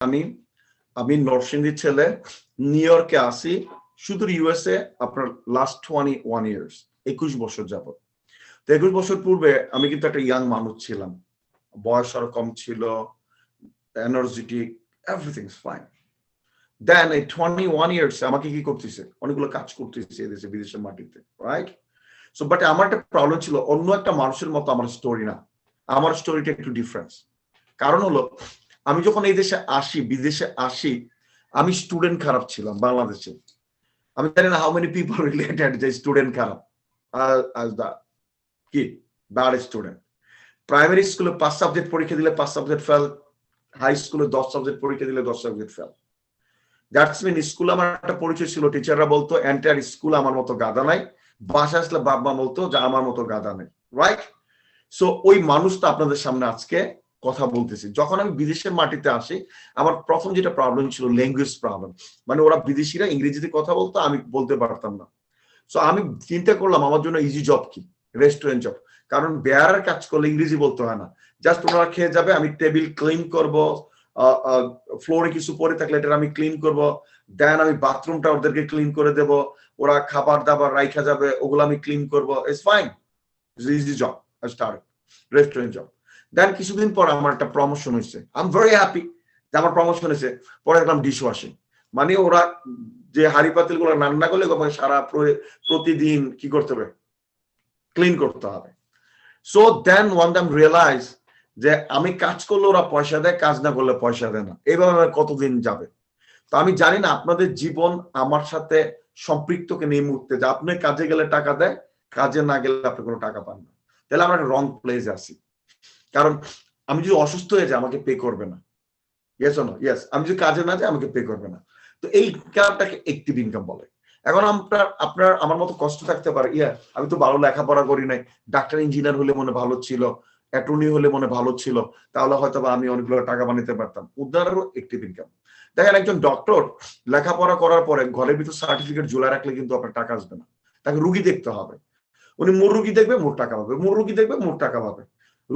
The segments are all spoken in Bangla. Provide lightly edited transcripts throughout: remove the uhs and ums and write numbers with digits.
জানি আমি নরসিংদীর ছেলে, নিউ ইয়র্কে আসি শুধু ইউএসএ আপনার লাস্ট 21 ইয়ার্স, 21 বছর যাবত। তো 21 বছর পূর্বে আমি কিন্তু একটা ইয়াং মানুষ ছিলাম, বয়স আরো কম ছিল, এনার্জেটিক, এভরিথিং ইজ ফাইন। দেন এই 21 ইয়ার্স আমাকে কি করতেছে, অনেকগুলো কাজ করতেছে এদেশে বিদেশের মাটিতে, রাইট? সো বাট আমার একটা প্রবলেম ছিল, অন্য একটা মানুষের মতো আমার স্টোরি না, আমার স্টোরিটা একটু ডিফারেন্স। কারণ হলো আমি যখন এই দেশে আসি, বিদেশে আসি, আমি স্টুডেন্ট খারাপ ছিলাম বাংলাদেশে। আমি জানি না হাউ মেনি পিপল রিলেটেড যে স্টুডেন্ট খারাপ, as the কি ব্যাড স্টুডেন্ট। প্রাইমারি স্কুলে 5 সাবজেক্ট পরীক্ষা দিলে 5 সাবজেক্ট ফেল, হাই স্কুলে 10 সাবজেক্ট পরীক্ষা দিলে 10 সাবজেক্ট ফেল। দ্যাটস মিন স্কুলে আমার একটা পরিচয় ছিল, টিচাররা বলতো এন্টায়ার স্কুল আমার মতো গাদা নাই, বাসা আসলে বাবা বলতো যে আমার মতো গাদা নেই, রাইট? সো ওই মানুষটা আপনাদের সামনে আজকে কথা বলতেছি। যখন আমি বিদেশের মাটিতে আসি, আমার প্রথম যেটা প্রবলেম ছিল ল্যাঙ্গুয়েজ প্রবলেম, মানে ওরা বিদেশিরা ইংরেজিতে কথা বলতো, আমি বলতে পারতাম না। সো আমি চিন্তা করলাম আমার জন্য ইজি জব কি, রেস্টুরেন্ট জব। কারণ বেয়ারের কাজ করলে ইংরেজি বলতে হয় না, জাস্ট ওরা খেয়ে যাবে, আমি টেবিল ক্লিন করব, ফ্লোরে কিছু পরে থাকলে এটা আমি ক্লিন করব, দেন আমি বাথরুমটা ওদেরকে ক্লিন করে দেব, ওরা খাবার দাবার রাইখা যাবে, ওগুলো আমি ক্লিন করব, it's fine, easy job. I start restaurant job. Then কিছুদিন পর আমার একটা প্রমোশন হয়েছে, আই এম ভেরি হ্যাপি যে আমার প্রমোশন হয়েছে। পরে দেখলাম ডিশ ওয়াশিং, মানে ওরা যে হাড়ি পাতিল গুলো রান্না করলে সারা প্রতিদিন কি করতে হবে, ক্লিন করতে হবে। So then one time realise যে আমি কাজ করলে ওরা পয়সা দেয়, কাজ না করলে পয়সা দেয় না, এইভাবে কতদিন যাবে? তো আমি জানি না আপনাদের জীবন আমার সাথে সম্পৃক্ত কিনা এই মুহূর্তে, যে আপনি কাজে গেলে টাকা দেয়, কাজে না গেলে আপনি কোনো টাকা পান না। তাহলে আমরা একটা রং প্লেসে আছি। কারণ আমি যদি অসুস্থ হয়ে যাই আমাকে পে করবে না, ইয়েস না ইয়েস, আমি যদি কাজে না যাই আমাকে পে করবে না। তো এই ইনকামটাকে অ্যাক্টিভ ইনকাম বলে। এখন আপনার আমার মতো কষ্ট থাকতে পারে, আমি তো ভালো লেখাপড়া করি নাই, ডাক্তার ইঞ্জিনিয়ার হলে মনে ভালো ছিল, অ্যাটর্নি হলে মনে ভালো ছিল, তাহলে হয়তো বা আমি অনেকগুলো টাকা বানাতে পারতাম। উদাহরণ অ্যাক্টিভ ইনকাম। দেখেন একজন ডক্টর লেখাপড়া করার পরে ঘরের ভিতর সার্টিফিকেট ঝুলা রাখলে কিন্তু আপনার টাকা আসবে না, তাকে রুগী দেখতে হবে। উনি মোর রুগী দেখবে, মোর টাকা পাবে, মোর রুগী দেখবে, মোর টাকা পাবে।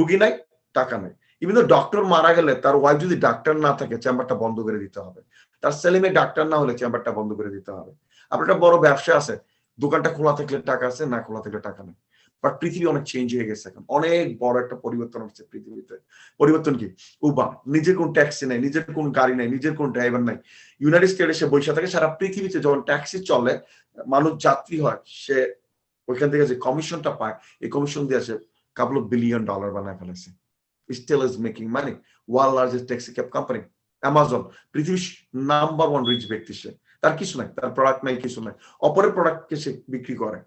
রুগী নাই, টাকা নাই। ইভেন তো ডক্টর মারা গেলে তার ওয়াইফ যদি ডাক্তার না থাকে, চেম্বারটা বন্ধ করে দিতে হবে। তার ছেলে মেয়ে ডাক্তার না হলে চেম্বারটা বন্ধ করে দিতে হবে। আপনার একটা বড় ব্যবসা আছে, দোকানটা খোলা থাকলে টাকা আছে, না খোলা থাকলে টাকা নেই। বাট পৃথিবী অনেক চেঞ্জ হয়ে গেছে, এখন অনেক বড় একটা পরিবর্তন হচ্ছে পৃথিবীতে। পরিবর্তন কি? উবার, নিজের কোন ট্যাক্সি নাই, নিজের কোন গাড়ি নাই, নিজের কোন ড্রাইভার নাই। ইউনাইটেড স্টেটে সে বৈশা থাকে, সারা পৃথিবীতে যখন ট্যাক্সি চলে, মানুষ যাত্রী হয়, সে ওইখান থেকে যে কমিশনটা পায়, এই কমিশন দিয়ে সে কাপল অফ বিলিয়ন ডলার বানায় ফেলেছে। Still is making money. World largest taxi cab company, Amazon, পৃথিবীর নাম্বার 1 রিচ ব্যক্তি সে। তার কিছু নাই, তার প্রোডাক্ট নাই, কিছু নাই, অপরের প্রোডাক্টকে সে বিক্রি করে।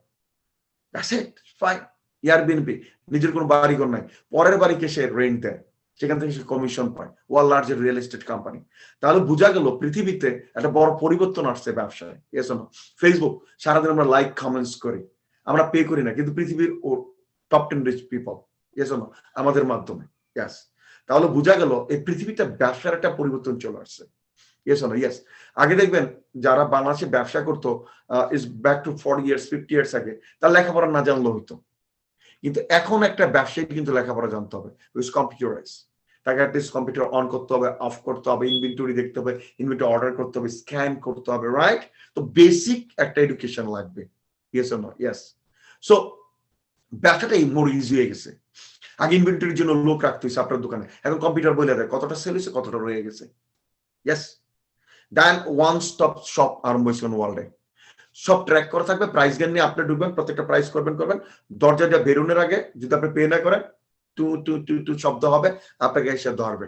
That's it, fine. Airbnb, নিজের কোনো বাড়ি ঘর নাই, পরের বাড়িকে সে রেন্ট দেয়, সেখান থেকে সে কমিশন পায়। World largest real estate company. তাহলে বোঝা গেল পৃথিবীতে একটা বড় পরিবর্তন আসছে ব্যবসায়। ইয়েস না? ফেসবুক, সারাদিন আমরা লাইক কমেন্টস করি, আমরা পে করি না, কিন্তু পৃথিবীর টপ 10 রিচ পিপল, ইয়েস না, আমাদের মাধ্যমে। ইয়েস। তাহলে বোঝা গেল এই পৃথিবীতে ব্যবসার একটা পরিবর্তন চলে আসছে। ইয়েস না? ইয়েস। আগে দেখবেন যারা বাংলাদেশে ব্যবসা করতো, is back to 40 years 50 years আগে, তার লেখাপড়া না জানলেও হইতো। কিন্তু এখন একটা ব্যবসায়ী কিন্তু লেখাপড়া জানতে হবে, উইথ কম্পিউটারাইজ। তাকে অ্যাটলিস্ট কম্পিউটার অন করতে হবে, অফ করতে হবে, ইনভেন্টরি দেখতে হবে, ইনভেন্টরি অর্ডার করতে হবে, স্ক্যান করতে হবে, রাইট? তো বেসিক একটা এডুকেশন লাগবে। ইয়েস না? ইয়েস। সো ব্যবসাটা মোর ইজি হয়ে গেছে। আগে ইনভেন্টরির জন্য লোক রাখতে হয়েছে আপনার দোকানে, এখন কম্পিউটার বলে দেয় কতটা সেল হয়েছে, কতটা রয়ে গেছে। ইয়েস। দেন ওয়ান স্টপ শপ আরম্ভ হয়েছে ওয়ার্ল্ডে। সব ট্র্যাক করা থাকবে, প্রাইস জ্ঞান নিয়ে আপনি ঢুকবেন, প্রত্যেকটা প্রাইস করবেন, দরজা দিয়ে বেরোনোর আগে যদি আপনি পে না করেন, টু টু টু টু শব্দ হবে, আপনাকে এসে ধরবে।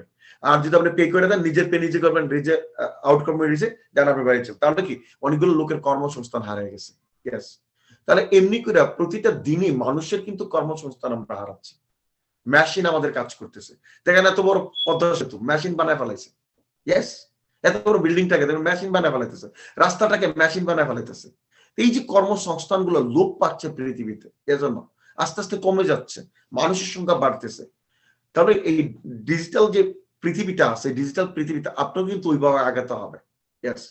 আর যদি আপনি পে করে দেন, নিজের পে নিজে করবেন, নিজে আউটকাম রিজে, দেন আপনি বাড়ি চল। তাহলে কি অনেকগুলো লোকের কর্মসংস্থান হারিয়ে গেছে। ইয়েস। তাহলে এমনি করে প্রতিটা দিনই মানুষের কিন্তু কর্মসংস্থান আমরা হারাচ্ছি। মেশিন আমাদের কাজ করতেছে। দেখেন এত বড় পদ্মা সেতু মেশিন বানায় ফেলাইছে। ইয়েস। এত বড় বিল্ডিংটাকে দেখেন মেশিন বানায় ফেলাইতেছে, রাস্তাটাকে মেশিন বানায় ফেলাইতেছে। এই যে কর্মসংস্থানগুলো লোপ পাচ্ছে পৃথিবীতে, এজন্য আস্তে আস্তে কমে যাচ্ছে, মানুষের সংখ্যা বাড়তেছে। তাহলে এই ডিজিটাল যে পৃথিবীটা আছে, ডিজিটাল পৃথিবীতে আপনাকে কিন্তু ওইভাবে আগাতে হবে। ইয়েস।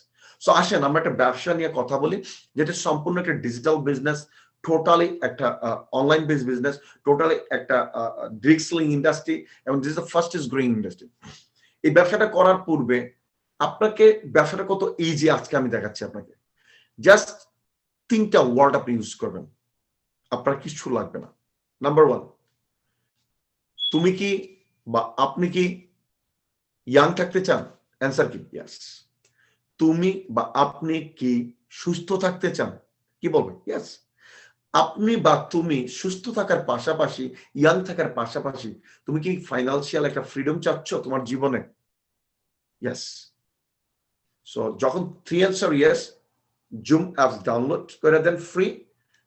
সো আসেন আমরা একটা ব্যবসা নিয়ে কথা বলি, যেটা সম্পূর্ণ একটা ডিজিটাল বিজনেস, টোটালি একটা অনলাইন বেস বিজনেস, টোটালি একটা ড্রিক্সলিং ইন্ডাস্ট্রি, এবং this is the fastest growing industry. এই ব্যবসাটা করার পূর্বে আপনাকে ব্যবসাটা কত ইজি আজকে আমি দেখাচ্ছি আপনাকে। জাস্ট 3টা ওয়ার্ড আপনি ইউজ করবেন, আপনার কিছু লাগবে না। নাম্বার 1, তুমি কি বা আপনি কি ইয়াং থাকতে চান? অ্যান্সার কি? ইয়েস। তুমি বা আপনি কি সুস্থ থাকতে চান? কি বলবেন? ইয়েস। আপনি বা তুমি সুস্থ থাকার পাশাপাশি, ইয়াং থাকার পাশাপাশি তুমি কি ফাইন্যান্সিয়াল একটা ফ্রিডম চাচ্ছ তোমার জীবনে? ইয়েস। সো যখন 3 answer yes, zoom apps download করে দেন ফ্রি,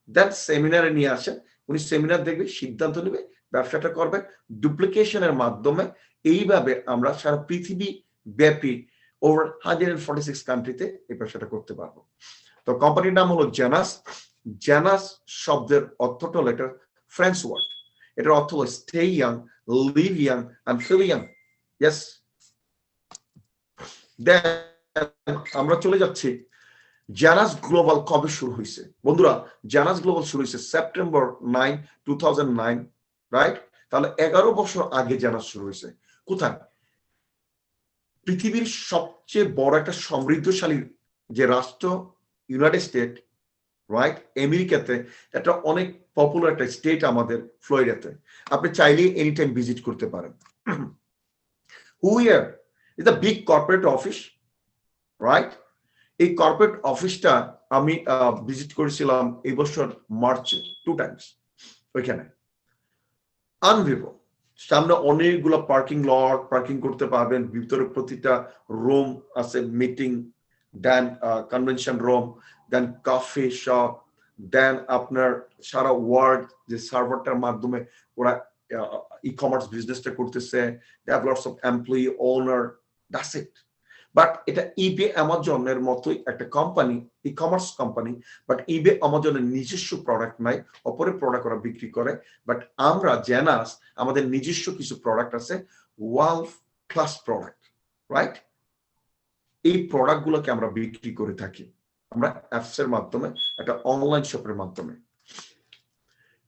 দেন সেমিনারে নিয়ে আসেন, উনি সেমিনার দেখবে, সিদ্ধান্ত নেবে, ব্যবসাটা করবে ডুপ্লিকেশনের মাধ্যমে। এইভাবে আমরা সারা পৃথিবী ব্যাপী ওভার 146 কান্ট্রিতে এই ব্যবসাটা করতে পারবো। তো কোম্পানির নাম হলো জেনাস। জেনাস শব্দের অর্থটা হলো, একটা ফ্রেঞ্চ ওয়ার্ড, এটার অর্থ হলো stay young, live young and feel young. Yes. Then আমরা চলে যাচ্ছি জানাস গ্লোবাল কবে শুরু হয়েছে। বন্ধুরা, জানাস গ্লোবাল শুরু হয়েছে সেপ্টেম্বর 9, 2009, রাইট? তাহলে 11 বছর আগে জানাস শুরু হয়েছে। কোথায়? পৃথিবীর সবচেয়ে বড় একটা সমৃদ্ধশালী যে রাষ্ট্র ইউনাইটেড স্টেট, রাইট, আমেরিকাতে একটা অনেক পপুলার একটা স্টেট আমাদের ফ্লোরিডাতে। আপনি চাইলেই এনি টাইম ভিজিট করতে পারেন। Where is the big corporate office, right? এই কর্পোরেট অফিসটা আমি ভিজিট করেছিলাম এই বছর মার্চে 2 টাইমস। ওইখানে আনবিলিভেবল, সামনে অনেকগুলো পার্কিং লট, পার্কিং করতে পারবেন, ভিতরে প্রতিটা রুম আছে মিটিং, দেন কনভেনশন রুম, দেন কফি শপ, দেন আপনার সারা ওয়ার্ল্ড যে সার্ভারটার মাধ্যমে ওরা ই কমার্স বিজনেসটা করতেছে, they have lots of employee, owner, that's it. But এটা ইবে অ্যামাজনের মতোই একটা company, e commerce company, but eBay অ্যামাজনের নিজস্ব প্রোডাক্ট নাই, অপরের প্রোডাক্ট ওরা বিক্রি করে। বাট আমরা জেনাস আমাদের নিজস্ব কিছু প্রোডাক্ট আছে, ওয়ার্ল্ড ক্লাস প্রোডাক্ট, রাইট? এই প্রোডাক্ট গুলোকে আমরা বিক্রি করে থাকি আমরা অ্যাপস এর মাধ্যমে, একটা অনলাইন শপের মাধ্যমে।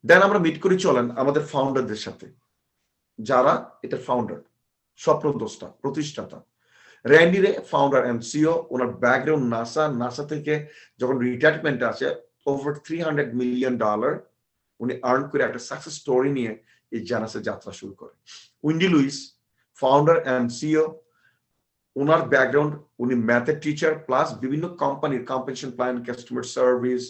দেন আমরা মিট করি, চলেন আমাদের ফাউন্ডারদের সাথে, যারা এটা ফাউন্ডার, স্বপ্নদ্রষ্টা, প্রতিষ্ঠাতা। Randy Ray, founder and CEO, ওনার ব্যাকগ্রাউন্ড নাসা, নাসা থেকে যখন রিটায়ারমেন্ট আছে ওভার $300 মিলিয়ন উনি আর্ন করে একটা সাকসেস স্টোরি নিয়ে এই জানাসের যাত্রা শুরু করে। Wendy Lewis, founder and CEO, ওনার ব্যাকগ্রাউন্ড, উনি ম্যাথের টিচার প্লাস বিভিন্ন কোম্পানির কম্পেনশন প্ল্যান, কাস্টমার সার্ভিস,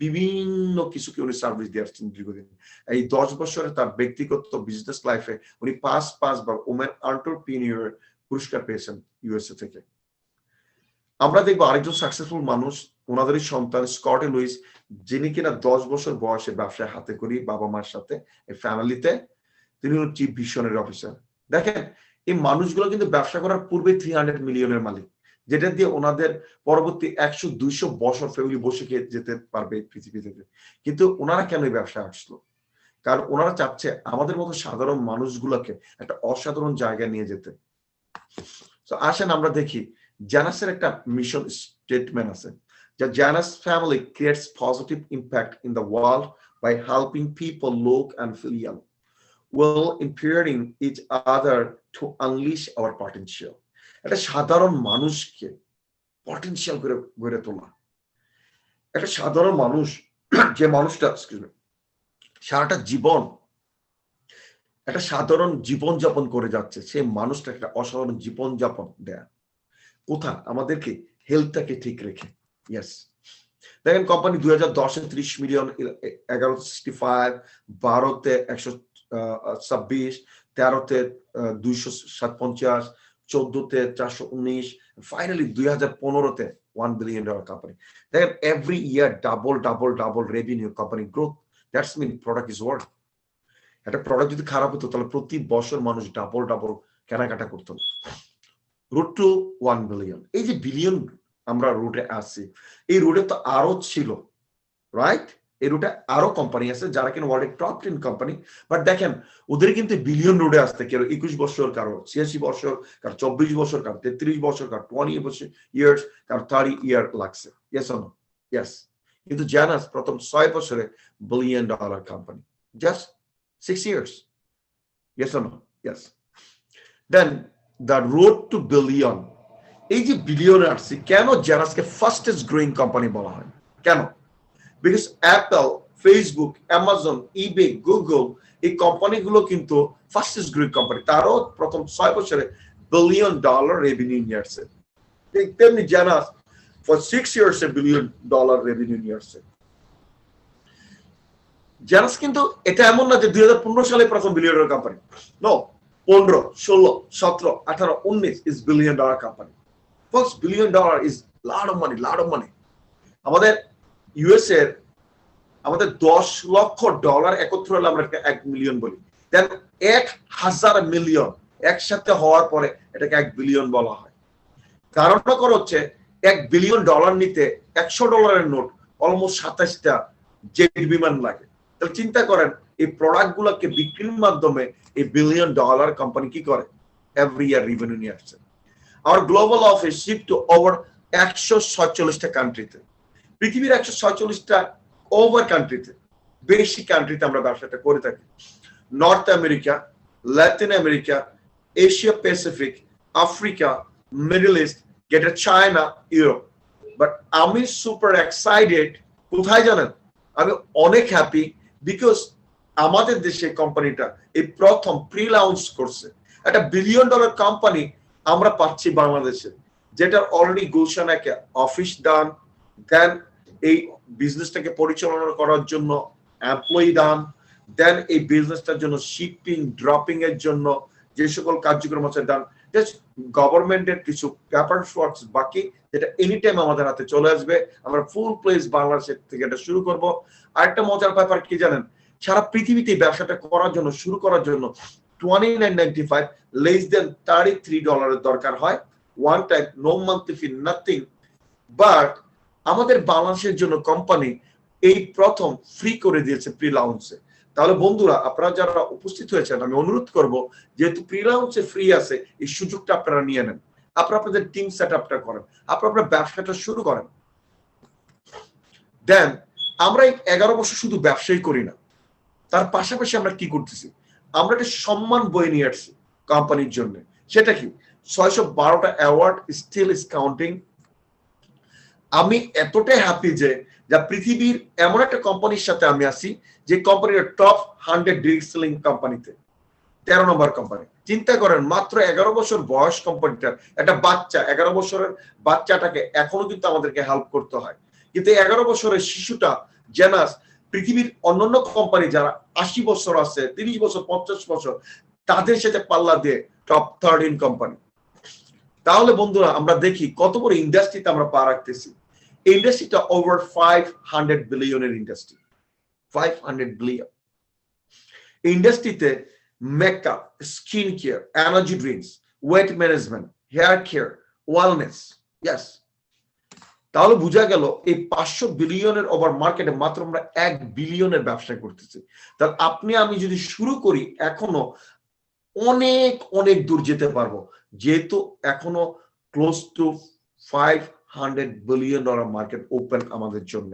বিভিন্ন কিছুকে উনি সার্ভিস দিয়ে আসছেন দীর্ঘদিন। এই 10 বছরে তার ব্যক্তিগত বিজনেস লাইফে উনি 5 বার ওমেন এন্টারপ্রেনিউর পুরস্কার পেয়েছেন ইউএসএ থেকে। আমরা দেখবো আরেকজন সাকসেসফুল মানুষ, ওনাদেরই সন্তান স্কট লুইস, যিনি কিনা 10 বছর বয়সে ব্যবসায় হাতে করি বাবা মার সাথে এই ফ্যামিলিতে, তিনি হল চিফ ভিশনারি অফিসার। দেখেন এই মানুষগুলো কিন্তু ব্যবসা করার পূর্বে 300 মিলিয়নের মালিক, যেটা দিয়ে ওনাদের পরবর্তী 100-200 বছর ফ্যামিলি বসে খেয়ে যেতে পারবে পৃথিবী থেকে। কিন্তু ওনারা কেন এই ব্যবসায় আসলো? কারণ ওনারা চাচ্ছে আমাদের মতো সাধারণ মানুষগুলোকে একটা অসাধারণ জায়গায় নিয়ে যেতে। তো আসেন আমরা দেখি জানাসের একটা মিশন স্টেটমেন্ট আছে, যে Jeunesse family creates positive impact in the world by helping people look and feel young, while empowering each other to unleash our potential. একটা সাধারণ মানুষকে পটেনশিয়াল করে গড়ে তোলা, একটা সাধারণ মানুষ যে মানুষটা সারাটা জীবন একটা সাধারণ জীবন যাপন করে যাচ্ছে, সেই মানুষটা একটা অসাধারণ জীবন যাপন দেয়া। কোথায়? আমাদেরকে হেলথটাকে ঠিক রেখে। ইয়েস। দেখেন কোম্পানি 2010-এ 30 মিলিয়ন, 1165, 12-তে 126, 13-তে 257, 14-তে 419, ফাইনালি 2015-তে $1 billion কোম্পানি। দেখেন every year double revenue company growth, that's mean product is worth. একটা প্রোডাক্ট যদি খারাপ হতো তাহলে প্রতি বছর মানুষ ডাবল কেনাকাটা করতো না। রুট টু 1 বিলিয়ন, এই যে বিলিয়ন আমরা রুটে আসছি, এই রুটে তো আরো ছিল, রাইট? এই রুটে আরো কোম্পানি আছে যারা কিনা ওয়ার্ল্ডের টপ 10 কোম্পানি, বাট দেখেন ওদের কিন্তু বিলিয়ন রুটে আসতে কারো 21 বছর, কারো 86 বছর, কারো 24 বছর, কারো 33 বছর, কারো 20 বছর ইয়ার্স, কারো 30 ইয়ার লাগছে। Yes or no? ইয়েস। কিন্তু জানাস প্রথম 6 বছরে $1 billion company, just 6 years. Yes or no? Yes. Then the road to billion এই যে বিলিয়নার্স কেন জেনাসকে ফাস্টেস্ট গ্রোয়িং কোম্পানি বলা হয় কেন? Because Apple, Facebook, Amazon, eBay, Google এই কোম্পানিগুলো কিন্তু ফাস্টেস্ট গ্রোয়িং কোম্পানি। তারও প্রথম 6 বছরে $1 billion রেভিনিউ নিয়ে আসছে। তেমনি genus for 6 years $1 billion revenue নিয়ে আসছে। জেনাস কিন্তু এটা এমন না যে 2015 সালে প্রথম billionaire company. No, 15, 16, 17, 18, 19 is $1 billion company. Folks, $1 billion is lot of money. আমাদের ইউএস এর আমাদের $10 লক্ষ একত্র হলে আমরা $1 মিলিয়ন বলি। দেন 1,000 মিলিয়ন একসাথে হওয়ার পরে এটাকে $1 বিলিয়ন বলা হয়। ধারণা করা হচ্ছে $1 বিলিয়ন নিতে $100 নোট অলমোস্ট 27টা জেট বিমান লাগে। তাহলে চিন্তা করেন এই প্রোডাক্ট গুলোকে বিক্রির মাধ্যমে এই $1 বিলিয়ন কোম্পানি কি করে? এভরি ইয়ার রেভিনিউ নিয়ে আসছে। Our global office ship to over 146টা কান্ট্রিতে, পৃথিবীর 146টা ওভার কান্ট্রিতে, বেশি কান্ট্রিতে আমরা ব্যবসাটা করে থাকি। North America, Latin America, Asia Pacific, Africa, middle east, greater China, Europe. But আমি সুপার এক্সাইটেড, কোথায় জানেন? আমি অনেক হ্যাপি বিকজ আমাদের দেশে কোম্পানিটা এই প্রথম প্রি লঞ্চ করছে। একটা $1 বিলিয়ন কোম্পানি আমরা পাচ্ছি বাংলাদেশে, যেটা অলরেডি গুলশানাকে অফিস দান, দেন এই বিজনেসটাকে পরিচালনা করার জন্য এমপ্লয়ি দান, দেন এই বিজনেসটার জন্য শিপিং ড্রপিং এর জন্য যে সকল কার্যক্রম আছে দান, গভর্নমেন্টের কিছু পেপার ওয়ার্কস বাকি, যেটা এনি টাইম আমাদের হাতে চলে আসবে। আমরা ফুল প্লেস বাংলাদেশ থেকে এটা শুরু করব। আরেকটা মজার ব্যাপার কি জানেন? সারা পৃথিবীতে ব্যবসাটা করার জন্য, শুরু করার জন্য $29.95 লেস দেন $33 দরকার হয়। One time, no monthly fee, nothing. But আমাদের বাংলাদেশের জন্য কোম্পানি এই প্রথম ফ্রি করে দিয়েছে প্রি লঞ্চে। তাহলে বন্ধুরা, আপনারা যারা উপস্থিত হয়েছেন, আমি অনুরোধ করব যেহেতু প্রি লঞ্চে ফ্রি আছে, এই সুযোগটা আপনারা নিয়ে নেন। আপনারা আপনাদের টিম সেট আপটা করেন, আপনারা ব্যবসাটা শুরু করেন। দেন আমরা এই 11 বছর শুধু ব্যবসাই করি না, তার পাশাপাশি আমরা কি করতেছি? আমরা একটা সম্মান বয়ে নিয়ে আসছি কোম্পানির জন্য। সেটা কি? 612টা অ্যাওয়ার্ড, স্টিল ইজ কাউন্টিং। আমি এতটাই হ্যাপি যে যা পৃথিবীর এমন একটা কোম্পানির সাথে আমি আছি যে কোম্পানির টপ 100 ডিরেক্ট সেলিং কোম্পানিতে 13 নম্বর কোম্পানি। চিন্তা করেন, মাত্র 11 বছর বয়স কোম্পানিটা, একটা বাচ্চা, 11 বছরের বাচ্চাটাকে এখনো কিন্তু আমাদেরকে হেল্প করতে হয়। কিন্তু 11 বছরের শিশুটা জেনাস পৃথিবীর অন্যান্য কোম্পানি যারা 80 বছর আছে, 30 বছর, 50 বছর, তাদের সাথে পাল্লা দিয়ে টপ 13 কোম্পানি। তাহলে বন্ধুরা, আমরা দেখি কত বড় ইন্ডাস্ট্রিতে আমরা পা রাখতেছি। এই ইন্ডাস্ট্রিটা ওভার 500 বিলিয়নের ইন্ডাস্ট্রি, 500 বিলিয়ন। এই ইন্ডাস্ট্রিতে makeup, skin care, energy drinks, weight management, hair care, wellness, yes. তাহলে বোঝা গেল এই 500 বিলিয়নের ওভার মার্কেটে মাত্র আমরা 1 বিলিয়নের ব্যবসা করতেছি। তাহলে আপনি আমি যদি শুরু করি, এখনো অনেক অনেক দূর যেতে পারবো, যেহেতু এখনো close two $500 billion market open আমাদের জন্য।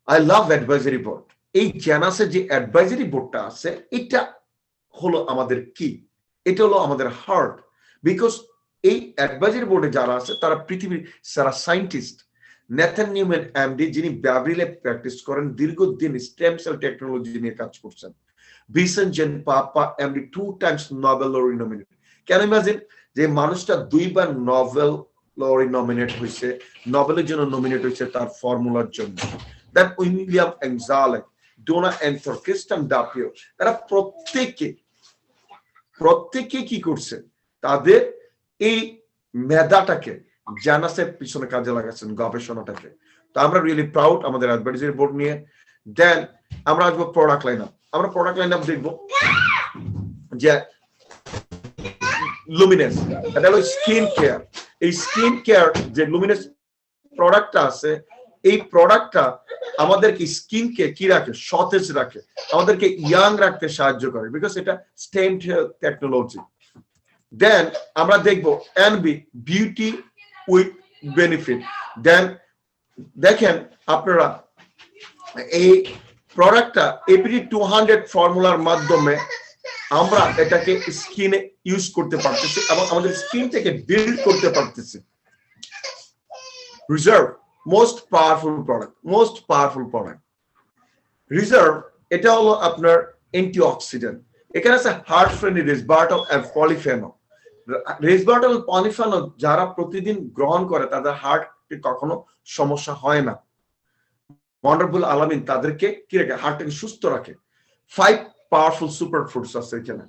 I love advisory board. এই জেনাসের যে অ্যাডভাইজারি বোর্ডটা আছে, এটা হলো আমাদের কি, এটা হলো আমাদের হার্ট। বিকজ এই অ্যাডভাইজারি বোর্ডে যারা আছে তারা পৃথিবীর সারা সায়েন্টিস্ট। নেথান নিউম্যান এমডি, যিনি ব্যাভরিলে প্র্যাকটিস করেন, দীর্ঘদিন স্টেম সেল টেকনোলজি নিয়ে কাজ করছেন। Vincent Papa MD, 2 times Nobel laureate nominate. Can imagine যে মানুষটা 2 বার নোবেল লরি নমিনেট হয়েছে, নোবেলের জন্য নমিনেট হয়েছে তার ফর্মুলার জন্য। দেন উইলিয়াম এনজালে, ডোনা এনথর, ক্রিস্টান ডাপিও, তারা প্রত্যেকে কি করছে? তাদের এই মেধাটাকে জানাসের পিছনে কাজে লাগাচ্ছেন, গবেষণাটাকে। তো আমরা রিয়েলি প্রাউড আমাদের অ্যাডভাইজারি বোর্ড নিয়ে। দেন আমরা আসবো প্রোডাক্ট লাইন আপ। আমরা প্রোডাক্ট লাইন আপ দেখবো যে লুমিনেস, এটা হলো স্কিন কেয়ার। এই স্কিন কেয়ার যে লুমিনেস প্রোডাক্টটা আছে, এই প্রোডাক্টটা আমাদেরকে স্কিনকে কি রাখে? সতেজ রাখে, আমাদেরকে ইয়াং রাখতে সাহায্য করে, বিকজ এটা স্টেমড টেকনোলজি। দেন আমরা দেখবো এনবি, বিউটি উইথ বেনিফিট। দেন দেখেন আপনারা এই প্রোডাক্টটা এপিডি 200 ফর্মুলার মাধ্যমে আমরা এটাকে স্কিনে ইউজ করতে পারতেছি এবং আমাদের স্কিনটাকে বিল্ড করতে পারতেছি। Reserve most powerful product. Reserve এটা হলো আপনার অ্যান্টিঅক্সিডেন্ট। এখানে আছে heart friendly resveratrol and polyphenol. Resveratrol polyphenol যারা প্রতিদিন গ্রহণ করে তাদের হার্টে কখনো সমস্যা হয় না। ওয়ান্ডারফুল আলামিন তাদেরকে কি রাখে? হার্টটাকে সুস্থ রাখে। 5 পাওয়ারফুল সুপার ফ্রুটস আছে এখানে।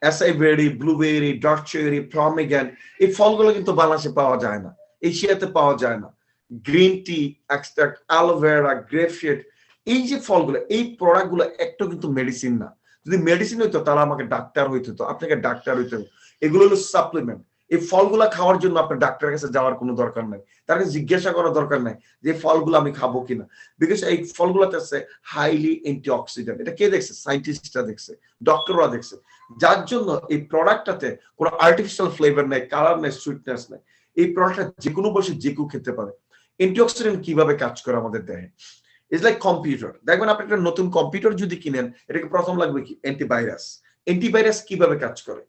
অ্যাসাই বেরি, ব্লুবেরি, ডার্ক চেরি, প্রমিগ্রেনেট। এই ফলগুলো কিন্তু বাংলাদেশে পাওয়া যায় না, এশিয়াতে পাওয়া যায় না। Green tea extract, aloe vera, grapefruit, এই যে ফলগুলো, এই প্রোডাক্টগুলো একটা কিন্তু মেডিসিন না। যদি মেডিসিন হইতো তাহলে আমাকে ডাক্তার হইতে হতো, আপনাকে ডাক্তার হইতে হবে। এগুলো হলো সাপ্লিমেন্ট। এই ফলগুলা খাওয়ার জন্য আপনার ডাক্তারের কাছে যাওয়ার কোনো দরকার নাই, তার কাছে জিজ্ঞাসা করার দরকার নাই যে ফলগুলো আমি খাবো কিনা, বিকজ এই ফলগুলোতে আছে হাইলি অ্যান্টিঅক্সিডেন্ট। এটা কে দেখছে? সায়েন্টিস্টরা দেখছে, ডক্টররা দেখছে। যার জন্য এই প্রোডাক্টটাতে কোনো আর্টিফিশিয়াল ফ্লেভার নেই, কালার নেই, সুইটনেস নেই। এই প্রোডাক্টটা যে কোনো বয়সে যে কেউ খেতে পারে। অ্যান্টিঅক্সিডেন্ট কিভাবে কাজ করে আমাদের দেহে? It's like computer. দেখবেন আপনি একটা নতুন কম্পিউটার যদি কিনেন, এটাকে প্রথম লাগবে কি? অ্যান্টিভাইরাস। অ্যান্টিভাইরাস কিভাবে কাজ করে?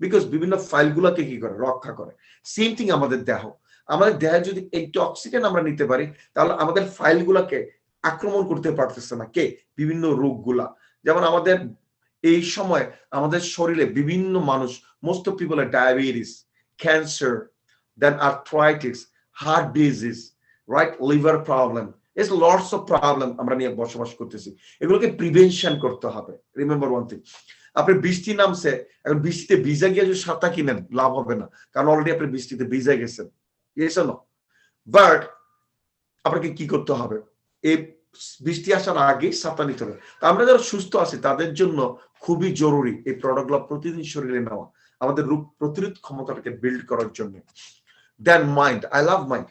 বিকজ বিভিন্ন ফাইলগুলোকে কি করে? রক্ষা করে। সেম থিং আমাদের দেহ। আমাদের দেহে যদি অ্যান্টিঅক্সিডেন্ট আমরা নিতে পারি, তাহলে আমাদের ফাইলগুলোকে আক্রমণ করতে পারতেছে না কে? বিভিন্ন রোগগুলা। যেমন আমাদের এই সময় আমাদের শরীরে বিভিন্ন মানুষ, most of people are diabetes, cancer, then arthritis, heart disease, right, liver problem, it's lots of problem আমরা নিয়ে বসবাস করতেছি। এগুলোকে প্রিভেনশন করতে হবে। রিমেম্বার ওয়ান থিং, আপনি বৃষ্টি নামছে, এখন বৃষ্টিতে ভিজা গিয়ে যদি ছাতা কিনেন লাভ হবে না, কারণ অলরেডি আপনি বৃষ্টিতে ভিজা গেছেন। বাট আপনাকে কি করতে হবে? এই বৃষ্টি আসার আগে ছাতা নিতে হবে। আমরা যারা সুস্থ আছি তাদের জন্য খুবই জরুরি এই প্রোডাক্টগুলো প্রতিদিন শরীরে নেওয়া, আমাদের রোগ প্রতিরোধ ক্ষমতাটাকে বিল্ড করার জন্য। Then mind, I love mind.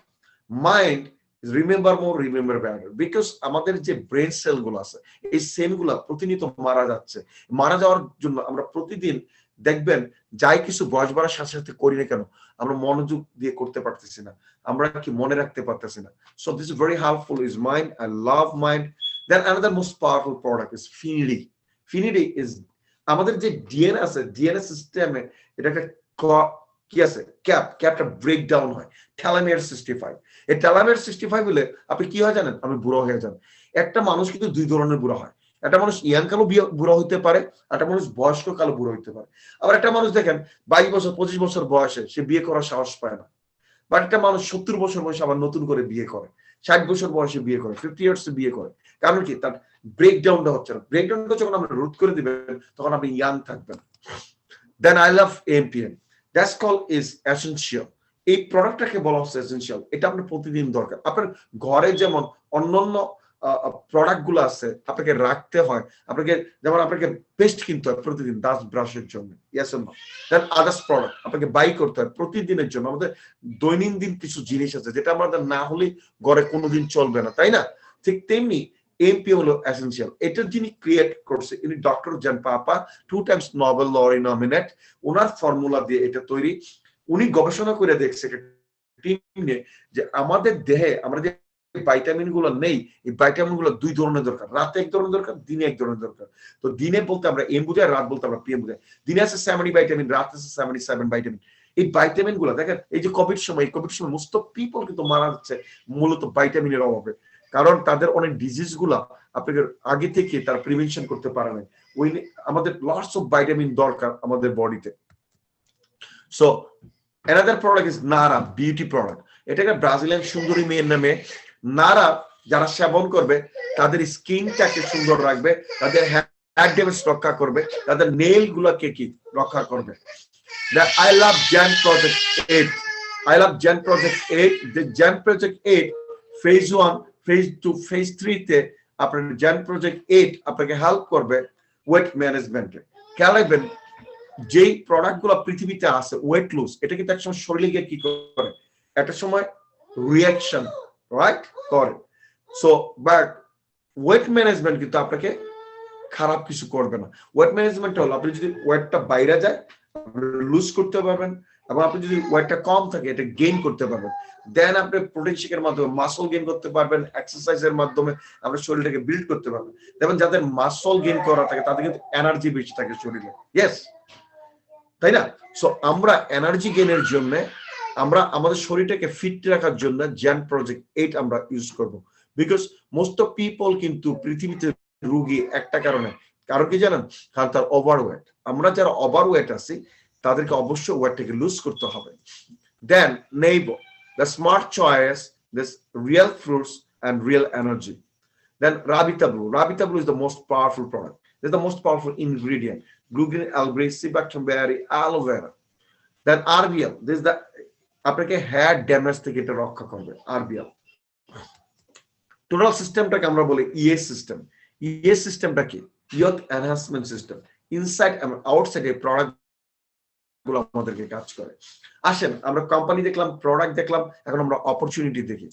Mind remember more, remember better, because আমাদের যে ব্রেন সেল গুলো আছে, এই সেল গুলা প্রতিনিয়ত মারা যাচ্ছে। মারা যাওয়ার জন্য আমরা প্রতিদিন দেখবেন যাই কিছু বয়স বাড়ার সাথে সাথে করি না কেন, আমরা মনোযোগ দিয়ে করতে পারতেছি না, আমরা কি মনে রাখতে পারতেছি না। So this is very helpful is mind. I love mind. Then another most powerful product is ফিনিডি। ফিনিডি ইজ আমাদের যে ডিএনএ আছে, ডিএনএ সিস্টেমে এটা একটা কি আছে? ক্যাপটা ব্রেক ডাউন হয়। টেলোমিয়ার 65। এই টেলোমিয়ার 65 হলে আপনি কি হয় জানেন? আপনি বুড়ো হয়ে যান। একটা মানুষ কিন্তু দুই ধরনের বুড়ো হয়। একটা মানুষ ইয়াং কালো বুড়ো হইতে পারে, একটা মানুষ বয়স্ক কালো বুড়ো হইতে পারে। আবার একটা মানুষ দেখেন 22 বছর 25 বছর বয়সে সে বিয়ে করার সাহস পায় না। বাট একটা মানুষ 70 বছর বয়সে আবার নতুন করে বিয়ে করে, 60 বছর বয়সে বিয়ে করে, 50 ইয়ার্সে বিয়ে করে। কারণ কি? তার ব্রেকডাউনটা হচ্ছে না। ব্রেকডাউনটা যখন আপনি রোধ করে দিবেন তখন আপনি ইয়াং থাকবেন। Then I love MPN. That's call is essential. এই প্রোডাক্টটাকে বলা হচ্ছে এসেনশিয়াল। এটা আপনার প্রতিদিন দরকার। আপনার ঘরে যেমন অন্যান্য প্রোডাক্ট গুলো আছে আপনাকে রাখতে হয়, আপনাকে যেমন আপনাকে পেস্ট কিনতে হয় প্রতিদিন দাঁত ব্রাশের জন্য, yes or no? Then others product আপনাকে বাই করতে হয় প্রতিদিনের জন্য। আমাদের দৈনন্দিন কিছু জিনিস আছে যেটা আমাদের না হলে ঘরে কোনোদিন চলবে না, তাই না? ঠিক তেমনি এমপি হলো এসেনশিয়াল। এটা যিনি ক্রিয়েট করছে ইনি ডক্টর জন পাপা, 2 টাইমস নোবেল লরি নমিনেট। ওনার ফর্মুলা দিয়ে এটা তৈরি। উনি গবেষণা করে দেখছে টিম নিয়ে যে আমাদের দেহে আমরা যে ভাইটামিন গুলো নেই, এই ভাইটামিন গুলো দুই ধরনের দরকার। রাতে এক ধরনের দরকার, দিনে এক ধরনের দরকার। তো দিনে বলতে আমরা এম বুঝাই, রাত বলতে আমরা পিএম বুঝাই। দিনে আছে 70 ভাইটামিন, রাতে আছে 77 ভাইটামিন। এই ভাইটামিন গুলো দেখেন, এই যে কোভিড সময় মোস্ট অফ পিপল কিন্তু মারা যাচ্ছে মূলত ভাইটামিনের অভাবে। কারণ তাদের অনেক ডিজিজ গুলা আপনাকে আগে থেকে তার প্রিভেনশন করতে পারে না। ওই আমাদের লটস অফ ভাইটামিন দরকার আমাদের বডিতে। সো another product is নারা বিউটি প্রোডাক্ট। এটাকে ব্রাজিলিয়ান সুন্দরী মেয়ের নামে। নারা যারা সেবন করবে তাদের স্কিনটাকে সুন্দর রাখবে, তাদের হেয়ার ড্যামেজ রক্ষা করবে, তাদের নেইল গুলাকে কি রক্ষা করবে। I love Gen Project 8. I love Gen Project 8. The Gen Project 8 phase 1, phase 2, phase 3 তে আপনার Gen Project 8 আপনাকে হেল্প করবে ওয়েট ম্যানেজমেন্টে। খেয়াল যেই প্রোডাক্ট গুলো পৃথিবীতে আছে ওয়েট লুজ, এটা কিন্তু একসময় শরীরে গিয়ে কি করে? একটা সময় রিয়াকশন রাইট করে। সো বাট ওয়েট ম্যানেজমেন্ট কিন্তু আপনাকে খারাপ কিছু করবে না। ওয়েট ম্যানেজমেন্ট হলো আপনি যদি ওয়েটটা বাইরে যায় লুজ করতে পারবেন, এবং আপনি যদি ওয়েটটা কম থাকে এটা গেইন করতে পারবেন, দেন আপনি প্রোটিন শেকের মাধ্যমে মাসল গেইন করতে পারবেন, এক্সারসাইজের মাধ্যমে আপনার শরীরটাকে বিল্ড করতে পারবেন। দেখবেন যাদের মাসল গেইন করা থাকে তাদের কিন্তু এনার্জি বেশি থাকে শরীরে, ইয়েস, তাই না? সো আমরা এনার্জি গেইনের জন্য আমরা আমাদের শরীরটাকে ফিট রাখার জন্য জ্যান প্রজেক্ট 8 আমরা ইউজ করব, বিকজ মোস্ট অফ পিপল কিন্তু পৃথিবীতে রোগী একটা কারণে, কারণ কি জানেন? কারণ তার ওভারওয়েট। আমরা যারা ওভারওয়েট আছি তাদেরকে অবশ্যই ওয়েটটাকে লুজ করতে হবে। Then neighbour the smart choice, this real fruits and real energy. Then Rabita Blue. Rabita Blue is the most powerful product. It's the most powerful ingredient. Gluten, algae, cibactum berry, aloe vera. Then RBL. This is the আপনাকে হেয়ার ড্যামেজ থেকে এটা রক্ষা করবে। RBL টোটাল সিস্টেমটাকে আমরা বলি ইএস সিস্টেম। ইএস সিস্টেমটা কি? Youth enhancement system. ইনসাইড এবং আউটসাইড এই প্রোডাক্ট গুলো আমাদেরকে কাজ করে। আসেন আমরা কোম্পানি দেখলাম, প্রোডাক্ট দেখলাম, এখন আমরা অপরচুনিটি দেখি।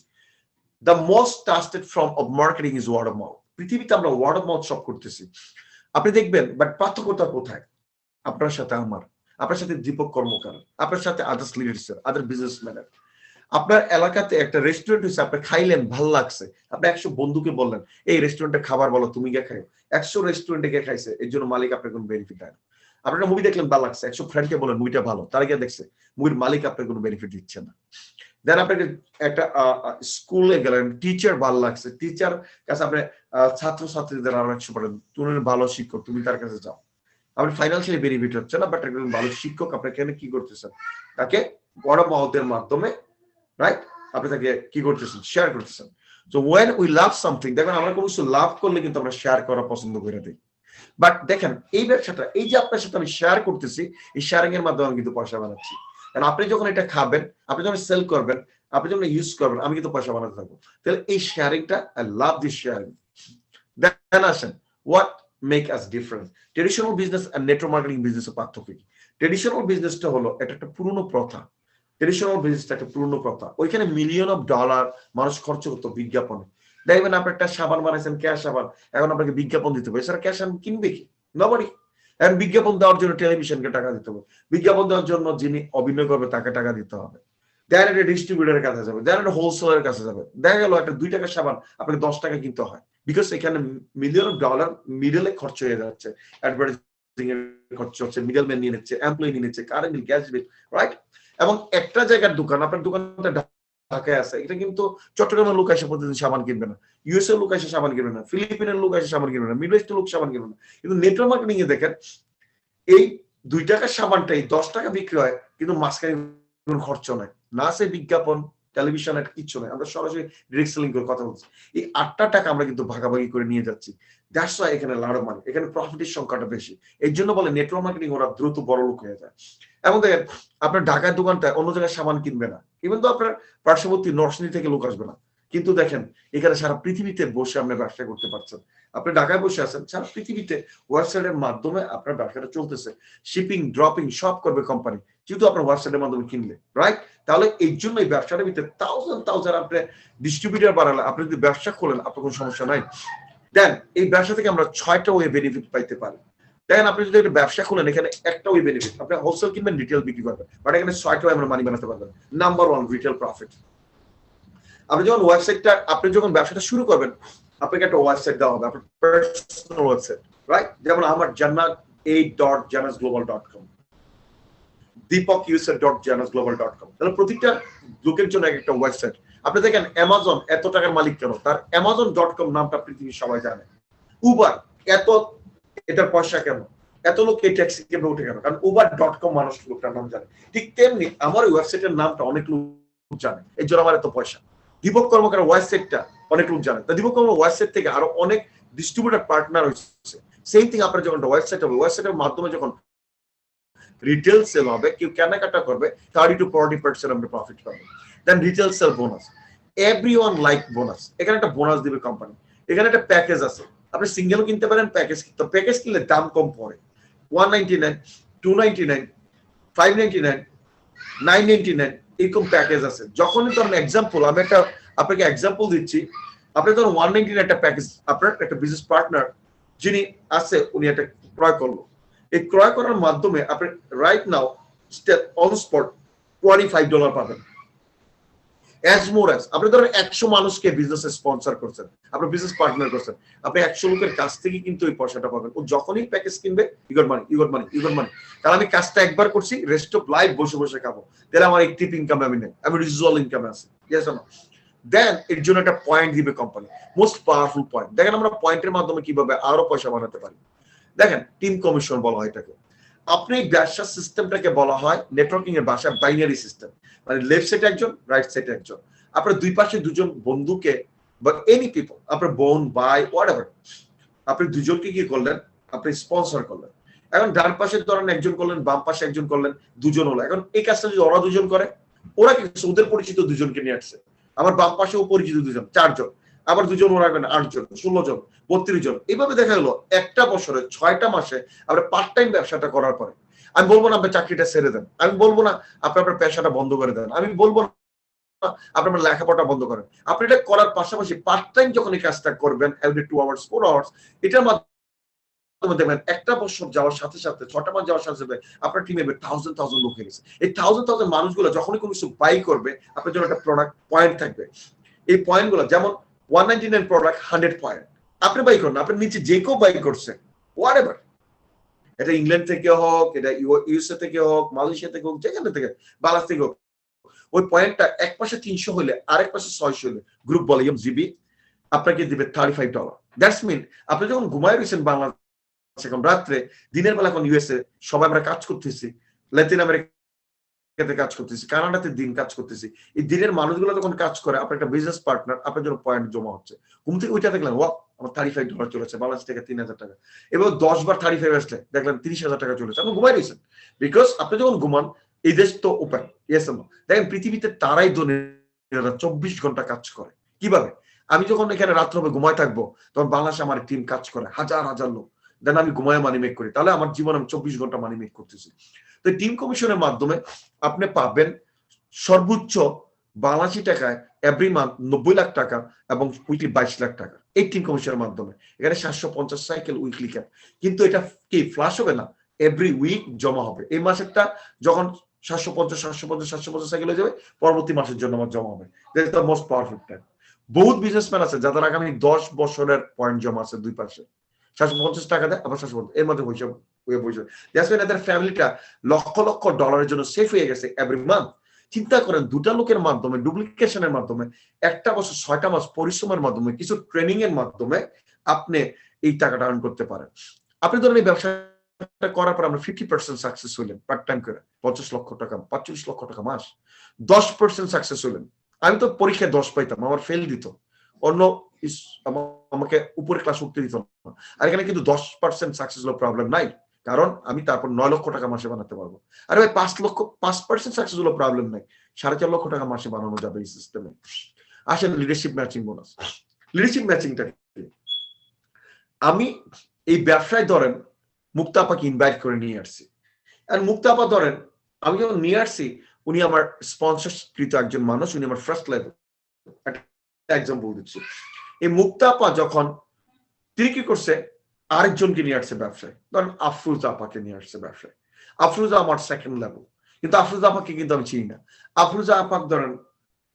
The most trusted form of marketing is word of mouth. পৃথিবীতে আমরা ওয়ার্ড অফ মাউথ সব করতেছি, আপনি দেখবেন, বাট পার্থক্যটা কোথায়? আপনার সাথে আমার, আপনার সাথে দীপক কর্মকার, আপনার সাথে আদার্স লিডার্স, আদার বিজনেসম্যানের। আপনার এলাকাতে একটা রেস্টুরেন্ট হয়েছে, আপনি খাইলেন, ভাল লাগছে, আপনি 100 বন্ধুকে বললেন এই রেস্টুরেন্টে খাবার বলো, তুমি গিয়ে খাই। 100 রেস্টুরেন্টে গিয়ে খাইছে, এর জন্য মালিক আপনার কোনো বেনিফিট হয় না। আপনারা মুভি দেখলেন, ভালো লাগছে, 100 ফ্রেন্ডকে বলেন মুভিটা ভালো, তারা গিয়ে দেখছে, মুভির মালিক আপনার কোনো বেনিফিট দিচ্ছে না। দেন আপনাকে একটা স্কুলে গেলেন, টিচার ভালো লাগছে, টিচার কাছে আপনি ছাত্রছাত্রীদের আরো 100 পড়েন, তুমি ভালো শিক্ষক, তুমি তার কাছে যাও, আপনি ফাইন্যান্সিয়ালি বেনিফিট হচ্ছে না, বাট একজন ভালো শিক্ষক আপনি এখানে কি করতেছেন? তাকে ওয়ার্ড অফ মাউথের মাধ্যমে, রাইট, আপনি তাকে কি করতেছেন? শেয়ার করতেছেন। So when we love something, দেখবেন আমরা কোনো কিছু লাভ করলে কিন্তু আমরা শেয়ার করা পছন্দ করে দিই। বাট দেখেন এই ব্যবসাটা, এই যে আপনার সাথে আমি শেয়ার করতেছি, এই শেয়ারিং এর মাধ্যমে আমি কিন্তু পয়সা বানাচ্ছি। কারণ আপনি যখন এটা খাবেন, আপনি যখন সেল করবেন, আপনি যখন ইউজ করবেন, আমি কিন্তু পয়সা বানাতে থাকবো। তাহলে এই শেয়ারিংটা, I love this sharing. Then আসেন, what make us difference? Traditional business আর নেটওয়ার্ক মার্কেটিং বিজনেসের পার্থক্য কি? ট্রেডিশনাল বিজনেসটা হলো এটা একটা পুরনো প্রথা। ট্রেডিশনাল বিজনেসটা একটা পুরনো প্রথা, ওইখানে মিলিয়ন অফ ডলার মানুষ খরচ করতো বিজ্ঞাপনে। দেখবেন আপনি একটা সাবান বানাইছেন, ক্যাশ সাবান, এখন আপনাকে বিজ্ঞাপন দিতে হবে, এছাড়া ক্যাশ সাবান কিনবে কি? নবডি। এখন বিজ্ঞাপন দেওয়ার জন্য টেলিভিশনকে টাকা দিতে হবে, বিজ্ঞাপন দেওয়ার জন্য যিনি অভিনয় করবে তাকে টাকা দিতে হবে, দেন একটা ডিস্ট্রিবিউটারের কাছে যাবে, দেন একটা হোলসেলের কাছে যাবে। দেখা গেল একটা 2 টাকার সাবান আপনাকে 10 টাকা কিনতে হয়, বিকজ এখানে মিলিয়ন অফ ডলার মিডলে খরচ হয়ে যাচ্ছে, অ্যাডভার্টাইজিং এর খরচ হচ্ছে, মিডল ম্যান নিয়ে নিচ্ছে, এমপ্লয়ি নিয়ে নিচ্ছে, current bill, gas bill, right? এবং একটা জায়গার দোকান, আপনার দোকানটা ঢাকায় আছে, এটা কিন্তু চট্টগ্রামের লোক এসে প্রতিদিন সাবান কিনবে না, ইউএস এর লোক এসে সাবান কিনবে না, ফিলিপিনের লোক এসে সাবান কিনবে না, মিডল ইস্টের লোক সাবান কিনবে না। কিন্তু নেটওয়ার্ক মার্কেটিং এ দেখেন এই 2 টাকার সাবানটাই 10 টাকা বিক্রি হয়, কিন্তু মাঝখানে কোনো খরচ নাই, না আছে বিজ্ঞাপন, টেলিভিশনের কিছু নাই, আমরা সরাসরি ডিরেক্ট সেলিং করে কথা বলছি। এই 8টা টাকা আমরা কিন্তু ভাগাভাগি করে নিয়ে যাচ্ছি। দ্যাটস ওয়াই এখানে লাভ মানি, এখানে প্রফিটের সংখ্যাটা বেশি। এই জন্য বলে নেটওয়ার্ক মার্কেটিং ওরা দ্রুত বড় লোক হয়ে যায়। এবং দেখেন আপনার ঢাকার দোকানটায় অন্য জায়গায় সাবান কিনবে না, ইভেন তো আপনার পার্শ্ববর্তী নরসিংদী থেকে লোক আসবে না, কিন্তু দেখেন এখানে সারা পৃথিবীতে বসে আপনি ব্যবসা করতে পারছেন। আপনি ঢাকায় বসে আছেন, সারা পৃথিবীতে ওয়েবসাইটের মাধ্যমে আপনার ব্যবসাটা চলতেছে, শিপিং ড্রপিং সব করবে কোম্পানি, যেহেতু আপনার ওয়েবসাইটের মাধ্যমে কিনলে, রাইট? তাহলে এই জন্য এই ব্যবসাটার ভিতরে থাউজেন্ড আপনি ডিস্ট্রিবিউটার বাড়ালে, আপনি যদি ব্যবসা খোলেন আপনার কোনো সমস্যা নাই। দেন এই ব্যবসা থেকে আমরা 6টা ওয়ে বেনিফিট পাইতে পারি। দেখেন আপনি যদি একটা ব্যবসা খোলেন, এখানে একটা ওয়ে বেনিফিট, আপনি হোলসেল কিনবেন, রিটেল বিক্রি করবেন, বাট এখানে 6টা ওয়ে আমরা মানি বানাতে পারবেন। Number 1, retail profit. আপনি যখন ওয়েবসাইটটা, আপনি যখন ব্যবসাটা শুরু করবেন, আপনাকে একটা ওয়েবসাইট দেওয়া হবে, আপনার পার্সোনাল ওয়েবসাইট, রাইট? যেমন আমার jannat8.janasglobal.com, deepakyusuf.janasglobal.com। তাহলে প্রতিটা লোকের জন্য একটা ওয়েবসাইট। আপনি দেখেন অ্যামাজন এত টাকার মালিক কেন? তার amazon.com নামটা পৃথিবীর সবাই জানে। উবার এত, এটার পয়সা কেন? এত লোক এই ট্যাক্সি কেন উঠে কেন? কারণ uber.com মানুষ লোকটার নাম জানে। ঠিক তেমনি আমার ওয়েবসাইটের নামটা অনেক লোক জানে, এই জন্য আমার এত পয়সা। দীপক কর্মকার ওয়েবসাইটটা অনেক লোক জানে, তা দীপক কর্মকার ওয়েবসাইট থেকে আরো অনেক ডিস্ট্রিবিউটর পার্টনার হচ্ছে। সেম থিং আপনার যখন ওয়েবসাইট হবে, ওয়েবসাইটের মাধ্যমে যখন রিটেল সেল হবে, কেউ কেনাকাটা করবে, 30 to 40% আপনি প্রফিট পাবেন। Then retail sale bonus, everyone like bonus. এখানে একটা বোনাস দিবে কোম্পানি, এখানে একটা প্যাকেজ আছে, আপনি সিঙ্গেলও কিনতে পারেন, প্যাকেজ তো প্যাকেজ কিনলে দাম কম পড়ে, 199, 299, 599, 999 এরকম প্যাকেজ আছে। যখনই ধরেন এক্সাম্পল, আমি একটা আপনাকে এক্সাম্পল দিচ্ছি, আপনি ধরুন 199 একটা প্যাকেজ, আপনার একটা বিজনেস পার্টনার যিনি আছে উনি একটা ক্রয় করলো, এই ক্রয় করার মাধ্যমে আপনি রাইট নাও অন স্পট $25 পাবেন। As more as আপনি ধরেন 100 মানুষকে বিজনেসে স্পন্সর করছেন, আপনি বিজনেস পার্টনার করছেন, আপনি 100 লোকের কাছ থেকে কিন্তু এই পয়সাটা পাবেন। ও যখনই প্যাকেজ কিনবে you got money, you got money, you got money. কারণ আমি কাজটা একবার করছি, রেস্ট অফ লাইফ বসে বসে খাবো, তাহলে আমার একটিভ ইনকাম আমি নেই, আমি রিজুয়াল ইনকামে আছি। Yes or no? দেন এর জন্য একটা পয়েন্ট দিবে কোম্পানি, মোস্ট পাওয়ারফুল পয়েন্ট। দেখেন আমরা পয়েন্টের মাধ্যমে কিভাবে আরো পয়সা বানাতে পারি। দেখেন টিম কমিশন বলা হয় এটাকে। আপনি ব্যবসা সিস্টেমটাকে বলা হয় নেটওয়ার্কিং এর ভাষায় বাইনারি সিস্টেম, মানে লেফট সাইডে একজন, রাইট সাইডে একজন। আপনার দুই পাশে দুজন বন্ধুকে বা এনি পিপল, আপনার বোন ভাই হোয়াটএভার, আপনি দুজনকে কি করলেন, আপনি স্পন্সর করলেন। এখন ডান পাশে ধরেন একজন করলেন, বাম পাশে একজন করলেন, দুজন হলো। এখন এই কাজটা যদি ওরা দুজন করে, ওরা কি ওদের পরিচিত দুজনকে নিয়ে আসছে, আমার বাম পাশেও পরিচিত দুজন, 4 জন, আবার দুজন ওরা 8 জন, 16 জন, 32 জন। এইভাবে দেখা গেলো একটা বছরে 6টা মাসে আমরা পার্ট টাইম ব্যবসাটা করার পরে, আমি বলবো না আপনার চাকরিটা ছেড়ে দেন, আমি বলবো না আপনি আপনার পেশাটা বন্ধ করে দেন, আমি বলবো না আপনার লেখাপড়া বন্ধ করেন। আপনি এটা করার পাশাপাশি পার্ট টাইম যখন এই কাজটা করবেন এভরি 2 আওয়ার্স 4 আওয়ার্স, এটার মাধ্যমে দেখবেন একটা বছর যাওয়ার সাথে সাথে 6টা মাস যাওয়ার সাথে সাথে আপনার টিমে 1000 লোক হয়ে গেছে। এই 1000 মানুষগুলো যখনই কোনো কিছু বাই করবে, আপনার জন্য একটা প্রোডাক্ট পয়েন্ট থাকবে। এই পয়েন্টগুলো যেমন 199 প্রোডাক্ট 100 পয়েন্ট, আপনি বাই করেন, আপনার নিচে যে কেউ বাই করছে হোয়াট এভার, এটা ইংল্যান্ড থেকে হোক, এটা ইউএসএ থেকে হোক, মালয়েশিয়া থেকে হোক, যেখানে থেকে, বাংলাদেশ থেকে হোক, ওই পয়েন্টটা এক পাশে 300 হলে আরেক পাশে 600 হলে গ্রুপ ভলিউম জিবি আপনাকে দিবে $35। দ্যাটস মিন আপনি যখন ঘুমায় রয়েছেন বাংলাদেশ এখন রাত্রে, দিনের বেলা এখন ইউএসএ সবাই আমরা কাজ করতেছি, ল্যাটিন আমেরিকাতে কাজ করতেছি, কানাডাতে দিন কাজ করতেছি, এই দিনের মানুষগুলো যখন কাজ করে, আপনার একটা বিজনেস পার্টনার, আপনার জন্য পয়েন্ট জমা হচ্ছে। ঘুম থেকে ওইটা দেখলেন ওয়া আমার $35 চলেছে, বাংলাদেশ থেকে 3000 টাকা, এবং 10 বার 35 আসলে দেখলেন 30,000 টাকা চলেছে, আপনি ঘুমাই রয়েছেন। বিকজ আপনি যখন ঘুমান, এই দেশ তো ওপেন। Yes no? দেখেন পৃথিবীতে তারাই ধনীরা 24 ঘন্টা কাজ করে। কিভাবে? আমি যখন এখানে রাত্রে হবে ঘুমায় থাকবো, তখন বাংলাদেশে আমার টিম কাজ করে হাজার হাজার লোক, দেন আমি ঘুমায় মানি মেক করি, তাহলে আমার জীবন আমি 24 ঘন্টা মানি মেক করতেছি। তো টিম কমিশনের মাধ্যমে আপনি পাবেন সর্বোচ্চ বাংলাদেশি টাকায় এভরি মান্থ 90 লাখ টাকা এবং উইকলি 22 লাখ টাকা এই টিম কমিশনের মাধ্যমে। এখানে 750 সাইকেল উইকলি ক্যাপ, কিন্তু এটা কি ফ্লাশ হবে না, এভরি উইক জমা হবে। এই মাসেরটা যখন 750 সাইকেল হয়ে যাবে, পরবর্তী মাসের জন্য আমার জমা হবে। That's the most powerful time. বহুত বিজনেসম্যান আছে যাদের আগামী 10 বছরের পয়েন্ট জমা আছে দুই পাশে, 750 টাকা দেয়, আবার 750, এর মধ্যে হিসাব হয়ে বসে। দ্যাটস মিন এদের ফ্যামিলিটা লক্ষ লক্ষ ডলারের জন্য সেফ হয়ে গেছে এভরি মান্থ। চিন্তা করেন, দুটা লোকের মাধ্যমে, ডুপ্লিকেশনের মাধ্যমে, একটা বছর 6টা মাস পরিশ্রমের মাধ্যমে, কিছু ট্রেনিং এর মাধ্যমে আপনি এই টাকাটা আর্ন করতে পারেন। আপনি ধরেন এই ব্যবসাটা করার পর আমরা 50% সাকসেস হইলেন পার্ট টাইম করে, 50 লক্ষ টাকা, 45 লক্ষ টাকা মাস, 10% সাকসেস হইলেন। আমি তো পরীক্ষায় 10 পাইতাম, আমার ফেল দিত, অন্য আমাকে উপরে ক্লাস উঠতে দিত না। আর এখানে কিন্তু 10% সাকসেস হলো প্রবলেম নাই, কারণ আমি তারপর 9 লক্ষ টাকা মাসে বানাতে পারবো। আরে ভাই 5% সাকসেস হলো প্রবলেম নাই, 4.5 লক্ষ টাকা মাসে বানানো যাবে এই সিস্টেমে। আসেন লিডারশিপ ম্যাচিং বোনাস। লিডারশিপ ম্যাচিংটা আমি এই ব্যবসায় ধরেন মুক্তা আপাকে ইনভাইট করে নিয়ে আসছি, আর মুক্তা আপা ধরেন আমি যখন নিয়ে আসছি, উনি আমার স্পন্সরকৃত একজন মানুষ, উনি আমার ফার্স্ট লেভেল এক্সাম্পল দিচ্ছি। এই মুক্তা আপা যখন তিনি কি করছে, আরেকজনকে নিয়ে আসছে ব্যবসায়, ধরেন আফরুজা আপাকে নিয়ে আসছে ব্যবসায়। আফরুজা আমার সেকেন্ড লেভেল, কিন্তু আফরুজা আপাকে কিন্তু আমি চিনি না। আফরুজা আপাক ধরেন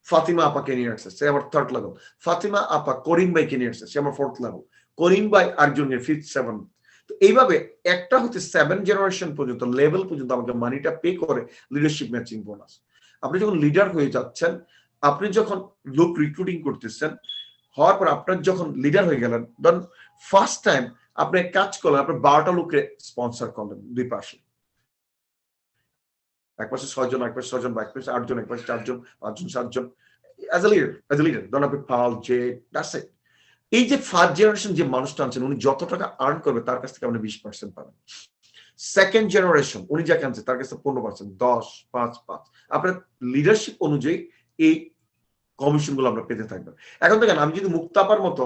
ফাতিমা আপাকে নিয়ে আসছে, সে আমার থার্ড লেভেল। ফাতিমা আপা করিম ভাইকে নিয়ে আসছে, সে আমার ফোর্থ লেভেল। করিম ভাই আরেকজনের ফিফথ, সেভেন্থ। তো এইভাবে একটা হচ্ছে 7 জেনারেশন পর্যন্ত লেভেল পর্যন্ত আমাকে মানিটা পে করে লিডারশিপ ম্যাচিং বোনাস। আপনি যখন লিডার হয়ে যাচ্ছেন, আপনি যখন লোক রিক্রুটিং করতেছেন, হওয়ার পর আপনার যখন লিডার হয়ে গেলেন, ধরুন ফার্স্ট টাইম আপনি কাজ করলেন, আপনার 12টা লোককে স্পন্সর করলেন দুই পাশে, এক পাশে 6 জন, এক পাশে 6 জন, এক পাশে 8 জন, এক পাশে 4 জন, 5 জন, 7 জন। অ্যাজ এ লিডার ধরুন আপনি পাল জে, দ্যাটস ইট। এই যে ফার্স্ট জেনারেশন যে মানুষটা আনছেন, উনি যত টাকা আর্ন করবে তার কাছ থেকে আপনি 20% পাবেন। সেকেন্ড জেনারেশন উনি যাকে আনছে তার কাছে 15%, 10, 5, 5। আপনার লিডারশিপ অনুযায়ী এই কমিশন গুলো আমরা পেতে থাকবেন। এখন দেখেন, আমি যদি মুক্তাপার মতো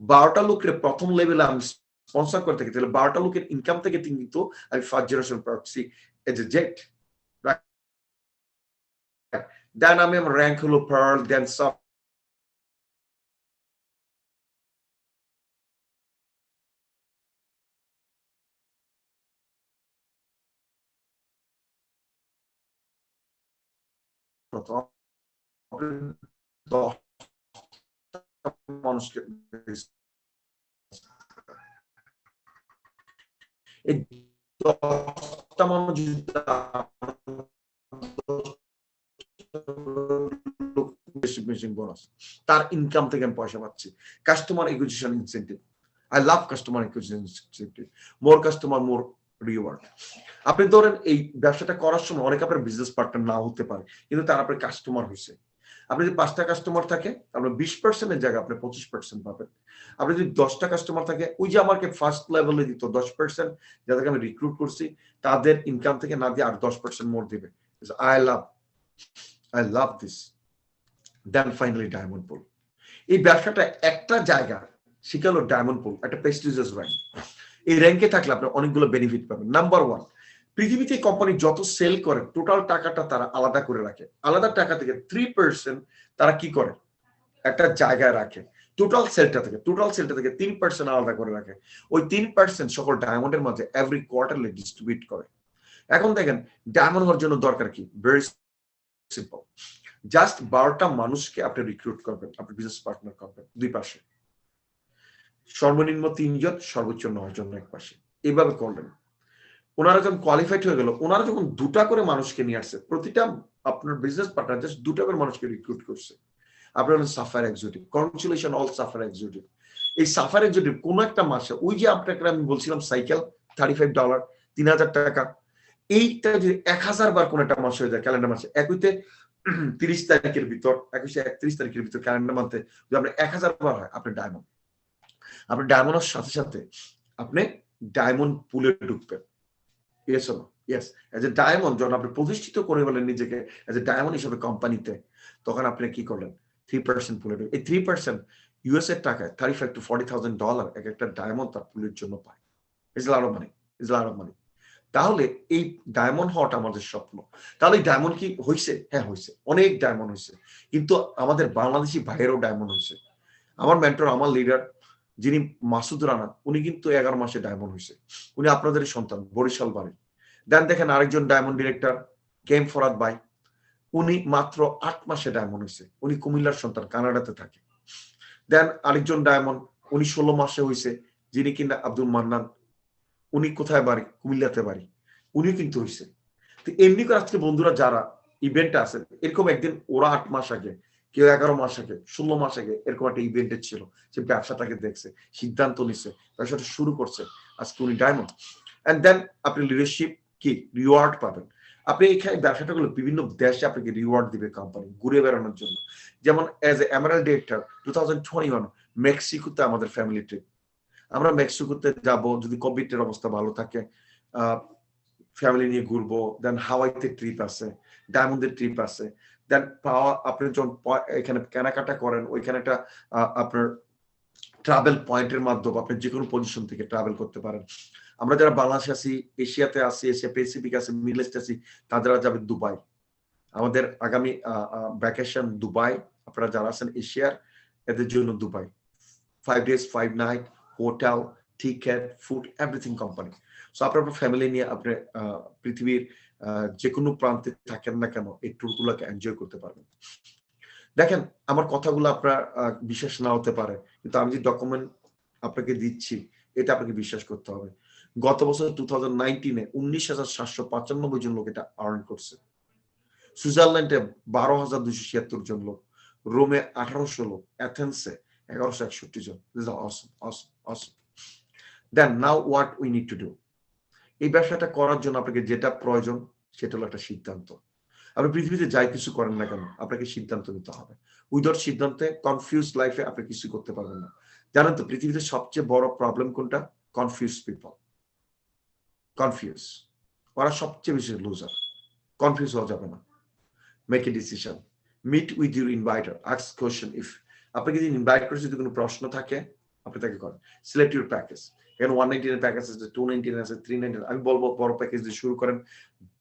12টা লোকের প্রথম লেভেলে আমি স্পন্সর করে থাকি, তাহলে 12টা লোকের ইনকাম থেকে কিন্তু আমি ফার্স্ট জেনারেশন পাচ্ছি এজ এ জেট। দেন আমি আমার র্যাঙ্ক হলো পার্ল, দেন সব প্রথম মানুষকে এই 10টা মানুষ বোনাস তার ইনকাম থেকে আমি পয়সা পাচ্ছি customer acquisition incentive I love customer acquisition incentive more customer more reward আপনি ধরেন এই ব্যবসাটা করার সময় অনেক আপনার বিজনেস পার্টনার না হতে পারে কিন্তু তার আপনার কাস্টমার হয়েছে আপনি যদি 5টা কাস্টমার থাকে আপনার 20% জায়গায় আপনি 25% পাবেন আপনি যদি 10টা কাস্টমার থাকে ওই যে আমাকে ফার্স্ট লেভেলে দিত 10% যাদেরকে আমি রিক্রুট করছি তাদের ইনকাম থেকে না দিয়ে আর 10% মোর দিবে I love this. Then finally diamond pool এই ব্যবসাটা একটা জায়গা সেটা হলো ডায়মন্ড পুল একটা প্রেস্টিজিয়াস র্যাঙ্ক এই র্যাঙ্কে থাকলে আপনি অনেকগুলো বেনিফিট পাবেন নাম্বার 1 পৃথিবীতে কোম্পানি যত সেল করে টোটাল টাকাটা তারা আলাদা করে রাখে আলাদা টাকা থেকে 3% তারা কি করে একটা জায়গায় রাখে টোটাল সেলটা থেকে 3% আলাদা করে রাখে ওই 3% সকল ডায়মন্ডের মধ্যে এভরি কোয়ার্টারলি ডিস্ট্রিবিউট করে এখন দেখেন ডায়মন্ড হওয়ার জন্য দরকার কি ভেরি সিম্পল জাস্ট 12টা মানুষকে আপনি রিক্রুট করবেন আপনি বিজনেস পার্টনার করবেন দুই পাশে সর্বনিম্ন 3 জন সর্বোচ্চ 9 জন এক পাশে এইভাবে করলেন ওনারা যখন কোয়ালিফাইড হয়ে গেল ওনারা যখন 2টা করে মানুষকে নিয়ে আসছে প্রতিটা আপনার বিজনেস পার্টনার জাস্ট 2টা করে মানুষকে রিক্রুট করছে আপনার হলেন Sapphire executive congratulation all Sapphire executive এই সাফায়ার এক্সিকিউটিভ কোন একটা মাসে ওই যে আপনাকে আমি বলছিলাম সাইকেল $35 3000 টাকা এইটা যদি 1000 বার কোন একটা মাস হয়ে যায় ক্যালেন্ডার মাসে একইতে 30 তারিখের ভিতর 31 তারিখের ভিতর ক্যালেন্ডার মান্থে যদি আপনার 1000 বার হয় আপনি ডায়মন্ড ডায়মন্ডের সাথে সাথে আপনি ডায়মন্ড পুলে ঢুকবেন ইয়েস হলো ইয়েস এজ এ ডায়মন্ড যখন আপনি প্রতিষ্ঠিত করে বলেন নিজেকে এজ এ ডায়মন্ড হিসেবে কোম্পানিতে তখন আপনি কি করলেন 3% পুলে এই 3% ইউএস এর টাকায় $35,000 to $40,000 এক একটা ডায়মন্ড তার পুলের জন্য পায় ইজ লট অফ মানি তাহলে এই ডায়মন্ড হওয়াটা আমাদের স্বপ্ন তাহলে এই ডায়মন্ড কি হয়েছে হ্যাঁ হয়েছে অনেক ডায়মন্ড হয়েছে কিন্তু আমাদের বাংলাদেশি ভাইয়েরও ডায়মন্ড হয়েছে আমার মেন্টর আমার লিডার যিনি মাসুদ রানা উনি কিন্তু 11 মাসে ডায়মন্ড হয়েছে উনি আপনাদের সন্তান বরিশাল বাড়ি দেন দেখেন আরেকজন ডায়মন্ড ডিরেক্টর কেম ফরাদ ভাই উনি মাত্র 8 মাসে ডায়মন্ড হয়েছে উনি কুমিল্লার সন্তান কানাডাতে থাকে দেন আরেকজন ডায়মন্ড উনি 16 মাসে হয়েছে যিনি কিনা আব্দুল মান্নান উনি কোথায় বাড়ি কুমিল্লাতে বাড়ি উনি কিন্তু হয়েছে তো এমনি করে আজকে বন্ধুরা যারা ইভেন্টে আছেন এরকম একদিন ওরা 8 মাস আগে কেউ 11 মাস আগে 16 মাস আগে এরকম একটা ইভেন্টে ছিল সে ব্যবসাটাকে দেখছে সিদ্ধান্ত নিচ্ছে ব্যবসাটা শুরু করছে আজকে উনি ডায়মন্ড এন্ড দেন আপনি লিডারশিপ কি রিওয়ার্ড পাবেন আপনি এখানে ব্যবসাটা করলে বিভিন্ন দেশে আপনাকে রিওয়ার্ড দিবে কোম্পানি ঘুরে বেড়ানোর জন্য যেমন এজ এ এমারাল্ড ডিরেক্টর 2021 মেক্সিকোতে আমাদের ফ্যামিলি ট্রিপ আমরা মেক্সিকোতে যাব যদি কোভিড এর অবস্থা ভালো থাকে ফ্যামিলি নিয়ে ঘুরবো দেন হাওয়াইতে ট্রিপ আছে ডায়মন্ডের ট্রিপ আছে দেন পাওয়া আপনি যখন এখানে কেনাকাটা করেন ওইখানে একটা আপনার ট্রাভেল পয়েন্টের মাধ্যমে আপনি যে কোনো পজিশন থেকে ট্রাভেল করতে পারেন আমরা যারা বাংলাদেশে আছি এশিয়াতে আছি এশিয়া প্যাসিফিক আছে মিডল ইস্ট আছি তারা যাবে দুবাই আমাদের আগামী ভ্যাকেশন দুবাই আপনারা যারা আছেন এশিয়ার এদের জন্য Dubai 5 days 5 night hotel ticket food everything company so আপনার ফ্যামিলি নিয়ে আপনি পৃথিবীর যে কোনো প্রান্তে থাকেন না কেন এই ট্যুরগুলোকে এনজয় করতে পারবেন দেখেন আমার কথাগুলো আপনার বিশ্বাস না হতে পারে কিন্তু আমি যে ডকুমেন্ট আপনাকে দিচ্ছি এটা আপনাকে বিশ্বাস করতে হবে গত বছর 2019-এ 19,795 জন লোক এটা আর্ন করছে সুইজারল্যান্ডে 12,276 জন লোক রোমে 1800 লোক অ্যাথেন্সে 1161 জন this is awesome then now what we need to do এই ব্যবসাটা করার জন্য আপনাকে যেটা প্রয়োজন সেটা হলো একটা সিদ্ধান্ত আপনি পৃথিবীতে যাই কিছু করেন না কেন আপনাকে সিদ্ধান্ত নিতে হবে উইদাউট সিদ্ধান্তে কনফিউজ লাইফে আপনি কিছু করতে পারবেন না জানেন তো পৃথিবীতে সবচেয়ে বড় প্রবলেম কোনটা কনফিউজ পিপল কনফিউজ ওরা সবচেয়ে বেশি লুজার কনফিউজ হওয়া যাবে না make a decision meet with your inviter ask question if আপনাকে যদি ইনভাইট করে যদি কোনো প্রশ্ন থাকে আপনি তাকে করেন সিলেক্ট ইউর প্যাকেজ এখানে 199 প্যাকেজ আছে 299 আছে 399 আমি বলবো বড় প্যাকেজ দিয়ে শুরু করেন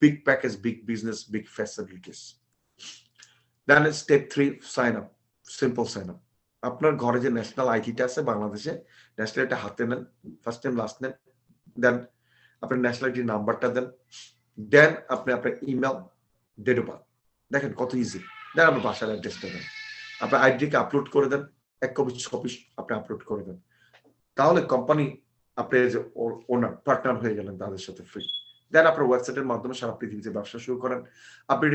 big package big business big facilities then step 3 sign up simple sign up আপনার ঘরে যে ন্যাশনাল আইডিটা আছে বাংলাদেশে ন্যাশনালিটি হাতে নেন ফার্স্ট টাইম লাস্ট নেন দেন আপনার ন্যাশনালিটি নাম্বারটা দেন দেন আপনি আপনার ইমেল ডেট অফ বার্থ দেখেন কত ইজি। দেন আপনার বাসার অ্যাড্রেসটা দেন, আপনার আইডিকে আপলোড করে দেন, 1 কপি ছবি আপনি আপলোড করে দেন, তাহলে কোম্পানি আপনি যে ওনার পার্টনার হয়ে গেলেন তাদের সাথে ফ্রি। দেন আপনার ওয়েবসাইটের মাধ্যমে সারা পৃথিবীতে ব্যবসা শুরু করেন। আপনি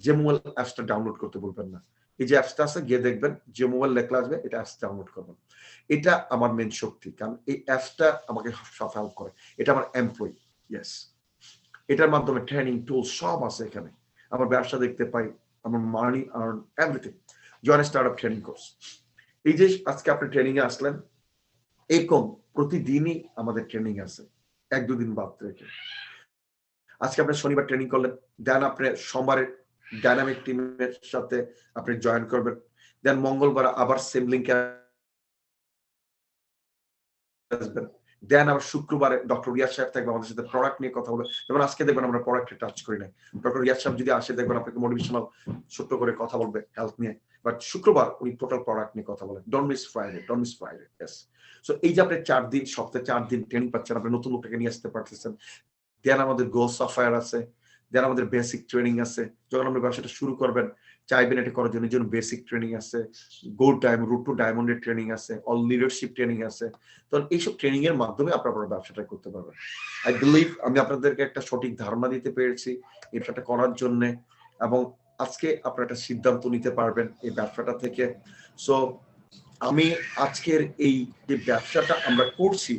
জেমোবাইল অ্যাপসটা ডাউনলোড করতে বলবেন না, এই যে অ্যাপসটা আছে গিয়ে দেখবেন জেমোবাইল লেখা আসবে, এটা অ্যাপস ডাউনলোড করবেন। এটা আমার মেন শক্তি, কারণ এই অ্যাপসটা আমাকে সব হেল্প করে। এটা আমার এমপ্লয়ি, ইয়েস, এটার মাধ্যমে ট্রেনিং টুল সব আছে এখানে। আমার ব্যবসা দেখতে পাই, আমার মানি earn everything. Join startup training course. এই যে আজকে আপনি ট্রেনিং এ আসলেন, এরকম প্রতিদিনই আমাদের ট্রেনিং আছে, 1-2 দিন বাদ রেখে। আজকে আপনি শনিবার ট্রেনিং করলেন, দেন আপনি সোমবারে ডাইনামিক টিমের সাথে আপনি জয়েন করবেন, দেন মঙ্গলবার আবার সেম লিংকে আসবেন, দেন আবার শুক্রবারে ডক্টর রিয়াজ সাহেব থাকবে আমাদের সাথে প্রোডাক্ট নিয়ে কথা বলবে। যেমন আজকে দেখবেন আমরা প্রোডাক্টে টাচ করি নাই, ডক্টর রিয়াজ সাহেব যদি আসে দেখবেন আপনাকে মোটিভেশনাল ছোট্ট করে কথা বলবে হেলথ নিয়ে, বাট শুক্রবার উনি টোটাল প্রোডাক্ট নিয়ে কথা বলেন। Don't miss Friday, don't miss Friday, yes. So এই যে আপনি 4 দিন, সপ্তাহে 4 দিন ট্রেনিং পাচ্ছেন, আপনি নতুন লোকটাকে নিয়ে আসতে পারতেছেন। দেন আমাদের গোল সফটওয়্যার আছে, দেন আমাদের বেসিক ট্রেনিং আছে। যখন আপনি ব্যবসাটা শুরু করবেন চাইবেন এটা করার জন্য বেসিক ট্রেনিং আছে, গো টাইম রুট টু ডায়মন্ডের ট্রেনিং আছে, অল লিডারশিপ ট্রেনিং আছে। তো এইসব ট্রেনিং এর মাধ্যমে আপনারা ব্যবসাটা করতে পারবেন। আই বিলিভ আমি আপনাদেরকে একটা সঠিক ধারণা দিতে পেরেছি এই ব্যবসাটা করার জন্য, এবং আজকে আপনারা একটা সিদ্ধান্ত নিতে পারবেন এই ব্যবসাটা থেকে। সো আমি আজকের এই যে ব্যবসাটা আমরা করছি,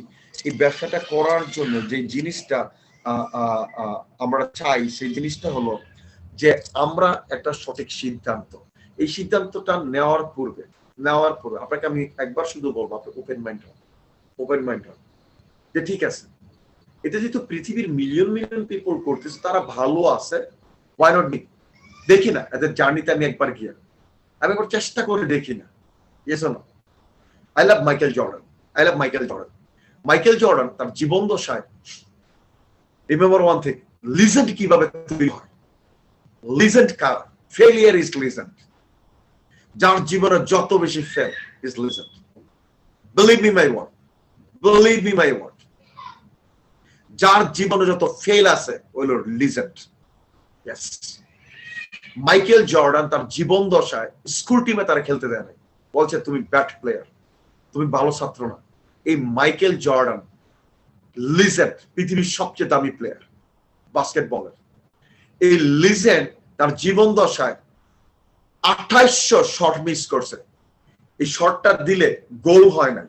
এই ব্যবসাটা করার জন্য যে জিনিসটা আমরা চাই, সেই জিনিসটা হলো যে আমরা একটা সঠিক সিদ্ধান্ত, এই সিদ্ধান্তটা নেওয়ার পূর্বে আপনাকে আমি একবার শুধু বলবো, আপনি ওপেন মাইন্ড হন যে ঠিক আছে, এটা যেহেতু পৃথিবীর মিলিয়ন পিপল করতেছে, তারা ভালো আছে, ওয়াই নট মি, দেখি না এদের জার্নিতে আমি একবার গিয়ে আমি একবার চেষ্টা করে দেখি না। Yes or no? I love Michael Jordan তার জীবন দশায়, রিমেম্বার ওয়ান থিং, লিজেন্ড কিভাবে তৈরি হয়, লিজেন্ড কার, ফেলিয়ার ইজ লিজেন্ড। যার জীবনে যত বেশি fail is legend. Believe me my word, যার জীবনে যত ফেল আছে ওইল লিজেন্ড। ইয়েস, মাইকেল জর্ডান তার জীবন দশায় স্কুল টিমে তারা খেলতে দেয় নাই, বলছে তুমি ব্যাড প্লেয়ার, তুমি ভালো ছাত্র না। এই মাইকেল জর্ডান লিজেন্ড, পৃথিবীর সবচেয়ে দামি প্লেয়ার বাস্কেটবলের। এই লিজেন্ড তার জীবন দশায় 2800 শট মিস করছে। এই শটটা দিলে গোল হয় নাই,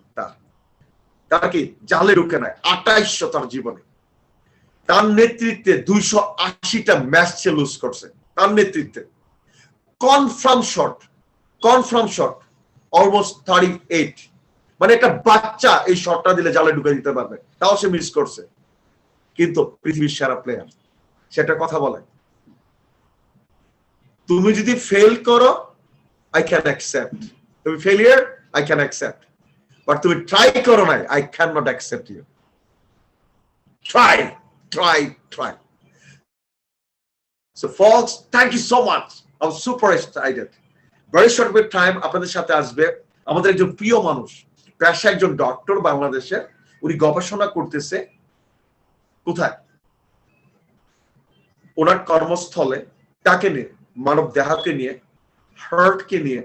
তার কি জালে ঢুকে নাই 2800 তার জীবনে। তার নেতৃত্বে 280টা ম্যাচ সে লুজ করছে, তার নেতৃত্বে। কনফার্ম শট অলমোস্ট 38, মানে একটা বাচ্চা এই শটটা দিলে জালে ঢুকে দিতে পারবে, তাও সে মিস করছে। কিন্তু পৃথিবীর সেরা প্লেয়ার, সেটা কথা বলে, তুমি যদি ফেল করো আই ক্যান অ্যাকসেপ্ট, তুমি failure I can accept, but তুমি ট্রাই করো নাই, I can not accept you. Try. So folks, thank you so much. I'm super excited. Very short bit time আপনাদের সাথে আসবে আমাদের একজন প্রিয় মানুষ, পেশা একজন ডক্টর বাংলাদেশে, উনি গবেষণা করতেছে কোথায়, ওনার কর্মস্থলে, তাকে নিয়ে, মানব দেহকে নিয়ে, হার্টকে নিয়ে,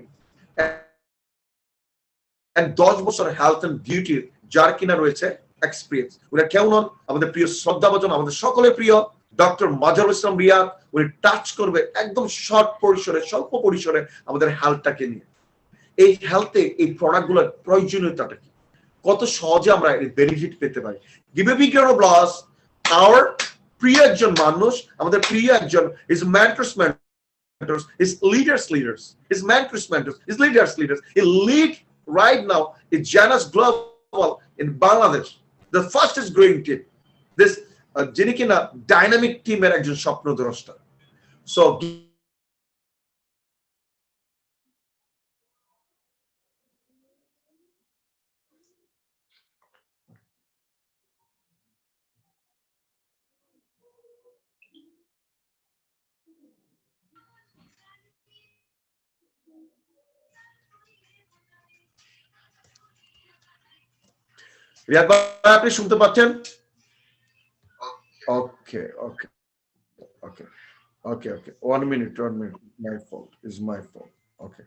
10 বছর হেলথ এন্ড বিউটির যার কিনা রয়েছে এক্সপিরিয়েন্স। উনি কেউ নন, আমাদের প্রিয় শ্রদ্ধাভাজন, আমাদের সকলের প্রিয় ডক্টর মাজারুল ইসলাম রিয়াদ। উনি টাচ করবে একদম স্বল্প পরিসরে আমাদের হেলথটাকে নিয়ে। এই হেলথে এই প্রোডাক্টগুলোর প্রয়োজনীয়তাটা কি, কত সহজে আমরা এর বেনিফিট পেতে পারি। Give a big round of applause our প্রিয় একজন মানুষ, আমাদের প্রিয় একজন is mentors, his leaders, his mentors, his leaders. He lead right now is Janus Global in Bangladesh, the fastest growing team. This যিনি কিনা ডাইনামিক টিমের একজন স্বপ্নদ্রষ্টা। সো রিয়াদ ভাই, আপনি শুনতে পাচ্ছেন? ওকে। Okay, okay. 1 minute, 1 minute. My fault. Is my fault. Okay.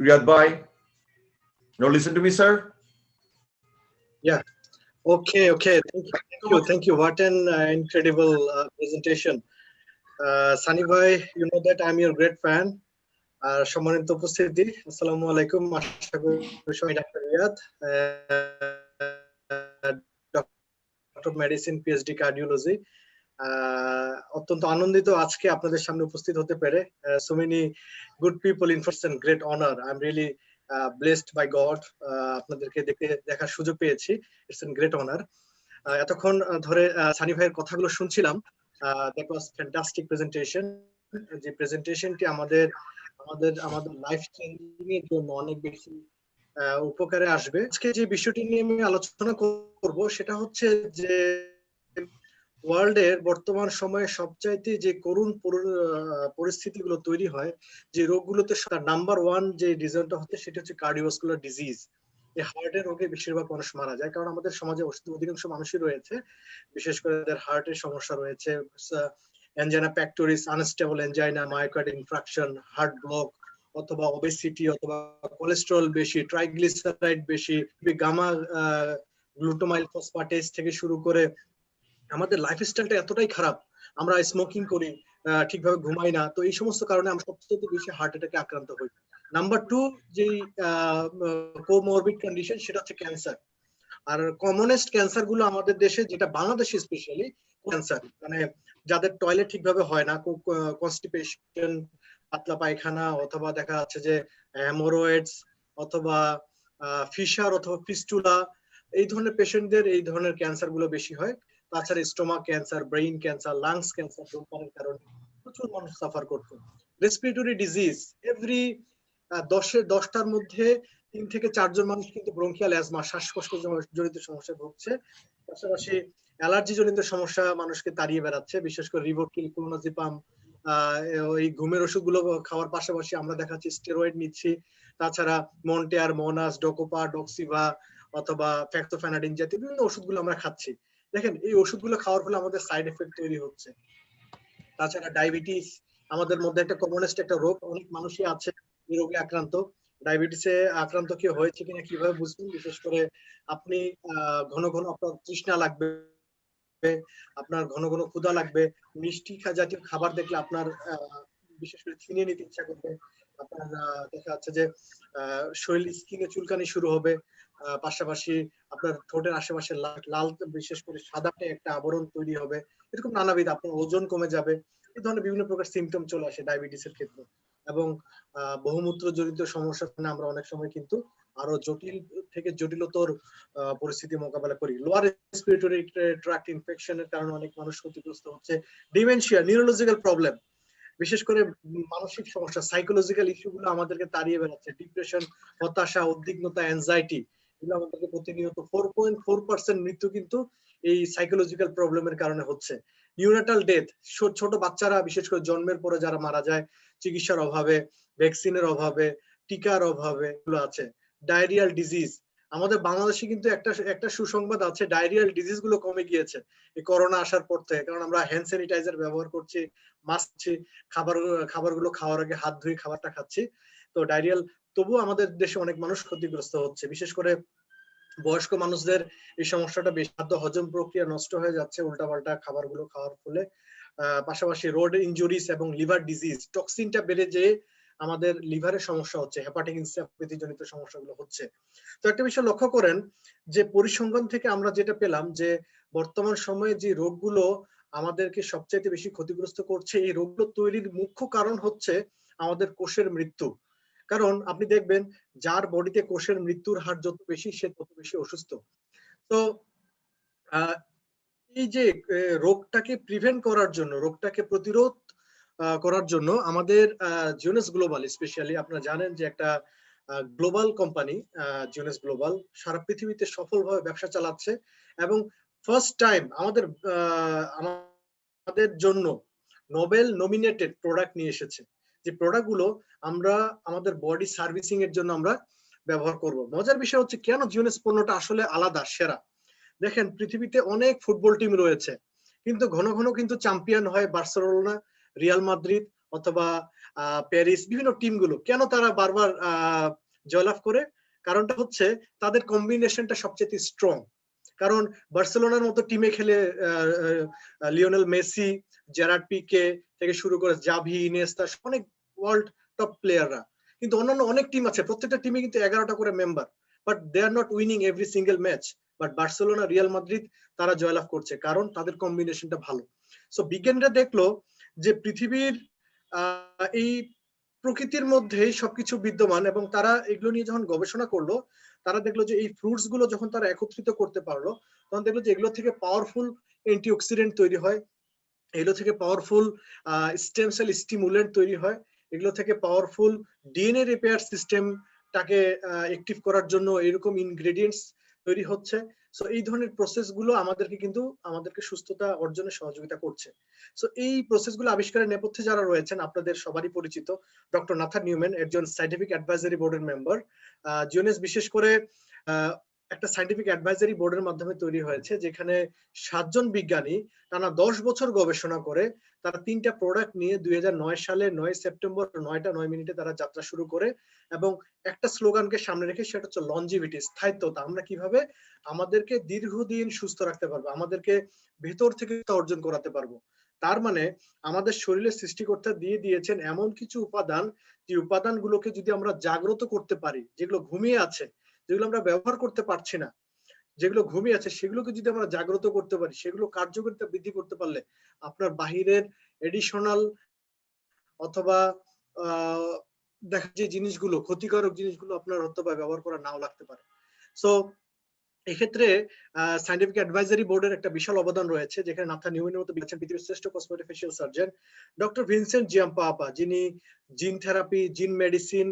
Riyad bhai, now listen to me, sir. Yeah. Okay. Okay. Thank you. What an incredible presentation. Sunny bhai, you know that I'm your great fan. আর সম্মানিত উপস্থিতি, আসসালামু আলাইকুম। আশা করি সবাই ডাক্তার Riyad, doctor medicine, PhD cardiology. অত্যন্ত আনন্দিত আজকে আপনাদের সামনে উপস্থিত হতে পেরে। So many good people in person, great honor. I'm really blessed by God. আপনাদেরকে দেখার সুযোগ পেয়েছি। It's a great honor. এতক্ষণ ধরে সানি ভাইয়ের কথাগুলো শুনছিলাম। That was fantastic presentation. যে প্রেজেন্টেশনটি আমাদের লাইফ চেঞ্জিং এর জন্য অনেক বেশি উপকারে আসবে। আজকে যে বিষয়টি নিয়ে আমি আলোচনা করব সেটা হচ্ছে যে ওয়ার্ল্ডের বর্তমান সময়ে সবচাইতে যে করুণ পরিস্থিতিগুলো তৈরি হয়, যে রোগগুলোতে নাম্বার 1 যে ডিজিজটা হচ্ছে সেটা হচ্ছে কার্ডিওভাস্কুলার ডিজিজ। এই হার্টের রোগে বেশিরভাগ মানুষ মারা যায়, কারণ আমাদের সমাজে অধিকাংশ মানুষই রয়েছে, বিশেষ করে যাদের হার্টের সমস্যা রয়েছে, angina pectoris, unstable angina, myocardial infarction, heart block, অথবা ওবেসিটি, অথবা কোলেস্টেরল বেশি, ট্রাইগ্লিসারাইড বেশি, গামা গ্লুটামাইল ফসফেটেজ থেকে শুরু করে আমাদের লাইফস্টাইলটা এতটাই খারাপ, আমরা স্মোকিং করি, ঠিকভাবে ঘুমাই না, তো এই সমস্ত কারণে আমরা সবচেয়ে বেশি হার্ট অ্যাটাকে আক্রান্ত হই। নাম্বার 2 যে কোমরবিড কন্ডিশন সেটা হচ্ছে ক্যান্সার। আর কমনেস্ট ক্যান্সার গুলো আমাদের দেশে, যেটা বাংলাদেশে স্পেশালি, ক্যান্সার মানে যাদের টয়লেট ঠিকভাবে হয় না, কনস্টিপেশন, পাতলা পায়খানা, অথবা দেখা যাচ্ছে যে হেমোরয়েডস, অথবা ফিশার, অথবা ফিস্টুলা, এই ধরনের পেশেন্টদের এই ধরনের ক্যান্সার গুলো বেশি হয়। তাছাড়া stomach cancer, brain cancer, lungs cancer ধূমপানের কারণে প্রচুর মানুষ সাফার করতো। রেসপিরেটরি ডিজিজ, এভরি 10টার মধ্যে 3 থেকে 4 জন মানুষ কিন্তু ব্রঙ্কিয়াল অ্যাজমা, শ্বাসকষ্ট জনিত সমস্যা ভুগছে। পাশাপাশি অ্যালার্জি জনিত সমস্যা মানুষকে তাড়িয়ে বেড়াচ্ছে, বিশেষ করে রিভোট্রিল, ক্লোনাজিপাম, ওই ঘুমের ওষুধগুলো খাওয়ার পাশাপাশি আমরা দেখাচ্ছি স্টেরয়েড নিচ্ছি। তাছাড়া মন্টেয়ার, মোনাস, ডোকোপা, ডক্সিভা, অথবা ফ্যাক্সোফেনাডিন জাতীয় বিভিন্ন ওষুধগুলো আমরা খাচ্ছি। দেখেন, এই ওষুধগুলো খাওয়ার ফলে আমাদের সাইড এফেক্ট তৈরি হচ্ছে। তাছাড়া ডায়াবেটিস আমাদের মধ্যে একটা কমনেস্ট একটা রোগ, অনেক মানুষই আছে এই রোগে আক্রান্ত। ডায়াবেটিসে আক্রান্ত কি হয়েছে কিনা কিভাবে বুঝবেন? বিশেষ করে আপনি ঘন ঘন আপনার তৃষ্ণা লাগবে, আপনার ঘন ঘন ক্ষুধা লাগবে, মিষ্টি জাতীয় খাবার দেখলে আপনার বিশেষ করে ছিনিয়ে নিতে ইচ্ছা করবে, আপনার দেখা যাচ্ছে যে শরীর স্কিনে চুলকানি শুরু হবে, পাশাপাশি আপনার ঠোঁটের আশেপাশে লাল, বিশেষ করে সাদাটে একটা আবরণ তৈরি হবে, এরকম নানাবিধ, আপনার ওজন কমে যাবে, এই ধরনের বিভিন্ন প্রকার সিমটম চলে আসে ডায়াবেটিসের ক্ষেত্রে। এবং বহুমূত্র জনিত সমস্যা আমরা অনেক সময় কিন্তু আরো জটিল থেকে জটিলতর পরিস্থিতি মোকাবেলা করি। লোয়ার রেসপিরেটরি ট্র্যাক্ট ইনফেকশনের কারণে অনেক মানুষ ক্ষতিগ্রস্ত হচ্ছে। ডিমেনশিয়া, নিউরোলজিক্যাল প্রবলেম, বিশেষ করে মানসিক সমস্যা, সাইকোলজিক্যাল ইস্যুগুলো আমাদেরকে তাড়িয়ে বেড়াচ্ছে। ডিপ্রেশন, হতাশা, উদ্বিগ্নতা, অ্যাংজাইটি, এগুলো আমাদেরকে প্রতিনিয়ত 4.4% মৃত্যু কিন্তু এই সাইকোলজিক্যাল প্রবলেমের কারণে হচ্ছে। নিউনাটাল ডেথ, ছোট বাচ্চারা বিশেষ করে জন্মের পরে যারা মারা যায় চিকিৎসার অভাবে, ভ্যাকসিনের অভাবে, টিকার অভাবে, এগুলো আছে। ডায়রিয়াল ডিজিজ, আমাদের বাংলাদেশে কিন্তু একটা সুসংবাদ আছে, ডায়রিয়াল ডিজিজ গুলো কমে গিয়েছে এই করোনা আসার পর থেকে, কারণ আমরা হ্যান্ড স্যানিটাইজার ব্যবহার করছি, মাস্ক, খাবারগুলো খাওয়ার আগে হাত ধুয়ে খাবারটা খাচ্ছি। তো ডায়রিয়াল, তবুও আমাদের দেশে অনেক মানুষ ক্ষতিগ্রস্ত হচ্ছে, বিশেষ করে বয়স্ক মানুষদের এই সমস্যাটা বেশি, খাদ্য হজম প্রক্রিয়া নষ্ট হয়ে যাচ্ছে উল্টাপাল্টা খাবারগুলো খাওয়ার ফলে। পাশাপাশি রোড ইনজুরিস এবং লিভার ডিজিজ, টক্সিনটা বেড়ে যেয়ে আমাদের লিভারের সমস্যা হচ্ছে, হেপাটিক এনসেফ্যালোপ্যাথি জনিত সমস্যাগুলো হচ্ছে। তো একটা বিষয় লক্ষ্য করেন যে পরিসংখ্যান থেকে আমরা যেটা পেলাম যে বর্তমান সময়ে যে রোগগুলো আমাদেরকে সবচাইতে বেশি ক্ষতিগ্রস্ত করছে, এই রোগগুলো তৈরির মুখ্য কারণ হচ্ছে আমাদের কোষের মৃত্যু। কারণ আপনি দেখবেন যার বডিতে কোষের মৃত্যুর হার যত বেশি, সে তত বেশি অসুস্থ। তো এই যে রোগটাকে প্রিভেন্ট করার জন্য, রোগটাকে প্রতিরোধ করার জন্য আমাদের জিওনেস গ্লোবাল, স্পেশালি আপনারা জানেন যে একটা গ্লোবাল কোম্পানি জিওনেস গ্লোবাল সারা পৃথিবীতে সফলভাবে ব্যবসা চালাচ্ছে, এবং ফার্স্ট টাইম আমাদের জন্য নোবেল নমিনেটেড প্রোডাক্ট নিয়ে এসেছে, যে প্রোডাক্টগুলো আমরা আমাদের বডি সার্ভিসিং এর জন্য আমরা ব্যবহার করব। মজার বিষয় হচ্ছে কেন জিওনেস পণ্যটা আসলে আলাদা, সেরা। দেখেন, পৃথিবীতে অনেক ফুটবল টিম রয়েছে, কিন্তু ঘন ঘন কিন্তু চ্যাম্পিয়ন হয় বার্সেলোনা, রিয়াল মাদ্রিদ অথবা প্যারিস, বিভিন্ন টিমগুলো। কেন তারা বারবার জয়লাভ করে? কারণটা হচ্ছে তাদের কম্বিনেশনটা সবচেয়ে স্ট্রং। কারণ বার্সেলোনার মতো টিমে খেলে লিওনেল মেসি, জেরার্ড পিকে থেকে শুরু করে জাভি, ইনিয়েস্তা, অনেক ওয়ার্ল্ড টপ প্লেয়াররা। কিন্তু অন্যান্য অনেক টিম আছে, প্রত্যেকটা টিমে কিন্তু 11টা করে member, but they are not winning every single match. But Barcelona, Real Madrid তারা জয়লাভ করছে, কারণ তাদের কম্বিনেশনটা ভালো। সো বিজ্ঞানীরা দেখলো যে পৃথিবীর এই প্রকৃতির মধ্যেই সবকিছু বিদ্যমান, এবং তারা এগুলো নিয়ে যখন গবেষণা করলো, তারা দেখলো যে এই ফ্রুটস গুলো যখন তারা একত্রিত করতে পারলো, তখন দেখলো যে এগুলো থেকে পাওয়ারফুল অ্যান্টিঅক্সিডেন্ট তৈরি হয়, এগুলো থেকে পাওয়ারফুল স্টেম সেল স্টিমুলেন্ট তৈরি হয়, এগুলো থেকে পাওয়ারফুল ডিএনএ রিপেয়ার সিস্টেমটাকে অ্যাক্টিভ করার জন্য এরকম ইনগ্রেডিয়েন্টস তৈরি হচ্ছে। সো এই ধরনের প্রসেস গুলো আমাদেরকে সুস্থতা অর্জনে সহযোগিতা করছে। সো এই প্রসেস গুলো আবিষ্কারের নেপথ্যে যারা রয়েছেন, আপনাদের সবারই পরিচিত ডক্টর নাথান নিউম্যান, একজন সায়েন্টিফিক অ্যাডভাইজারি বোর্ডের মেম্বার। জিওনেস বিশেষ করে একটা সায়েন্টিফিক অ্যাডভাইজারি বোর্ডের মাধ্যমে তৈরি হয়েছে, যেখানে 7 জন বিজ্ঞানী টানা 10 বছর গবেষণা করে তারা 3টা প্রোডাক্ট নিয়ে 2009 সালে 9 সেপ্টেম্বর 9টা 9 মিনিটে তারা যাত্রা শুরু করে, এবং একটা স্লোগানকে সামনে রেখে, সেটা হচ্ছে লঞ্জিভিটি, স্থায়িত্বতা। আমরা কিভাবে আমাদেরকে দীর্ঘদিন সুস্থ রাখতে পারবো, আমাদেরকে ভেতর থেকে অর্জন করাতে পারবো। তার মানে আমাদের শরীরে সৃষ্টিকর্তা দিয়ে দিয়েছেন এমন কিছু উপাদান, যে উপাদানগুলোকে যদি আমরা জাগ্রত করতে পারি, যেগুলো ঘুমিয়ে আছে, যেগুলো আমরা ব্যবহার করতে পারছি না, যেগুলো ঘুমিয়ে আছে, সেগুলোকে যদি আমরা জাগ্রত করতে পারি, সেগুলো কার্যকারিতা বৃদ্ধি করতে পারলে আপনার বাহিরের এডিশনাল অথবা দেখা যে জিনিসগুলো, ক্ষতিকারক জিনিসগুলো আপনার হয়তো বা ব্যবহার করা নাও লাগতে পারে। সো এক্ষেত্রে সায়েন্টিফিক অ্যাডভাইজারি বোর্ডের একটা বিশাল অবদান রয়েছে, যেখানে নাথান নিউম্যানের মতো পৃথিবীর শ্রেষ্ঠ কসমেটোফেশিয়াল সার্জন ডক্টর ভিনসেন্ট জিয়াম্পাপা, যিনি জিন থেরাপি, জিন মেডিসিন,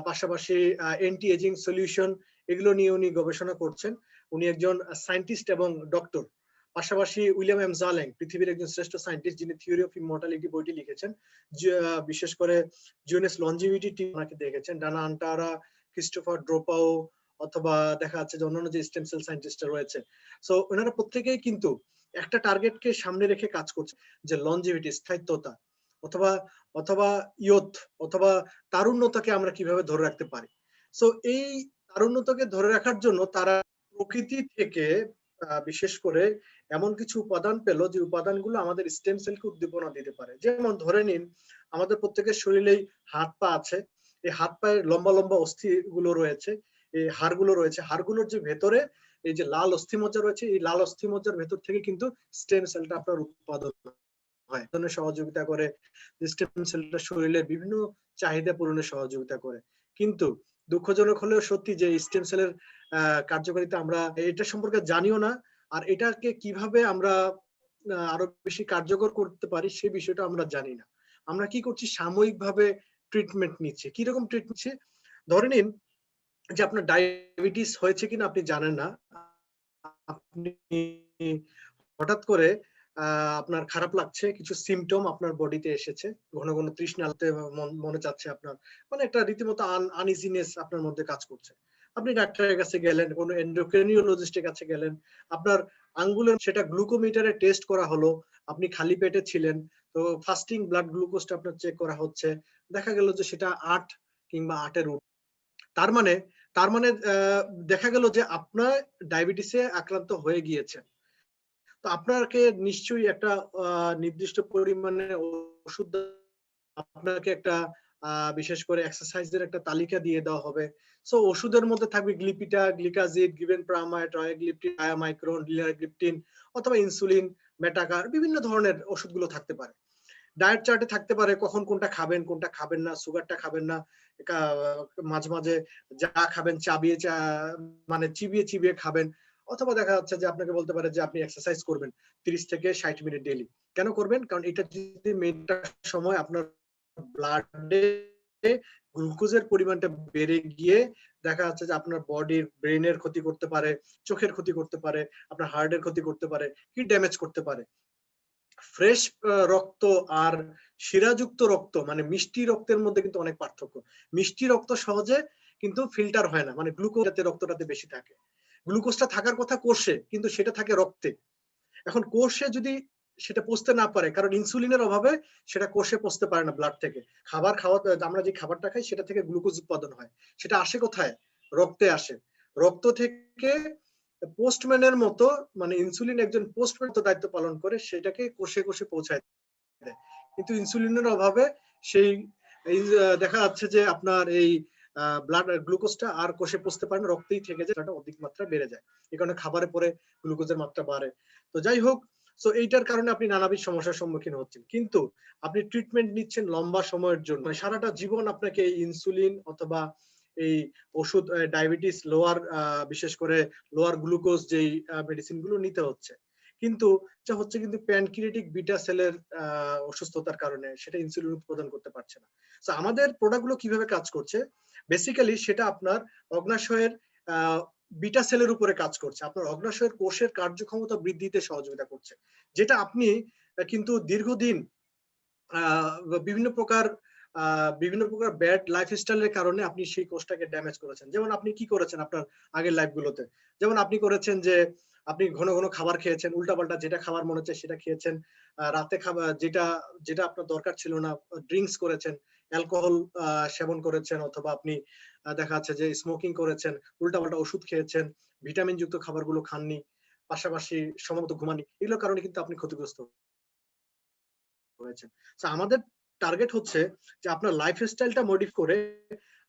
পাশাপাশি অ্যান্টি এজিং সলিউশন, এগুলো নিয়ে উনি গবেষণা করছেন। উনি একজন সায়েন্টিস্ট এবং ডক্টর। পাশাপাশি উইলিয়াম এম জালেং, পৃথিবীর একজন শ্রেষ্ঠ সায়েন্টিস্ট, যিনি থিওরি অফ ইমমর্টালিটি বইটি লিখেছেন। বিশেষ করে জিওনেস লঞ্জিভিটি টিম ওনাকে দেখেছেন। ডানা আন্টারা, ক্রিস্টোফার ড্রোপাও, অথবা দেখা যাচ্ছে যে অন্যান্য যে স্টেম সেল সায়েন্টিস্টরা রয়েছে। সো ওনারা প্রত্যেকেই কিন্তু একটা টার্গেটকে সামনে রেখে কাজ করছে, যে লঞ্জিভিটি, স্থায়িত্বতা, অথবা অথবা ইয়থ, অথবা তারুণ্যতাকে আমরা কিভাবে ধরে রাখতে পারি। সো এই তারুণ্যতাকে ধরে রাখার জন্য তারা প্রকৃতি থেকে বিশেষ করে এমন কিছু উপাদান পেল, যে উপাদানগুলো আমাদের স্টেম সেলকে উদ্দীপনা দিতে পারে। যেমন ধরে নিন, আমাদের প্রত্যেকের শরীরেই হাত পা আছে, এই হাত পায়ের লম্বা লম্বা অস্থি গুলো রয়েছে, এই হাড়গুলো রয়েছে, হাড়গুলোর যে ভেতরে এই যে লাল অস্থিমজ্জা রয়েছে, এই লাল অস্থিমজ্জার ভেতর থেকে কিন্তু স্টেম সেলটা আপনার উৎপাদন হয়, সহযোগিতা করে। স্টেম সেলটা শরীরের বিভিন্ন চাহিদা পূরণে সহযোগিতা করে। কিন্তু দুঃখজনক হলেও সত্যি যে স্টেম সেলের কার্যকারিতা আমরা এটা সম্পর্কে জানিও না, আর এটাকে কিভাবে আমরা আরো বেশি কার্যকর করতে পারি সেই বিষয়টা আমরা জানি না। আমরা কি করছি, সাময়িকভাবে ট্রিটমেন্ট নিচ্ছি। কিরকম ট্রিটমেন্ট নিচ্ছি? ধরে নিন যে আপনার ডায়াবেটিস হয়েছে কিনা আপনি জানেন না, আপনি হঠাৎ করে আপনার খারাপ লাগছে, কিছু সিমটম আপনার বডিতে এসেছে, ঘন ঘন তৃষ্ণা লাগতে মনে চাচ্ছে আপনার, মানে একটা রীতিমতো আনইজিনেস আপনার মধ্যে কাজ করছে। আপনি ডাক্তারের কাছে গেলেন, কোনো এন্ডোক্রিনিওলজিস্টের কাছে গেলেন, আপনার আঙ্গুলের সেটা গ্লুকোমিটারে টেস্ট করা হলো, আপনি খালি পেটে ছিলেন, তো ফাস্টিং ব্লাড গ্লুকোজটা আপনার চেক করা হচ্ছে, দেখা গেল যে সেটা 8 কিংবা 8-এর উপর। তার মানে দেখা গেল যে আপনার ডায়াবেটিসে আক্রান্ত হয়ে গিয়েছে। তো আপনাকে নিশ্চয়ই একটা নির্দিষ্ট পরিমাণে ওষুধ, আপনাকে একটা বিশেষ করে এক্সারসাইজের একটা তালিকা দিয়ে দেওয়া হবে। সো ওষুধের মধ্যে থাকবে গ্লিপিটা, গ্লিকাজিড, গিভেনপ্রামাইড, ট্রায়াগ্লিপটিন, ডায়ামাইক্রন, লিনারগ্লিপটিন, অথবা ইনসুলিন, মেটাকার, বিভিন্ন ধরনের ওষুধগুলো থাকতে পারে। ডায়েট চার্টে থাকতে পারে কখন কোনটা খাবেন, কোনটা খাবেন না, সুগারটা খাবেন না, মাঝে মাঝে যা খাবেন মানে চিবিয়ে চিবিয়ে খাবেন। অথবা দেখা যাচ্ছে যে আপনাকে বলতে পারে যে আপনি এক্সারসাইজ করবেন 30 থেকে 60 মিনিট ডেইলি। কেন করবেন? কারণ এটা যদি মেটার সময় আপনার ব্লাডে গ্লুকোজের পরিমাণটা বেড়ে গিয়ে দেখা যাচ্ছে যে আপনার বডির ব্রেনের ক্ষতি করতে পারে, চোখের ক্ষতি করতে পারে, আপনার হার্টের ক্ষতি করতে পারে, কি ড্যামেজ করতে পারে। ফ্রেশ রক্ত আর শিরাযুক্ত রক্ত, মানে মিষ্টি রক্তের মধ্যে কিন্তু অনেক পার্থক্য। মিষ্টি রক্ত সহজে কিন্তু ফিল্টার হয় না, মানে গ্লুকোজ রক্তটাতে বেশি থাকে। গ্লুকোজটা থাকার কথা কোষে, কিন্তু সেটা থাকে রক্তে। এখন কোষে যদি সেটা পচতে না পারে, কারণ ইনসুলিনের অভাবে সেটা কোষে পচতে পারে না ব্লাড থেকে। খাবার খাওয়া, আমরা যে খাবারটা খাই সেটা থেকে গ্লুকোজ উৎপাদন হয়, সেটা আসে কোথায়? রক্তে আসে। রক্ত থেকে পোস্টম্যানের মতো, মানে ইনসুলিন একজন পোস্টম্যান তো দায়িত্ব পালন করে, সেটাকে কোষে কোষে পৌঁছায় দেয়। কিন্তু ইনসুলিনের অভাবে সেই দেখা যাচ্ছে যে আপনার এই ব্লাড গ্লুকোজটা আর কোষে পৌঁছতে পারে না, রক্তেই থেকে যায়, সেটা অধিক মাত্রা বেড়ে যায়। এই কারণে খাবারের পরে গ্লুকোজের মাত্রা বাড়ে। তো যাই হোক, সো এইটার কারণে আপনি নানাবিধ সমস্যার সম্মুখীন হচ্ছেন, কিন্তু আপনি ট্রিটমেন্ট নিচ্ছেন লম্বা সময়ের জন্য, মানে সারাটা জীবন আপনাকে এই ইনসুলিন অথবা এই ওষুধ, ডায়াবেটিস লোয়ার, বিশেষ করে লোয়ার গ্লুকোজ যেই মেডিসিন গুলো নিতে হচ্ছে। কিন্তু এটা হচ্ছে কিন্তু প্যানক্রিয়াটিক বিটা সেলের অসুস্থতার কারণে সেটা ইনসুলিন উৎপাদন করতে পারছে না। তো আমাদের প্রোডাক্ট গুলো কিভাবে কাজ করছে, বেসিক্যালি সেটা আপনার অগ্নাশয়ের বিটা সেলের উপরে কাজ করছে, আপনার অগ্নাশয়ের কোষের কার্যক্ষমতা বৃদ্ধিতে সহযোগিতা করছে, যেটা আপনি কিন্তু দীর্ঘদিন বিভিন্ন প্রকার ব্যাড লাইফস্টাইলের কারণে আপনি সেই কোষটাকে ড্যামেজ করেছেন। যেমন আপনি কি করেছেন আপনার আগের লাইফ গুলোতে, যেমন আপনি করেছেন যে আপনি ঘন ঘন খাবার খেয়েছেন, উল্টাপাল্টা যেটা খাবার মনে হচ্ছে সেটা খেয়েছেন, রাতে খাবার যেটা যেটা আপনার দরকার ছিল না, ড্রিঙ্কস করেছেন, অ্যালকোহল সেবন করেছেন, অথবা আপনি দেখা যাচ্ছে যে স্মোকিং করেছেন, উল্টাপাল্টা ওষুধ খেয়েছেন, ভিটামিন যুক্ত খাবারগুলো খাননি, পাশাপাশি সময়মতো ঘুমাননি, এগুলোর কারণে কিন্তু আপনি ক্ষতিগ্রস্ত হয়েছে। আমাদের টার্গেট হচ্ছে যে আপনার লাইফস্টাইলটা মডিফাই করে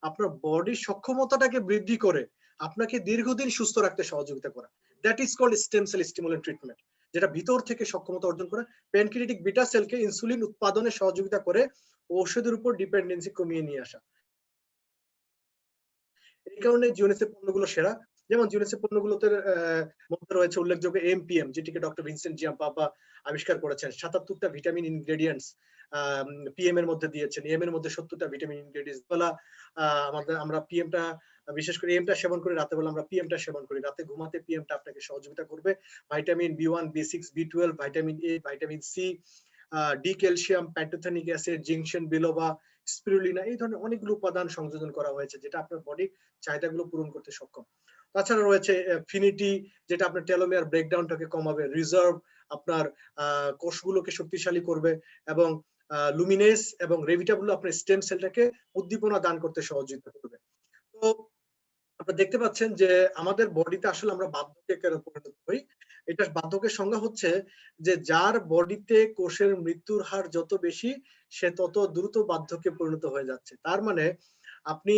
আপনার বডির সক্ষমতাটাকে বৃদ্ধি করে আপনাকে দীর্ঘদিন সুস্থ রাখতে সহযোগিতা করা। That is called stem cell stimulant treatment, যেটা ভিতর থেকে সক্ষমতা অর্জন করে প্যানক্রিয়াটিক বিটা সেলকে ইনসুলিন উৎপাদনে সহযোগিতা করে ঔষধের উপর ডিপেন্ডেন্সি কমিয়ে নিয়ে আসা। এই কারণে জিওনেসের পণ্যগুলো সেরা। যেমন জিওনেসের পণ্যগুলোতে মধ্যে রয়েছে উল্লেখযোগ্য এমপিএম, যেটিকে ডক্টর ভিনসেন্ট জিয়াম্পাপা আবিষ্কার করেছেন। ৭৭টা ভিটামিন ইনগ্রেডিয়েন্টস পিএম এর মধ্যে দিয়েছেন, এম এর মধ্যে ৭০টা ভিটামিন ইনগ্রেডিয়েন্টস। বেলা আমরা পিএমটা, বিশেষ করে এমটা সেবন করি, রাতে বেলা আমরা পিএমটা সেবন করি, রাতে ঘুমাতে পিএমটা আপনাকে সহযোগিতা করবে। ভাইটামিন বি1, বি6, বি12, ভাইটামিন এ, vitamin C, D calcium, pantothenic acid, জিংকশন, বিলোবা, spirulina, এই ধরনের অনেকগুলো উপাদান সংযোজন করা হয়েছে, যেটা আপনার বডির চাহিদাগুলো পূরণ করতে সক্ষম। তাছাড়া রয়েছে ফিনিটি, যেটা আপনার টেলোমিয়ার ব্রেকডাউনটাকে কমাবে, রিজার্ভ আপনার কোষগুলোকে শক্তিশালী করবে, এবং লুমিনেস এবং রেভিটাবল আপনার স্টেম সেলটাকে উদ্দীপনা দান করতে সহযোগিতা করবে। তো আপনারা দেখতে পাচ্ছেন যে আমাদের বডিতে আসলে আমরা বার্ধক্যে কেন পরিণত হই। এটা বার্ধক্যের সংজ্ঞা হচ্ছে যে যার বডিতে কোষের মৃত্যুর হার যত বেশি, সে তত দ্রুত বার্ধক্যে পরিণত হয়ে যাচ্ছে। তার মানে আপনি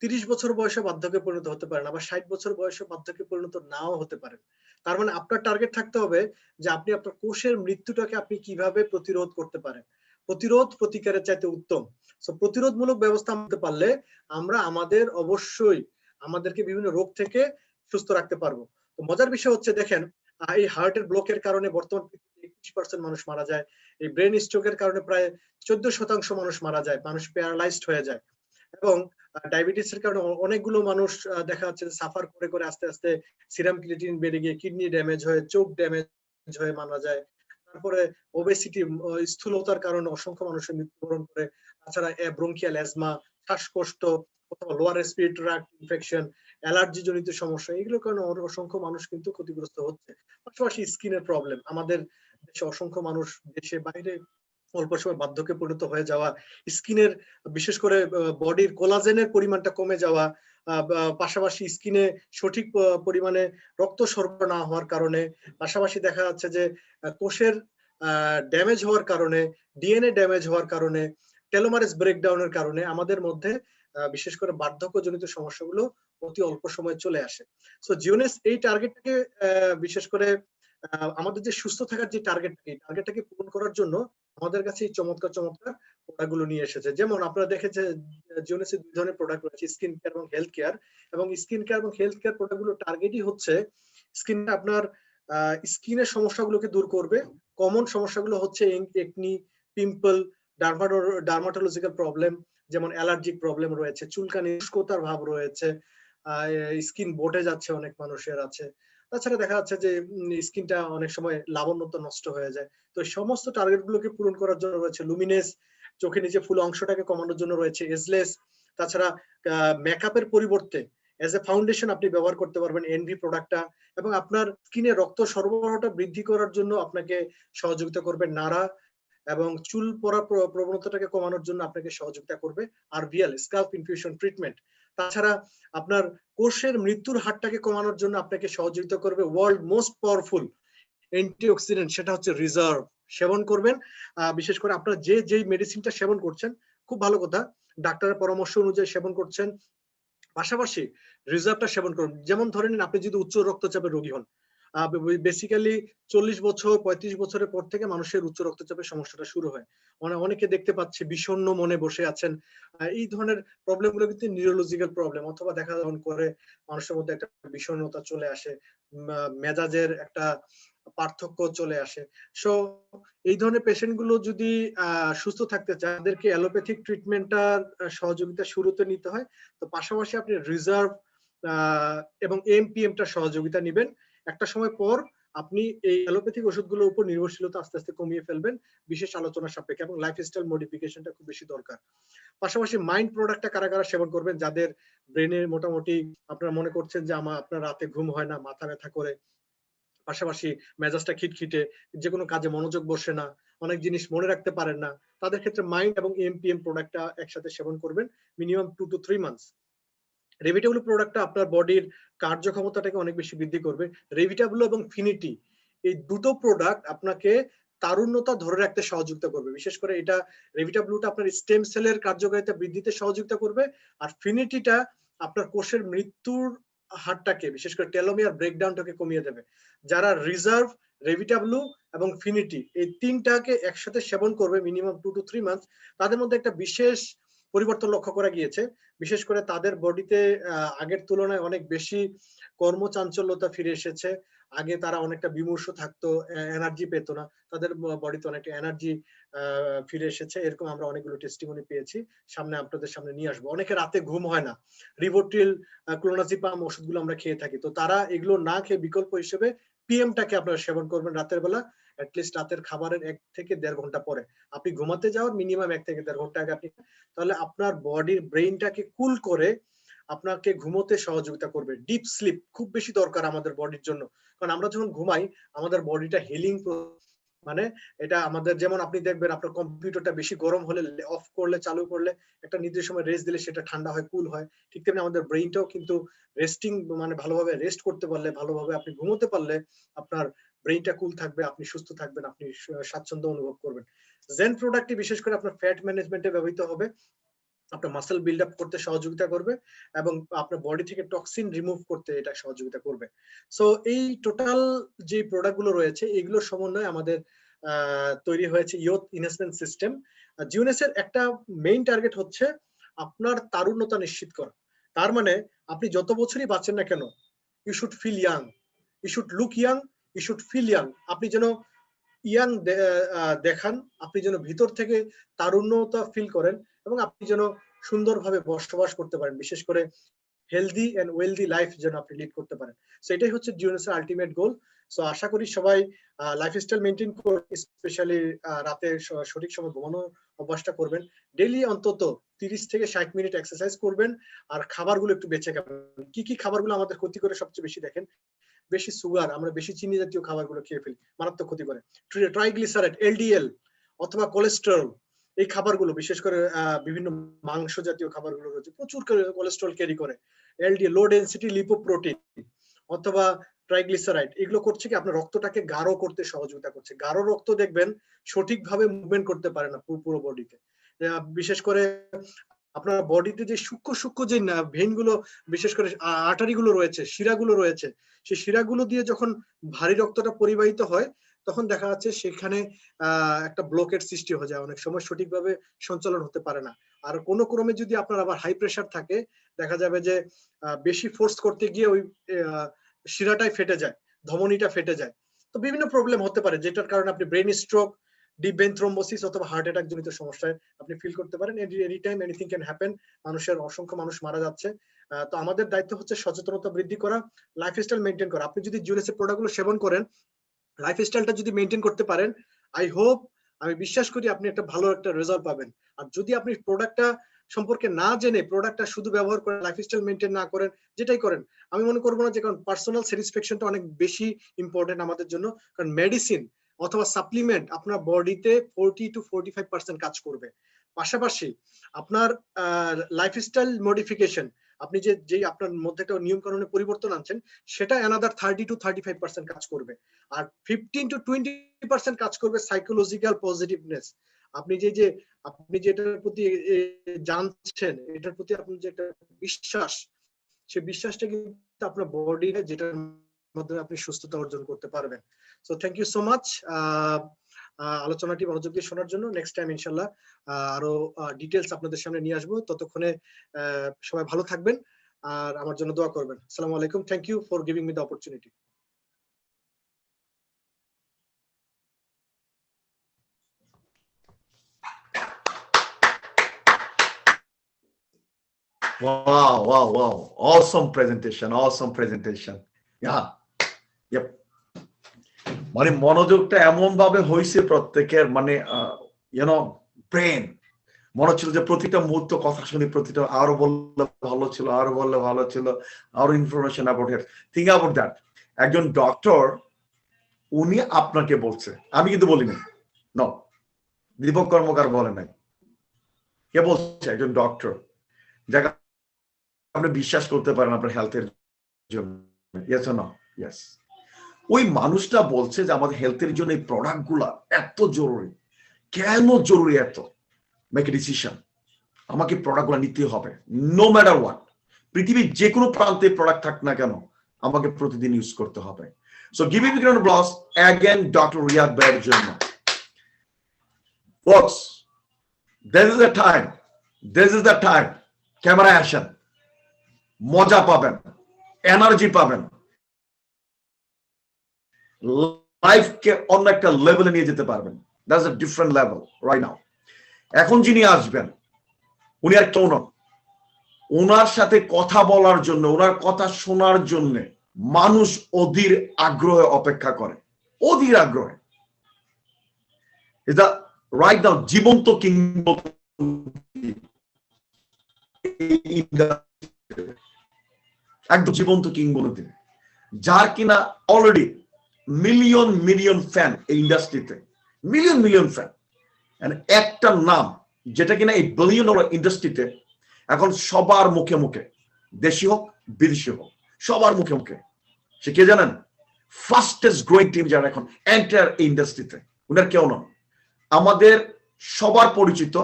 ৩০ বছর বয়সে বার্ধক্যে পরিণত হতে পারেন, আবার ৬০ বছর বয়সে বার্ধক্যে পরিণত নাও হতে পারেন। তার মানে আপনার টার্গেট থাকতে হবে যে আপনি আপনার কোষের মৃত্যুটাকে আপনি কিভাবে প্রতিরোধ করতে পারেন। প্রতিরোধ প্রতিকারের চাইতে উত্তম। সো প্রতিরোধমূলক ব্যবস্থা আনতে পারলে আমরা আমাদের অবশ্যই আমাদেরকে বিভিন্ন রোগ থেকে সুস্থ রাখতে পারবো। তো মজার বিষয় হচ্ছে দেখেন, এই হার্টের ব্লকের কারণে বর্তমান 21% মানুষ মারা যায়। এই ব্রেন স্ট্রোকের কারণে প্রায় 14% মানুষ মারা যায়, মানুষ প্যারালাইজড হয়ে যায়। এবং ডায়াবেটিসের কারণে অনেকগুলো মানুষ দেখা যাচ্ছে সাফার করে করে আস্তে আস্তে সিরাম ক্রিয়েটিনিন বেড়ে গিয়ে কিডনি ড্যামেজ হয়ে, চোখ ড্যামেজ হয়ে মারা যায়। তারপরে ওবেসিটি, স্থূলতার কারণে অসংখ্য মানুষের মৃত্যুবরণ করে। তাছাড়া ব্রঙ্কিয়াল অ্যাজমা, শ্বাসকষ্ট, অথবা lower respiratory tract infection, allergy জনিত সমস্যা, এগুলোর কারণে অসংখ্য মানুষ কিন্তু ক্ষতিগ্রস্ত হচ্ছে। পাশাপাশি স্কিনের প্রবলেম, আমাদের দেশে অসংখ্য মানুষ দেশে বাইরে অল্প সময় বার্ধক্যে পরিণত হয়ে যাওয়া, স্কিনের বিশেষ করে বডির কোলাজেনের পরিমাণটা কমে যাওয়া, পাশাপাশি স্কিনে সঠিক পরিমাণে রক্ত সরবরাহ না হওয়ার কারণে, পাশাপাশি দেখা যাচ্ছে যে কোষের ড্যামেজ হওয়ার কারণে, ডিএনএ ড্যামেজ হওয়ার কারণে, টেলোমারেজ ব্রেকডাউনের কারণে আমাদের মধ্যে বিশেষ করে বার্ধক্যজনিত সমস্যাগুলো অতি অল্প সময়ে চলে আসে। সো জিওনেস এই টার্গেটটাকে বিশেষ করে আমাদের যে সুস্থ থাকার যে টার্গেটটাকে পূরণ করার জন্য আমাদের কাছে এই চমৎকার চমৎকার প্রোডাক্ট গুলো নিয়ে এসেছে। যেমন আপনারা দেখেছেন জিওনেসে দুই ধরনের প্রোডাক্ট রয়েছে, স্কিন কেয়ার এবং হেলথ কেয়ার। এবং স্কিন কেয়ার এবং হেলথ কেয়ার প্রোডাক্ট গুলো টার্গেটই হচ্ছে স্কিনটা আপনার স্কিনের সমস্যাগুলোকে দূর করবে। কমন সমস্যাগুলো হচ্ছে একনি, পিম্পল, ডার্মাটোলজিক্যাল প্রবলেম, যেমন অ্যালার্জিক প্রবলেম রয়েছে, চুলকানি, শুষ্কতার ভাব রয়েছে, স্কিন বটে যাচ্ছে অনেক মানুষের আছে। তাছাড়া দেখা যাচ্ছে যে স্কিনটা অনেক সময় লাবণ্যতা নষ্ট হয়ে যায়। তো সমস্ত টার্গেট গুলোকে পূরণ করার জন্য রয়েছে লুমিনেস, চোখের নিচে ফুল অংশটাকে কমানোর জন্য রয়েছে এজলেস। তাছাড়া মেকআপের পরিবর্তে এজ এ ফাউন্ডেশন আপনি ব্যবহার করতে পারবেন এনভি প্রোডাক্টটা, এবং আপনার স্কিনে রক্ত সরবরাহটা বৃদ্ধি করার জন্য আপনাকে সহযোগিতা করবে নারা, এবং চুল পড়া প্রবণতাটাকে কমানোর জন্য আপনাকে সহযোগিতা করবে আরভিএল স্কাল্প ইনফিউশন ট্রিটমেন্ট। তাছাড়া আপনার কোষের মৃত্যুর হারটাকে কমানোর জন্য আপনাকে সহযোগিতা করবে ওয়ার্ল্ড মোস্ট পাওয়ারফুল অ্যান্টিঅক্সিডেন্ট, সেটা হচ্ছে রিজার্ভ। সেবন করবেন, বিশেষ করে আপনারা যেই মেডিসিনটা সেবন করছেন, খুব ভালো কথা, ডাক্তারের পরামর্শ অনুযায়ী সেবন করছেন, পাশাপাশি রিজার্ভটা সেবন করুন। যেমন ধরে নিন আপনি যদি উচ্চ রক্তচাপের রোগী হন, বেসিক্যালি 40 বছর 35 বছরের পর থেকে মানুষের উচ্চ রক্তচাপের সমস্যাটা শুরু হয়। অনেকে দেখতে পাচ্ছে বিষণ্ণ মনে বসে আছেন। এই ধরনের প্রবলেম গুলো কিন্তু নিউরোলজিক্যাল প্রবলেম, অথবা দেখা করে মানুষের মধ্যে একটা বিষণ্ণতা চলে আসে, মেজাজের একটা পার্থক্য চলে আসে। সো এই ধরনের পেশেন্ট গুলো যদি সুস্থ থাকতে চায়, তাদেরকে অ্যালোপ্যাথিক ট্রিটমেন্টটার সহযোগিতা শুরুতে নিতে হয়। তো পাশাপাশি আপনি রিজার্ভ এবং এমপিএমটা সহযোগিতা নেবেন। একটা সময় পর আপনি এই অ্যালোপ্যাথিক ওষুধগুলোর উপর নির্ভরশীলতা আস্তে আস্তে কমিয়ে ফেলবেন, বিশেষ আলোচনা সাপেক্ষে, এবং লাইফস্টাইল মডিফিকেশনটা খুব বেশি দরকার। পাশাপাশি মাইন্ড প্রোডাক্টটা কারা কারা সেবন করবেন, যাদের ব্রেনের মোটামুটি আপনারা মনে করছেন যে আপনার রাতে ঘুম হয় না, মাথা ব্যথা করে, পাশাপাশি মেজাজটা খিটখিটে, যে কোনো কাজে মনোযোগ বসে না, অনেক জিনিস মনে রাখতে পারেন না, তাদের ক্ষেত্রে মাইন্ড এবং এমপিএম প্রোডাক্টটা একসাথে সেবন করবেন মিনিমাম 2 to 3 মান্থস। রেভিটাবল প্রোডাক্টটা আপনার বডির কার্যক্ষমতাটাকে অনেক বেশি বৃদ্ধি করবে। রেভিটাবল এবং ফিনিটি, এই দুটো প্রোডাক্ট আপনাকে তারুণ্যতা ধরে রাখতে সহযোগিতা করবে। বিশেষ করে এটা রেভিটাবলটা আপনার স্টেম সেলের কার্যকারিতা বৃদ্ধিতে সহযোগিতা করবে, আর ফিনিটিটা আপনার কোষের মৃত্যুর হারটাকে, বিশেষ করে টেলোমিয়ার ব্রেকডাউনটাকে কমিয়ে দেবে। যারা রিজার্ভ, রেভিটাবলু এবং ফিনিটি এই তিনটাকে একসাথে সেবন করবে মিনিমাম 2 to 3 মান্থস, তাদের মধ্যে একটা বিশেষ পরিবর্তন লক্ষ্য করা গিয়েছে। বিশেষ করে তাদের বডিতে আগের তুলনায় অনেক বেশি কর্মচাঞ্চল্যতা ফিরে এসেছে। আগে তারা অনেকটা বিমর্ষ থাকতো, এনার্জি পেত না, তাদের বডিতে অনেকটা এনার্জি ফিরে এসেছে। এরকম আমরা অনেকগুলো টেস্টিমনি পেয়েছি, সামনে আপনাদের সামনে নিয়ে আসবো। অনেকে রাতে ঘুম হয় না, রিভোট্রিল, ক্লোনাজিপাম ওষুধগুলো আমরা খেয়ে থাকি, তো তারা এগুলো না খেয়ে বিকল্প হিসেবে পিএমটাকে আপনারা সেবন করবেন রাতের বেলা, অ্যাটলিস্ট রাতের খাবারের 1 থেকে 1.5 ঘন্টা পরে। আপনি ঘুমাতে যাওয়ার মিনিমাম 1 থেকে 1.5 ঘন্টা আগে আপনি, তাহলে আপনার বডির ব্রেইনটাকে কুল করে আপনাকে ঘুমোতে সহযোগিতা করবে। ডিপ স্লিপ খুব বেশি দরকার আমাদের বডির জন্য, কারণ আমরা যখন ঘুমাই আমাদের বডিটা হিলিং, মানে এটা আমাদের, যেমন আপনি দেখবেন আপনার কম্পিউটারটা বেশি গরম হলে অফ করলে, চালু করলে, একটা নির্দিষ্ট সময় রেস্ট দিলে সেটা ঠান্ডা হয়, কুল হয়। ঠিক তেমনি আমাদের ব্রেইনটাও কিন্তু রেস্টিং, মানে ভালোভাবে রেস্ট করতে পারলে, ভালোভাবে আপনি ঘুমোতে পারলে আপনার ব্রেইনটা কুল থাকবে, আপনি সুস্থ থাকবেন, আপনি স্বাচ্ছন্দ্য অনুভব করবেন। জেন প্রোডাক্টটি বিশেষ করে আপনার ফ্যাট ম্যানেজমেন্টে ব্যবহৃত হবে, আপনার মাসল বিল্ড আপ করতে সহযোগিতা করবে, এবং আপনার বডি থেকে টক্সিন রিমুভ করতে এটা সহযোগিতা করবে। সো এই টোটাল যে প্রোডাক্ট গুলো রয়েছে, এগুলোর সমন্বয়ে আমাদের তৈরি হয়েছে ইয়ুথ ইনহ্যান্সমেন্ট সিস্টেম। জিওনেস এর একটা মেইন টার্গেট হচ্ছে আপনার তারুণ্যতা নিশ্চিত করা। তার মানে আপনি যত বছরই বাঁচেন না কেন, you should feel young, you should look young, you should feel young. আপনি যেন ইয়াং দেখান, আপনি যেন ভিতর থেকে তারুণ্যতা ফিল করেন, এবং আপনি যেন সুন্দরভাবে বসবাস করতে পারেন, বিশেষ করে হেলদি এন্ড ওয়েলদি লাইফ যেন আপনি লিড করতে পারেন। সো এটাই হচ্ছে জিওনেসের আলটিমেট গোল। সো আশা করি সবাই লাইফস্টাইল মেইনটেইন করে, স্পেশালি রাতে সঠিক সময় ঘুমানোর অভ্যাসটা করবেন। ডেইলি অন্তত 30 থেকে 60 মিনিট এক্সারসাইজ করবেন, আর খাবারগুলো একটু বেঁচে খাবেন। কি কি খাবারগুলো আমাদের ক্ষতি করে সবচেয়ে বেশি, দেখেন, বেশি সুগার, আমরা বেশি চিনি জাতীয় খাবারগুলো খেয়ে ফেলি, মারাত্মক ক্ষতি করে। ট্রাইগ্লিসারাইড, এলডিএল অথবা কোলেস্টেরল, এই খাবারগুলো, বিশেষ করে বিভিন্ন মাংস জাতীয় খাবারগুলো রয়েছে, প্রচুর কোলেস্টেরল ক্যারি করে। এলডিএল, লো ডেনসিটি লিপোপ্রোটিন অথবা ট্রাইগ্লিসারাইড, এগুলো করছে কি আপনার রক্তটাকে গাঢ় করতে সহযোগিতা করছে। গাঢ় রক্ত দেখবেন সঠিকভাবে মুভমেন্ট করতে পারে না পুরো বডিতে। বিশেষ করে আপনার বডিতে যে সূক্ষ্ম সূক্ষ্ম যে ভেইন গুলো, বিশেষ করে আর্টারি গুলো রয়েছে, শিরাগুলো রয়েছে, সেই শিরাগুলো দিয়ে যখন ভারী রক্তটা পরিবাহিত হয়, তখন দেখা যাচ্ছে সেখানে একটা ব্লকের সৃষ্টি হয়ে যায়, অনেক সময় সঠিকভাবে সঞ্চালন হতে পারে না। আর কোনো ক্রমে যদি আপনার আবার হাই প্রেসার থাকে, দেখা যাবে যে বেশি ফোর্স করতে গিয়ে ওই শিরাটাই ফেটে যায়, ধমনীটা ফেটে যায়। তো বিভিন্ন প্রবলেম হতে পারে, যেটার কারণে আপনি brain stroke, deep vein thrombosis অথবা হার্ট অ্যাটাক জনিত সমস্যায় আপনি ফিল করতে পারেন। Any time anything can happen, মানুষের অসংখ্য মানুষ মারা যাচ্ছে। তো আমাদের দায়িত্ব হচ্ছে সচেতনতা বৃদ্ধি করা, লাইফস্টাইল মেইনটেইন করা। আপনি যদি জিওনেসের প্রোডাক্টগুলো সেবন করেন, লাইফস্টাইলটা যদি মেইনটেইন করতে পারেন, আই হোপ, আমি বিশ্বাস করি আপনি একটা ভালো একটা রেজাল্ট পাবেন। আর যদি আপনি প্রোডাক্টটা সম্পর্কে না জেনে প্রোডাক্টটা শুধু ব্যবহার করে লাইফস্টাইল মেনটেন না করেন, যেটাই করেন আমি মনে করবো না যে, কারণ পার্সোনাল স্যাটিসফ্যাকশনটা অনেক বেশি ইম্পর্টেন্ট আমাদের জন্য। কারণ মেডিসিন অথবা সাপ্লিমেন্ট আপনার বডিতে 40 to 45% কাজ করবে। পাশাপাশি আপনার লাইফস্টাইল মডিফিকেশন, আপনি যে আপনার মধ্যে একটা নিয়ম কানুনের পরিবর্তন আনছেন, সেটা অ্যানাদার 30 to 35% কাজ করবে। আর 15 to 20% কাজ করবে সাইকোলজিক্যাল পজিটিভনেস। আপনি আপনি যেটার প্রতি জানছেন, এটার প্রতি আপনার যে একটা বিশ্বাস, সেই বিশ্বাসটা কিন্তু আপনার বডি, যেটার মাধ্যমে আপনি সুস্থতা অর্জন করতে পারবেন। So thank you so much আলোচনাটি মনোযোগ দিয়ে শোনার জন্য। নেক্সট টাইম ইনশাল্লাহ আরো ডিটেলস আপনাদের সামনে নিয়ে আসবো। ততক্ষণে সবাই ভালো থাকবেন আর আমার জন্য দোয়া করবেন। আসসালামু আলাইকুম। Thank you for giving me the opportunity. Wow. Awesome presentation. Yeah. Yep. মানে মনোযোগটা এমন ভাবে হয়েছে প্রত্যেকের, মানে ব্রেন মনে হচ্ছিল যে প্রতিটা মুহূর্ত কথা শুনি, প্রতিটা আরো বললে ভালো ছিল, আরো information about it. Think about that. একজন ডক্টর উনি আপনাকে বলছে, আমি কিন্তু বলিনি, ন দীপক কর্মকার বলে নাই, কে বলছে? একজন ডক্টর, যাকে আপনি বিশ্বাস করতে পারেন আপনার হেলথের জন্য। Yes or no? ইয়েস। ওই মানুষটা বলছে যে আমাদের হেলথের জন্য এই প্রোডাক্ট গুলা এত জরুরি। কেন জরুরি এত? মেক এ ডিসিশন, আমাকে প্রোডাক্ট গুলা নিতে হবে, নো ম্যাটার হোয়াট। পৃথিবীর যে কোনো প্রান্তে প্রোডাক্ট থাক না কেন, আমাকে প্রতিদিন ইউজ করতে হবে। সো গিভ মি গ্রাউন্ড ব্লস অ্যাগেন ডক্টর রিয়াদ ভাইয়ের জন্য। Folks, this is the time, ক্যামেরায় আসেন, মজা পাবেন, এনার্জি পাবেন, লাইফকে অন্য একটা লেভেলে নিয়ে যেতে পারবেন। That's a different level right now. এখন যিনি আসবেন উনি আর কেউ নন, ওনার সাথে কথা বলার জন্য, ওনার কথা শোনার জন্য মানুষ অধীর আগ্রহে অপেক্ষা করে, অধীর আগ্রহে। এটা রাইট নাও জীবন্ত কিংবদন্তি, একদম জীবন্ত কিংবদন্তি, যার কিনা অলরেডি মিলিয়ন ফ্যান এই ইন্ডাস্ট্রিতে, মিলিয়ন ফ্যান। একটা নাম যেটা কিনা এই বিলিয়ন ডলার ইন্ডাস্ট্রিতে এখন সবার মুখে মুখে, দেশি হোক বিদেশি হোক, সবার মুখে মুখে। সে কে জানেন? ফাস্টেস্ট গ্রোয়িং টিম যারা এখন এন্টায়ার ইন্ডাস্ট্রিতে, উনার কেউ নন, আমাদের সবার পরিচিত,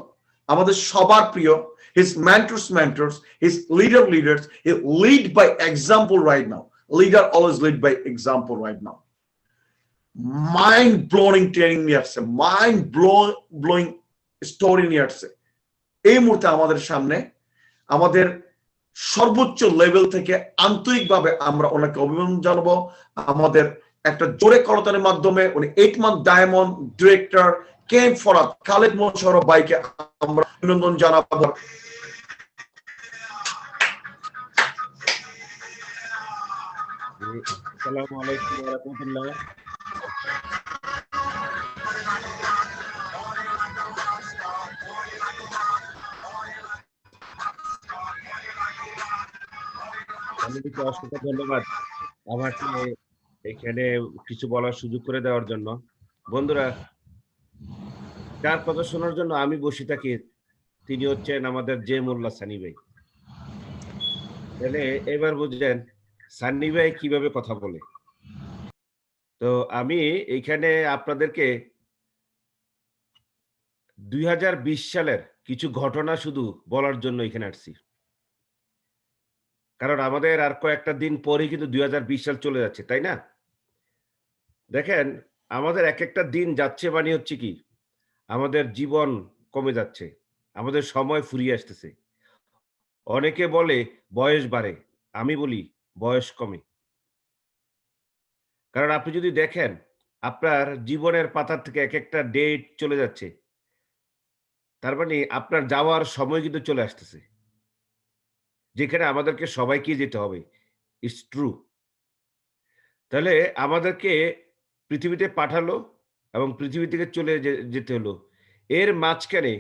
আমাদের সবার প্রিয়, his mentors, his leaders, he lead by example right now. Leader always lead by example right now. Mind blowing training নিয়ে আসছে, মাইন্ড ব্লোয়িং স্টোরি নিয়ে আসছে এই মুহূর্তে আমাদের সামনে। আমাদের সর্বোচ্চ লেভেল থেকে আন্তরিকভাবে আমরা ওনাকে অভিনন্দন জানাবো। আমাদের একটা জোরে করতালির মাধ্যমে উনি 8 মান্থ ডায়মন্ড ডিরেক্টর কেম ফরাদ খালেদ মোশাররফ ভাইকে আমরা অভিনন্দন জানাবো। আসসালামু আলাইকুম ওয়া রাহমাতুল্লাহ। আপনাদেরকে অসংখ্য ধন্যবাদ আমাকে এখানে কিছু বলার সুযোগ করে দেওয়ার জন্য। বন্ধুরা, যার কথা শোনার জন্য আমি বসে থাকি তিনি হচ্ছেন আমাদের জে মোল্লা সানি ভাই। তাহলে এবার বুঝলেন সানি ভাই কিভাবে কথা বলে। তো আমি এইখানে আপনাদেরকে 2020 সালের কিছু ঘটনা শুধু বলার জন্য এখানে আসছি, কারণ আমাদের আর কয়েকটা দিন পরেই কিন্তু 2020 সাল চলে যাচ্ছে, তাই না? দেখেন, আমাদের এক একটা দিন যাচ্ছে মানে হচ্ছে কি, আমাদের জীবন কমে যাচ্ছে, আমাদের সময় ফুরিয়ে আসতেছে। অনেকে বলে বয়স বাড়ে, আমি বলি বয়স কমে। কারণ আপনি যদি দেখেন আপনার জীবনের পাতার থেকে এক একটা ডেট চলে যাচ্ছে, তার মানে আপনার যাওয়ার সময় কিন্তু চলে আসতেছে, যেখানে আমাদেরকে সবাইকে যেতে হবে। It's true. তাহলে আমাদেরকে পৃথিবীতে পাঠালো এবং পৃথিবী থেকে চলে যেতে হলো। এর মাঝখানে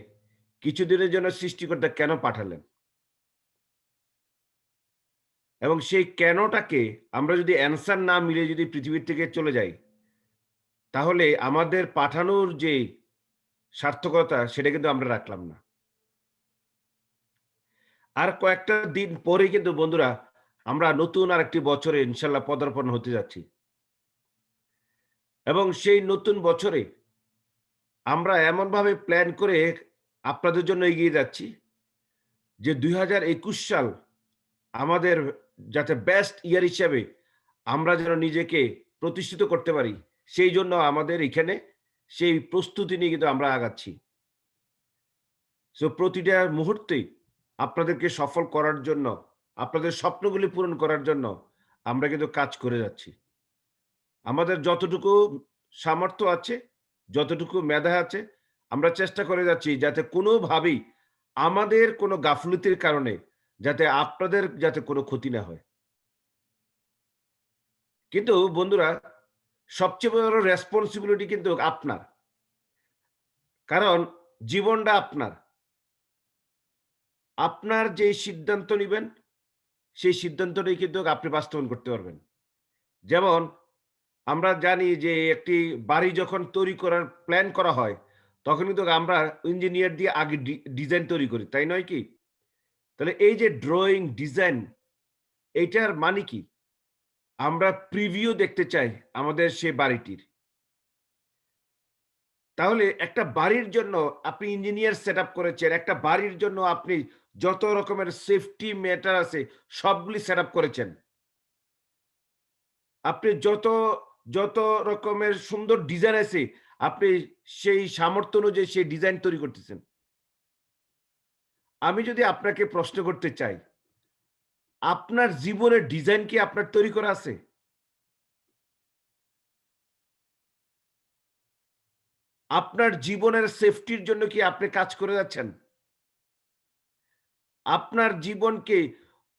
কিছুদিনের জন্য সৃষ্টিকর্তা কেন পাঠালেন, এবং সেই কেনটাকে আমরা যদি অ্যান্সার না মিলে যদি পৃথিবীর থেকে চলে যাই, তাহলে আমাদের পাঠানোর যে সার্থকতা সেটা কিন্তু আমরা রাখলাম না। আর কয়েকটা দিন পরে কিন্তু বন্ধুরা আমরা নতুন আরেকটি বছরে ইনশাল্লাহ পদার্পণ হতে যাচ্ছি, এবং সেই নতুন বছরে আমরা এমনভাবে প্ল্যান করে আপনাদের জন্য এগিয়ে যাচ্ছি যে 2021 সাল আমাদের যাতে বেস্ট ইয়ার হিসাবে আমরা যেন নিজেকে প্রতিষ্ঠিত করতে পারি, সেই জন্য আমাদের এখানে সেই প্রস্তুতি নিয়ে কিন্তু আমরা আগাচ্ছি। সো প্রতিটা মুহূর্তে আপনাদেরকে সফল করার জন্য, আপনাদের স্বপ্নগুলি পূরণ করার জন্য আমরা কিন্তু কাজ করে যাচ্ছি। আমাদের যতটুকু সামর্থ্য আছে, যতটুকু মেধা আছে, আমরা চেষ্টা করে যাচ্ছি যাতে কোনোভাবেই আমাদের কোনো গাফলতির কারণে যাতে আপনাদের যাতে কোনো ক্ষতি না হয়। কিন্তু বন্ধুরা সবচেয়ে বড় রেসপন্সিবিলিটি কিন্তু আপনার, কারণ জীবনটা আপনার। আপনার যে সিদ্ধান্ত নেবেন সেই সিদ্ধান্তটাই কিন্তু আপনি বাস্তবায়ন করতে পারবেন। যেমন আমরা জানি যে একটি বাড়ি যখন তৈরি করার প্ল্যান করা হয়, তখন কিন্তু আমরা ইঞ্জিনিয়ার দিয়ে আগে ডিজাইন তৈরি করি, তাই নয় কি? তাহলে এই যে ড্রয়িং ডিজাইন, এইটার মানে কি? আমরা প্রিভিউ দেখতে চাই আমাদের সেই বাড়িটির। তাহলে একটা বাড়ির জন্য আপনি ইঞ্জিনিয়ার সেট আপ করেছেন, একটা বাড়ির জন্য আপনি যত রকমের সেফটি ম্যাটার আছে সবগুলি সেট আপ করেছেন। আপনি যত যত রকমের সুন্দর ডিজাইন আছে আপনি সেই সামর্থ্য অনুযায়ী সেই ডিজাইন তৈরি করতেছেন। আমি যদি আপনাকে প্রশ্ন করতে চাই, আপনার জীবনের ডিজাইন কি আপনার তৈরি করা আছে? আপনার জীবনের সেফটির জন্য কি আপনি কাজ করে যাচ্ছেন? আপনার জীবনকে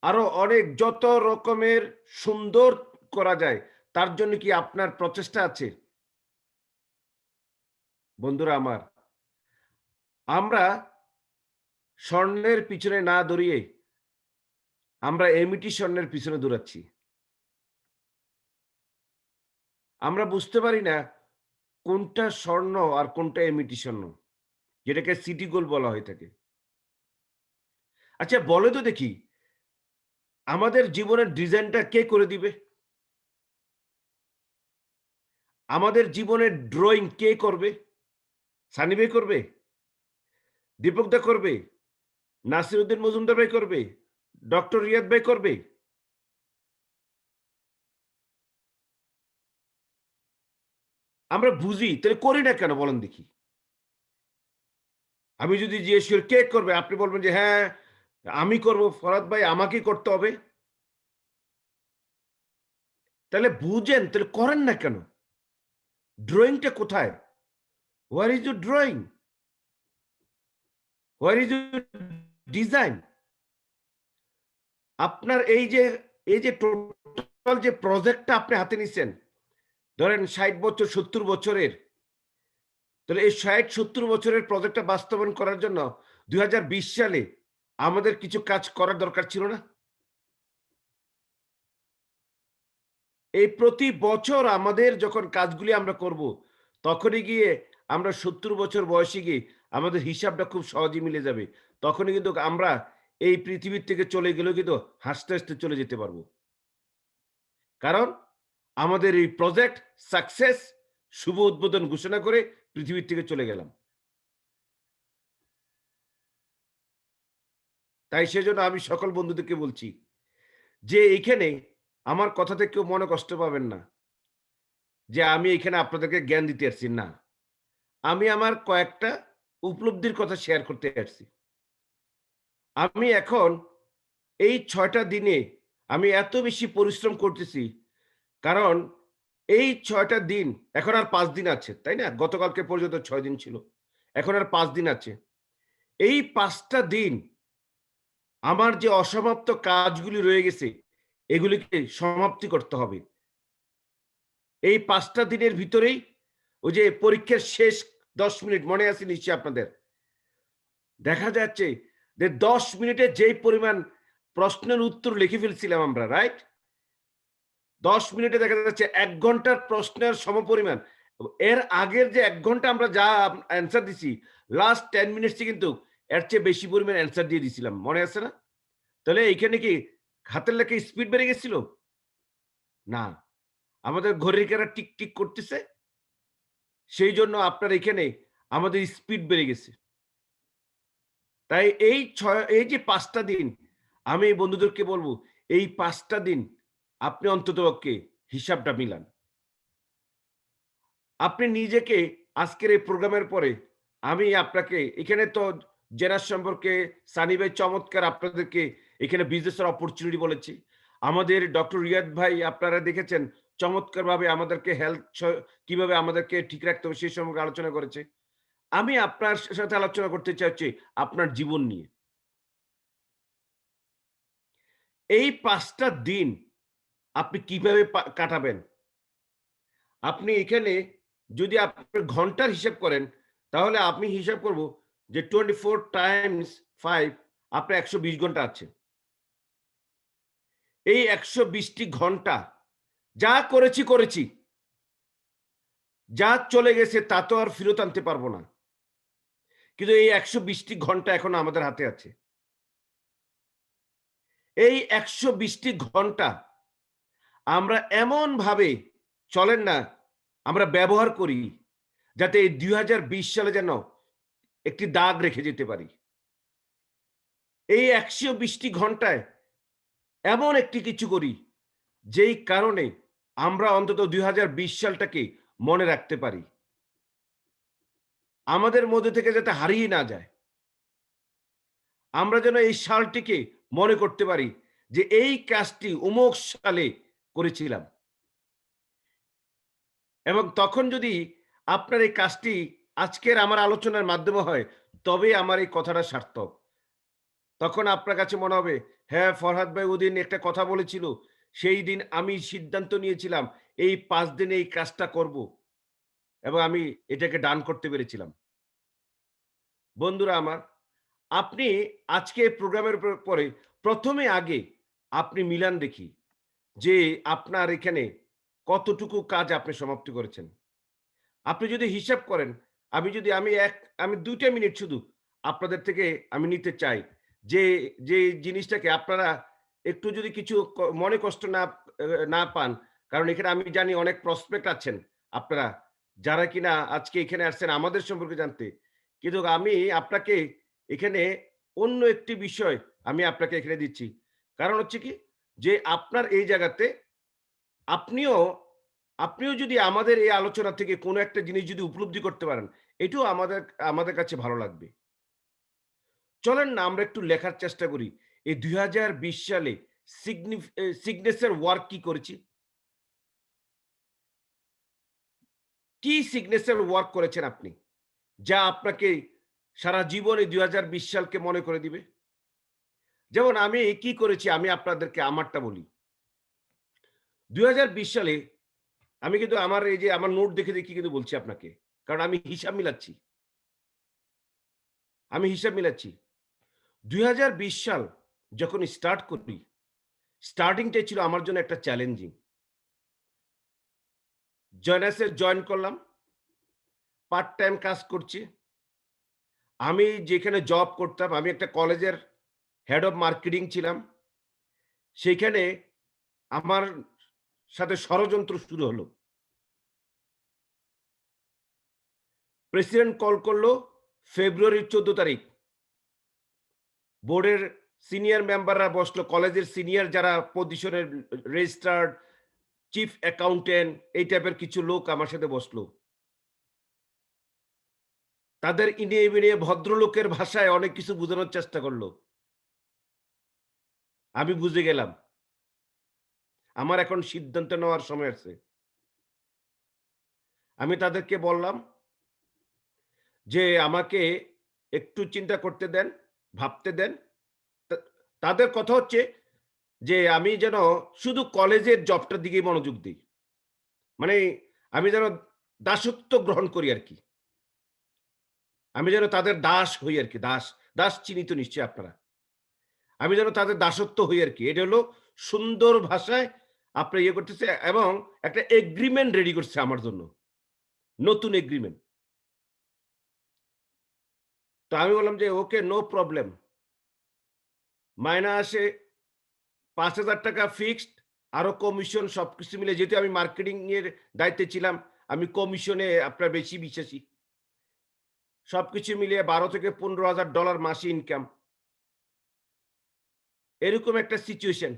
আরো অনেক যত রকমের সুন্দর করা যায় তার জন্য কি আপনার প্রচেষ্টা আছে? বন্ধুরা আমার, আমরা স্বর্ণের পিছনে না দৌড়িয়ে আমরা ইমিটেশনের পিছনে দৌড়াচ্ছি। আমরা বুঝতে পারি না কোনটা স্বর্ণ আর কোনটা ইমিটেশন, যেটাকে সিটি গোল্ড বলা হয়ে থাকে। আচ্ছা বলে তো দেখি, আমাদের জীবনের ডিজাইনটা কে করে দিবে? আমাদের জীবনের ড্রয়িং কে করবে? সানি ভাই করবে? দীপক দা করবে? নাসিরউদ্দিন মজুমদার ভাই করবে? ডক্টর রিয়াদ ভাই করবে? আমরা বুঝি, তাহলে করি না কেন বলেন দেখি? আমি যদি জিজ্ঞেস করি কে করবে, আপনি বলবেন যে হ্যাঁ আমি করব, ফরাদ ভাই আমাকেই করতে হবে। তাহলে বুঝেন, তাহলে করেন না কেন? ড্রয়িংটা কোথায়? Where is your drawing? Where is your design? আপনার এই যে টোটাল যে প্রজেক্টটা আপনি হাতে নিছেন, ধরেন 60 বছর 70 বছরের, তাহলে এই 60-70 বছরের প্রজেক্টটা বাস্তবায়ন করার জন্য 2020 সালে আমাদের কিছু কাজ করার দরকার ছিল না? এই প্রতি বছর আমাদের যখন কাজগুলি আমরা করব, তখনই গিয়ে আমরা 70 বছর বয়সে গিয়ে আমাদের হিসাবটা খুব সহজেই মিলে যাবে। তখনই কিন্তু আমরা এই পৃথিবীর থেকে চলে গেলেও কিন্তু হাসতে হাসতে চলে যেতে পারবো। কারণ আমাদের এই প্রজেক্ট সাকসেস, শুভ উদ্বোধন ঘোষণা করে পৃথিবীর থেকে চলে গেলাম। তাই সেজন্য আমি সকল বন্ধুদেরকে বলছি যে এইখানে আমার কথাতে কেউ মনে কষ্ট পাবেন না যে আমি এখানে আপনাদেরকে জ্ঞান দিতে আসছি না। আমি আমার কয়েকটা উপলব্ধির কথা শেয়ার করতে আসছি। আমি এখন এই 6টা দিনে আমি এত বেশি পরিশ্রম করতেছি, কারণ এই 6টা দিন, এখন আর 5 দিন আছে, তাই না? গতকালকে পর্যন্ত 6 দিন ছিল, এখন আর 5 দিন আছে। এই 5টা দিন আমার যে অসমাপ্ত কাজগুলি রয়ে গেছে এগুলিকে সমাপ্তি করতে হবে। এই 5টা দিনের ভিতরেই ওই যে পরীক্ষার শেষ 10 মিনিট মনে আছে নিশ্চয়ই আপনাদের, দেখা যাচ্ছে যে 10 মিনিটে যেই পরিমাণ প্রশ্নের উত্তর লিখে ফেলছিলাম আমরা, রাইট? 10 মিনিটে দেখা যাচ্ছে 1 ঘন্টার প্রশ্নের সমপরিমাণ। এর আগের যে 1 ঘন্টা আমরা যা অ্যান্সার দিছি, লাস্ট 10 মিনিটসে কিন্তু এর চেয়ে বেশি পরিমাণ অ্যান্সার দিয়ে দিছিলাম। মনে আছে না? তাহলে এইখানে কি হাতের লেখা স্পিড বেড়ে গেছিল? না। আমাদের ঘড়ির কাঁটা টিক, টিক করতেছে। সেই জন্য আপনার এখানে আমাদের স্পিড বেড়ে গেছে। তাই এই যে ৫ টা দিন আমি বন্ধুদেরকে বলব, এই ৫ টা দিন আপনি অন্ততপক্ষে হিসাবটা মিলান। আপনি নিজেকে আজকের এই প্রোগ্রামের পরে আমি আপনাকে এখানে তো জেনার সম্পর্কে সানি ভাই চমৎকার আপনাদেরকে এখানে বিজনেসের অপরচুনিটি বলেছি। আমাদের ডক্টর রিয়াদ ভাই আপনারা দেখেছেন চমৎকারভাবে আমাদেরকে কিভাবে আমাদেরকে ঠিক রাখতে হবে সেই সম্পর্কে আলোচনা করেছে। আমি আপনার সাথে আলোচনা করতে চাচ্ছি আপনার জীবন নিয়ে। এই ৫ টা দিন আপনি কিভাবে কাটাবেন? আপনি এখানে যদি আপনার ঘন্টার হিসাব করেন, তাহলে আমি হিসাব করব যে 24 টাইমস 5 আপনার ১২০ ঘন্টা আছে। এই ১২০ টি ঘন্টা যা করেছি। যা চলে গেছে তা তো আর ফেরত আনতে পারবো না। কিন্তু এই ১২০ টি ঘন্টা এখন আমাদের হাতে আছে। এই ১২০ টি ঘন্টা আমরা এমনভাবে চলেন না, আমরা ব্যবহার করি যাতে এই ২০২০ সালে যেন একটি দাগ রেখে যেতে পারি। এই ১২০ টি ঘন্টায় এমন একটি কিছু করি যেই কারণে আমরা অন্তত ২০২০ সালটাকে মনে রাখতে পারি। আমাদের মধ্যে থেকে যাতে হারিয়ে না যায়। আমরা যেন এই সালটিকে মনে করতে পারি যে এই কাজটি অমুক সালে করেছিলাম। এবং তখন যদি আপনার এই কাজটি আজকের আমার আলোচনার মাধ্যমে হয়, তবে আমার এই কথাটা সার্থক। তখন আপনার কাছে মনে হবে, হ্যাঁ, ফরহাদ ভাই ওদিন একটা কথা বলেছিল। সেই দিন আমি সিদ্ধান্ত নিয়েছিলাম এই ৫ দিনে এই কাজটা করব। এবং আমি এটাকে ডান করতে পেরেছিলাম। বন্ধুরা আমার, আপনি আজকে প্রোগ্রামের পরে ১ম এ আগে আপনি মিলান দেখি যে আপনার এখানে কতটুকু কাজ আপনি সমাপ্তি করেছেন। আপনি যদি হিসাব করেন, আমি ২ টা মিনিট শুধু আপনাদের থেকে আমি নিতে চাই। যে, যে জিনিসটাকে আপনারা একটু যদি কিছু মনে কষ্ট না পান, কারণ এখানে আমি জানি অনেক প্রসপেক্ট আছেন আপনারা, যারা কিনা আজকে এখানে আসছেন আমাদের সম্পর্কে জানতে। কিন্তু আমি আপনাকে এখানে অন্য একটি বিষয় আমি আপনাকে এখানে দিচ্ছি। কারণ হচ্ছে কি, যে আপনার এই জায়গাতে আপনিও আপনিও যদি আমাদের এই আলোচনা থেকে কোনো একটা জিনিস যদি উপলব্ধি করতে পারেন, এটাও আমাদের কাছে ভালো লাগবে। চলেন না আমরা একটু লেখার চেষ্টা করি। এই ২০২০ সালে সিগনেচার ওয়ার্ক কি করেছি? কি সিগনেচার ওয়ার্ক করেছেন আপনি? যা আপনাকে সারা জীবন এই ২০২০ সালকে মনে করে দিবে? যেমন আমি কি করেছি আমি আপনাদেরকে আমারটা বলি। ২০২০ সালে আমি কিন্তু আমার নোট দেখে কিন্তু বলছি আপনাকে। কারণ আমি হিসাব মিলাচ্ছি। ২০২০ সাল যখন স্টার্ট করি, স্টার্টিংটাই ছিল আমার জন্য একটা চ্যালেঞ্জিং। জয়নাসে জয়েন করলাম। পার্ট টাইম কাজ করছি। আমি যেখানে জব করতাম, আমি একটা কলেজের হেড অফ মার্কেটিং ছিলাম। সেইখানে আমার সাথে ষড়যন্ত্র শুরু হলো। প্রেসিডেন্ট কল করলো ফেব্রুয়ারির ১৪ তারিখ। বোর্ডের সিনিয়র মেম্বাররা বসলো, কলেজের সিনিয়র যারা পজিশনের রেজিস্ট্রার, চিফ অ্যাকাউন্টেন্ট এই টাইপের কিছু লোক আমার সাথে বসলো। তাদের ইনিয়ে বিনিয়ে ভদ্রলোকের ভাষায় অনেক কিছু বোঝানোর চেষ্টা করলো। আমি বুঝে গেলাম। আমার এখন সিদ্ধান্ত নেওয়ার সময় আছে। আমি তাদেরকে বললাম যে, "আমাকে একটু চিন্তা করতে দেন, ভাবতে দেন।" তা তাদের কথা হচ্ছে যে, আমি যেন শুধু কলেজের জবটার দিকেই মনোযোগ দেই। মানে আমি যেন দাসত্ব গ্রহণ করি আরকি। আমি যেন তাদের দাস হই আরকি, দাস চিনি তো নিশ্চয়ই আপনারা। আমি যেন তাদের দাসত্ব হই আর কি। এটা হলো সুন্দর ভাষায় আপনার ইয়ে করতেছে এবং একটা এগ্রিমেন্ট রেডি করছে আমার জন্য। নতুন এগ্রিমেন্ট। তো আমি বললাম যে ওকে নো প্রবলেম। মাইনে আসে ৳৫,০০০ ফিক্সড, আরো কমিশন সবকিছু মিলে যেহেতু আমি মার্কেটিং এর দায়িত্বে ছিলাম, আমি কমিশনে আপনার বেশি বিশ্বাসী। সবকিছু মিলিয়ে $১২,০০০ থেকে $১৫,০০০ মাসে ইনকাম। এরকম একটা সিচুয়েশন।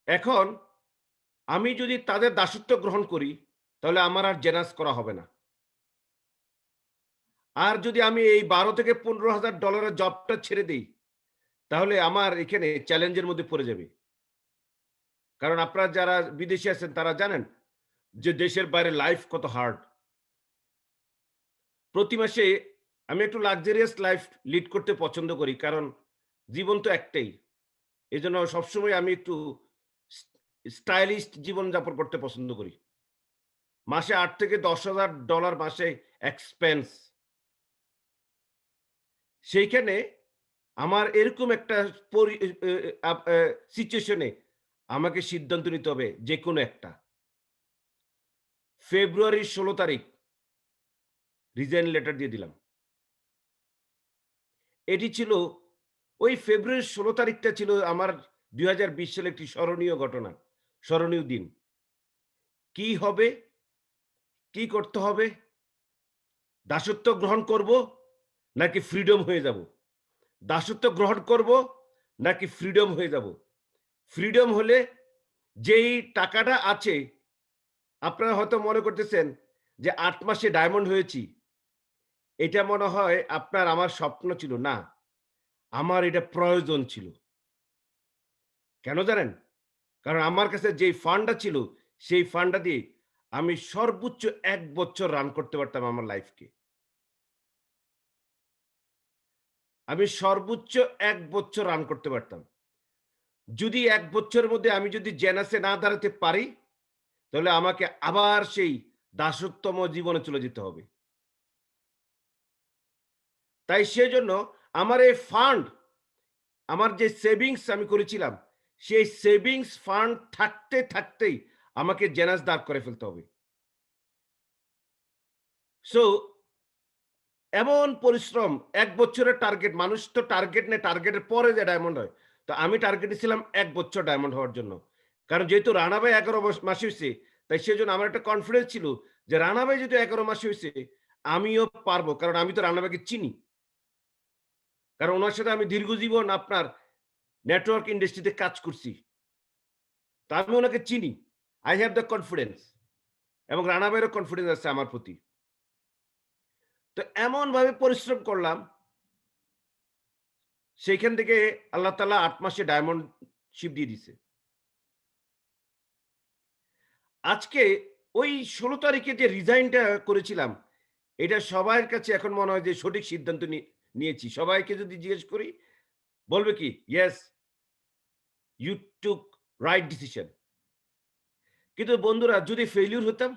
এখন আমি যদি তাদের দাসত্ব গ্রহণ করি, তাহলে আমার আর জেনাস করা হবে না। আর যদি আমি এই $১২,০০০ থেকে $১৫,০০০ এর জবটা ছেড়ে দেই, তাহলে আমার এখানে চ্যালেঞ্জের মধ্যে পড়ে যাবে। কারণ আপনারা যারা বিদেশে আছেন তারা জানেন যে দেশের বাইরে লাইফ কত হার্ড। প্রতি মাসে আমি একটু লাক্সারিয়াস লাইফ লিড করতে পছন্দ করি। কারণ জীবন তো একটাই। এজন্য সবসময় আমি একটু স্টাইলিশ জীবনযাপন করতে পছন্দ করি। মাসে $৮,০০০ থেকে $১০,০০০ মাসে এক্সপেন্স। সেইখানে আমার এরকম একটা সিচুয়েশনে আমাকে সিদ্ধান্ত নিতে হবে যেকোনো একটা। ফেব্রুয়ারির ১৬ তারিখ রিজাইন লেটার দিয়ে দিলাম। এটি ছিল ওই ফেব্রুয়ারির ১৬ তারিখটা ছিল আমার ২০২০ সালে একটি স্মরণীয় ঘটনা, স্মরণীয় দিন। কি হবে? কি করতে হবে? দাসত্ব গ্রহণ করব নাকি ফ্রিডম হয়ে যাব? দাসত্ব গ্রহণ করব নাকি ফ্রিডম হয়ে যাব? ফ্রিডম হলে যেই টাকাটা আছে আপনারা হয়তো মনে করতেছেন যে ৮ মাসে ডায়মন্ড হয়েছি। এটা মনে হয় আপনার আমার স্বপ্ন ছিল। না, আমার এটা প্রয়োজন ছিল। কেন জানেন? কারণ আমার কাছে যেই ফান্ডটা ছিল, সেই ফান্ডটা দিয়ে আমি সর্বোচ্চ ১ বছর রান করতে পারতাম আমার লাইফকে। আমি সর্বোচ্চ ১ বছর রান করতে পারতাম। যদি ১ বছরের মধ্যে আমি যদি জেনাসে না দাঁড়াতে পারি, তাহলে আমাকে আবার সেই দাসত্বম জীবনে চলে যেতে হবে। তাই সেজন্য আমার এই ফান্ড, আমার যে সেভিংস আমি করেছিলাম, সেই সেভিংস ফান্ড থাকতেই আমাকে জেনাস দাঁড় করে ফেলতে হবে। সো এমন পরিশ্রম ১ বছরের টার্গেট, মানুষ তো টার্গেট নেয়, টার্গেটের পরে যে ডায়মন্ড হয়। তো আমি টার্গেটে ছিলাম ১ বছর ডায়মন্ড হওয়ার জন্য। কারণ যেহেতু রানা ভাই ১১ মাসে হইছে, তাই সেজন্য আমার একটা কনফিডেন্স ছিল যে রানা ভাই যেহেতু ১১ মাসে হইছে, আমিও পারবো। কারণ আমি তো রানা ভাইকে চিনি। কারণ উনার সাথে আমি দীর্ঘজীবন আপনার নেটওয়ার্ক ইন্ডাস্ট্রিতে কাজ করছি। তো আমি উনাকে চিনি। I have the confidence এবং রানা ভাইয়েরও কনফিডেন্স আছে আমার প্রতি। তো এমনভাবে পরিশ্রম করলাম, সেইখান থেকে আল্লাহ তাআলা ৮ মাসে ডায়মন্ডশিপ দিয়ে দিছে। আজকে ওই ১৬ তারিখে যে রিজাইনটা করেছিলাম, এটা সবার কাছে এখন মনে হয় যে সঠিক সিদ্ধান্ত নিয়েছি। সবাইকে যদি জিজ্ঞেস করি, বলবে কি? "Yes, you took right decision." কিন্তু বন্ধুরা যদি ফেইলিউর হতাম,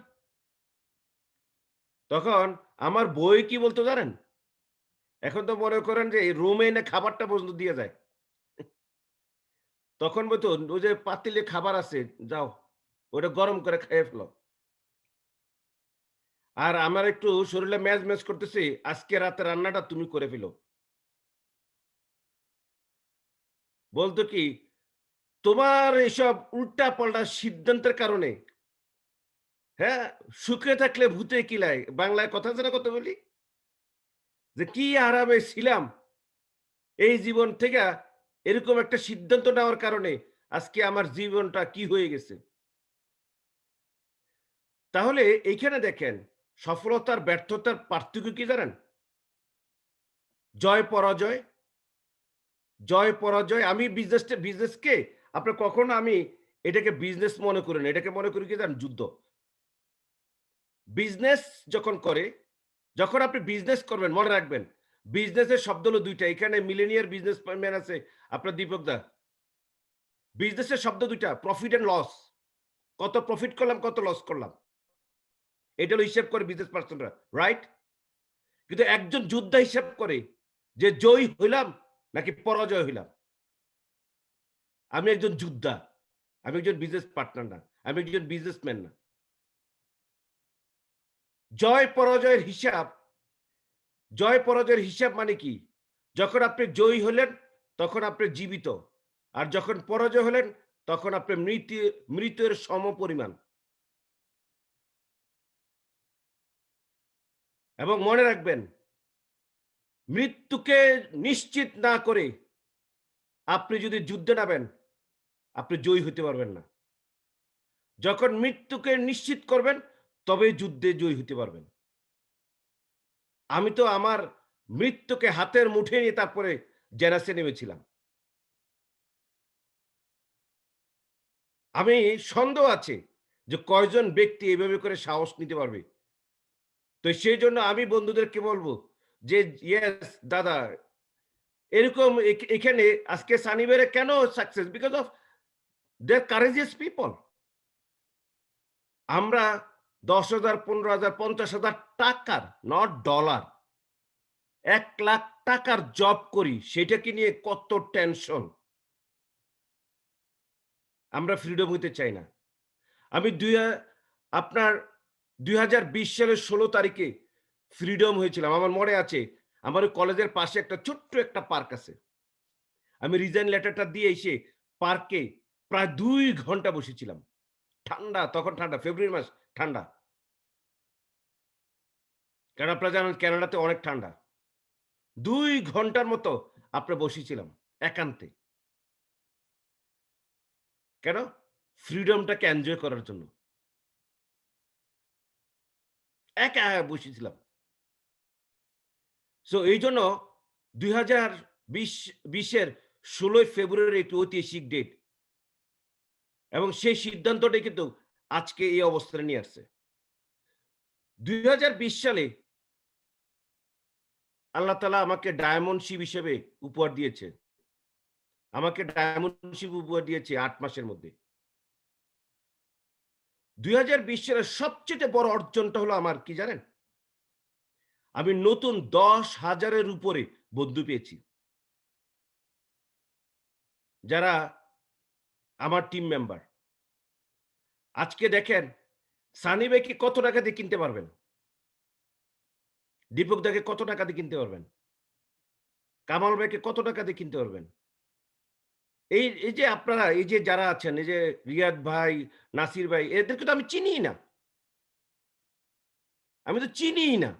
তখন আমার বই কি বলতো জানেন? এখন তো মনে করেন যে এই রুমে এনে খাবারটা পর্যন্ত দিয়ে যায়। তখন বলতো, "ওই যে পাতিলে খাবার আছে, যাও ওটা গরম করে খেয়ে ফেলো।" আর আমার একটু শরীরে ম্যাজ করতেছে, "আজকে রাতে রান্নাটা তুমি করে ফেলো।" বলতো কি, "তোমার এসব উল্টা-পাল্টা সিদ্ধান্তের কারণে, হ্যাঁ, সুখে থাকলে ভূতে কিলায়।" বাংলায় কথা আছে না কত বলি? যে কি আরামে ছিলাম এই জীবন থেকে এরকম একটা সিদ্ধান্ত নেওয়ার কারণে আজকে আমার জীবনটা কি হয়ে গেছে। তাহলে এইখানে দেখেন সফলতার ব্যর্থতার পার্থক্য কি জানেন? জয় পরাজয়, জয় পরাজয়। আমি বিজনেসকে আপনার কখনো আমি এটাকে বিজনেস মনে করি না। এটাকে মনে করি কি জানেন? যুদ্ধ। বিজনেস যখন আপনি বিজনেস করবেন মনে রাখবেন বিজনেসের শব্দ হলো ২ টা। এখানে মিলেনিয়ার বিজনেসম্যান আছে আপনার দীপক দা। বিজনেসের শব্দ ২ টা, প্রফিট অ্যান্ড লস। কত প্রফিট করলাম, কত লস করলাম। এটা হলো হিসাব করে বিজনেস পার্সনরা, রাইট? কিন্তু একজন যোদ্ধা হিসাব করে যে জয়ী হইলাম নাকি পরাজয় হইলাম। আমি একজন যোদ্ধা, আমি একজন বিজনেস পার্টনার না, আমি একজন বিজনেসম্যান না। জয় পরাজয়ের হিসাব মানে কি? যখন আপনি জয়ী হলেন তখন আপনি জীবিত, আর যখন পরাজয় হলেন তখন আপনি মৃতের সমপরিমাণ। এবং মনে রাখবেন, মৃত্যুকে নিশ্চিত না করে আপনি যদি যুদ্ধে নামেন, আপনি জয়ী হতে পারবেন না। যখন মৃত্যুকে নিশ্চিত করবেন তবেই যুদ্ধে জয়ী হতে পারবেন। আমি তো আমার মৃত্যুকে হাতের মুঠে নিয়ে তারপরে জেনাসে নেমেছিলাম। আমি সন্দেহ আছে যে কয়জন ব্যক্তি এভাবে করে সাহস নিতে পারবে। তো সেই জন্য আমি বন্ধুদেরকে বলবো যে ইয়েস দাদা, এরকম এখানে আজকে সানিবেরে কেন success? Because of their courageous people. আমরা 10,000, 15,000, 50,000 টাকার, নট ডলার, 1 লাখ টাকার জব করি, সেটাকে নিয়ে কত টেনশন। আমরা ফ্রিডম হইতে চাই না। আমি আপনার 2020 সালের 16 তারিখে ফ্রিডম হয়েছিলাম। আমার মনে আছে, আমার ওই কলেজের পাশে একটা ছোট্ট একটা পার্ক আছে। আমি রিজাইন লেটারটা দিয়ে এসে পার্কে প্রায় 2 ঘন্টা বসেছিলাম। ঠান্ডা, তখন ঠান্ডা, ফেব্রুয়ারি মাস, ঠান্ডা। কারণ আপনারা জানেন কানাডাতে অনেক ঠান্ডা। 2 ঘন্টার মতো আমরা বসেছিলাম একান্তে। কেন? ফ্রিডমটাকে এনজয় করার জন্য। একা বসেছিলাম। সো এইজন্য 2020 এর 16 ফেব্রুয়ারি একটি ঐতিহাসিক ডেট, এবং সেই সিদ্ধান্তটাই কিন্তু আজকে এই অবস্থানে নিয়ে আসছে। 2020 সালে আল্লাহ তাআলা আমাকে ডায়মন্ড শিপ হিসেবে উপহার দিয়েছে। আমাকে ডায়মন্ড শিপ উপহার দিয়েছে 8 মাসের মধ্যে। 2020 সালের সবচেয়ে বড় অর্জনটা হলো আমার কি জানেন? আমি নতুন 10,000-এর উপরে বন্ধু পেয়েছি। যারা আমার টিম মেম্বার। আজকে দেখেন, সানি ভাইকে কত টাকা দিয়ে কিনতে পারবেন? দীপক দাকে কত টাকা দিয়ে কিনতে পারবেন? কামাল ভাইকে কত টাকা দিয়ে কিনতে পারবেন? এই যে আপনারা, এই যে যারা আছেন, এই যে রিয়াদ ভাই, নাসির ভাই, এদেরকে তো আমি চিনিই না। আমি তো চিনিই না।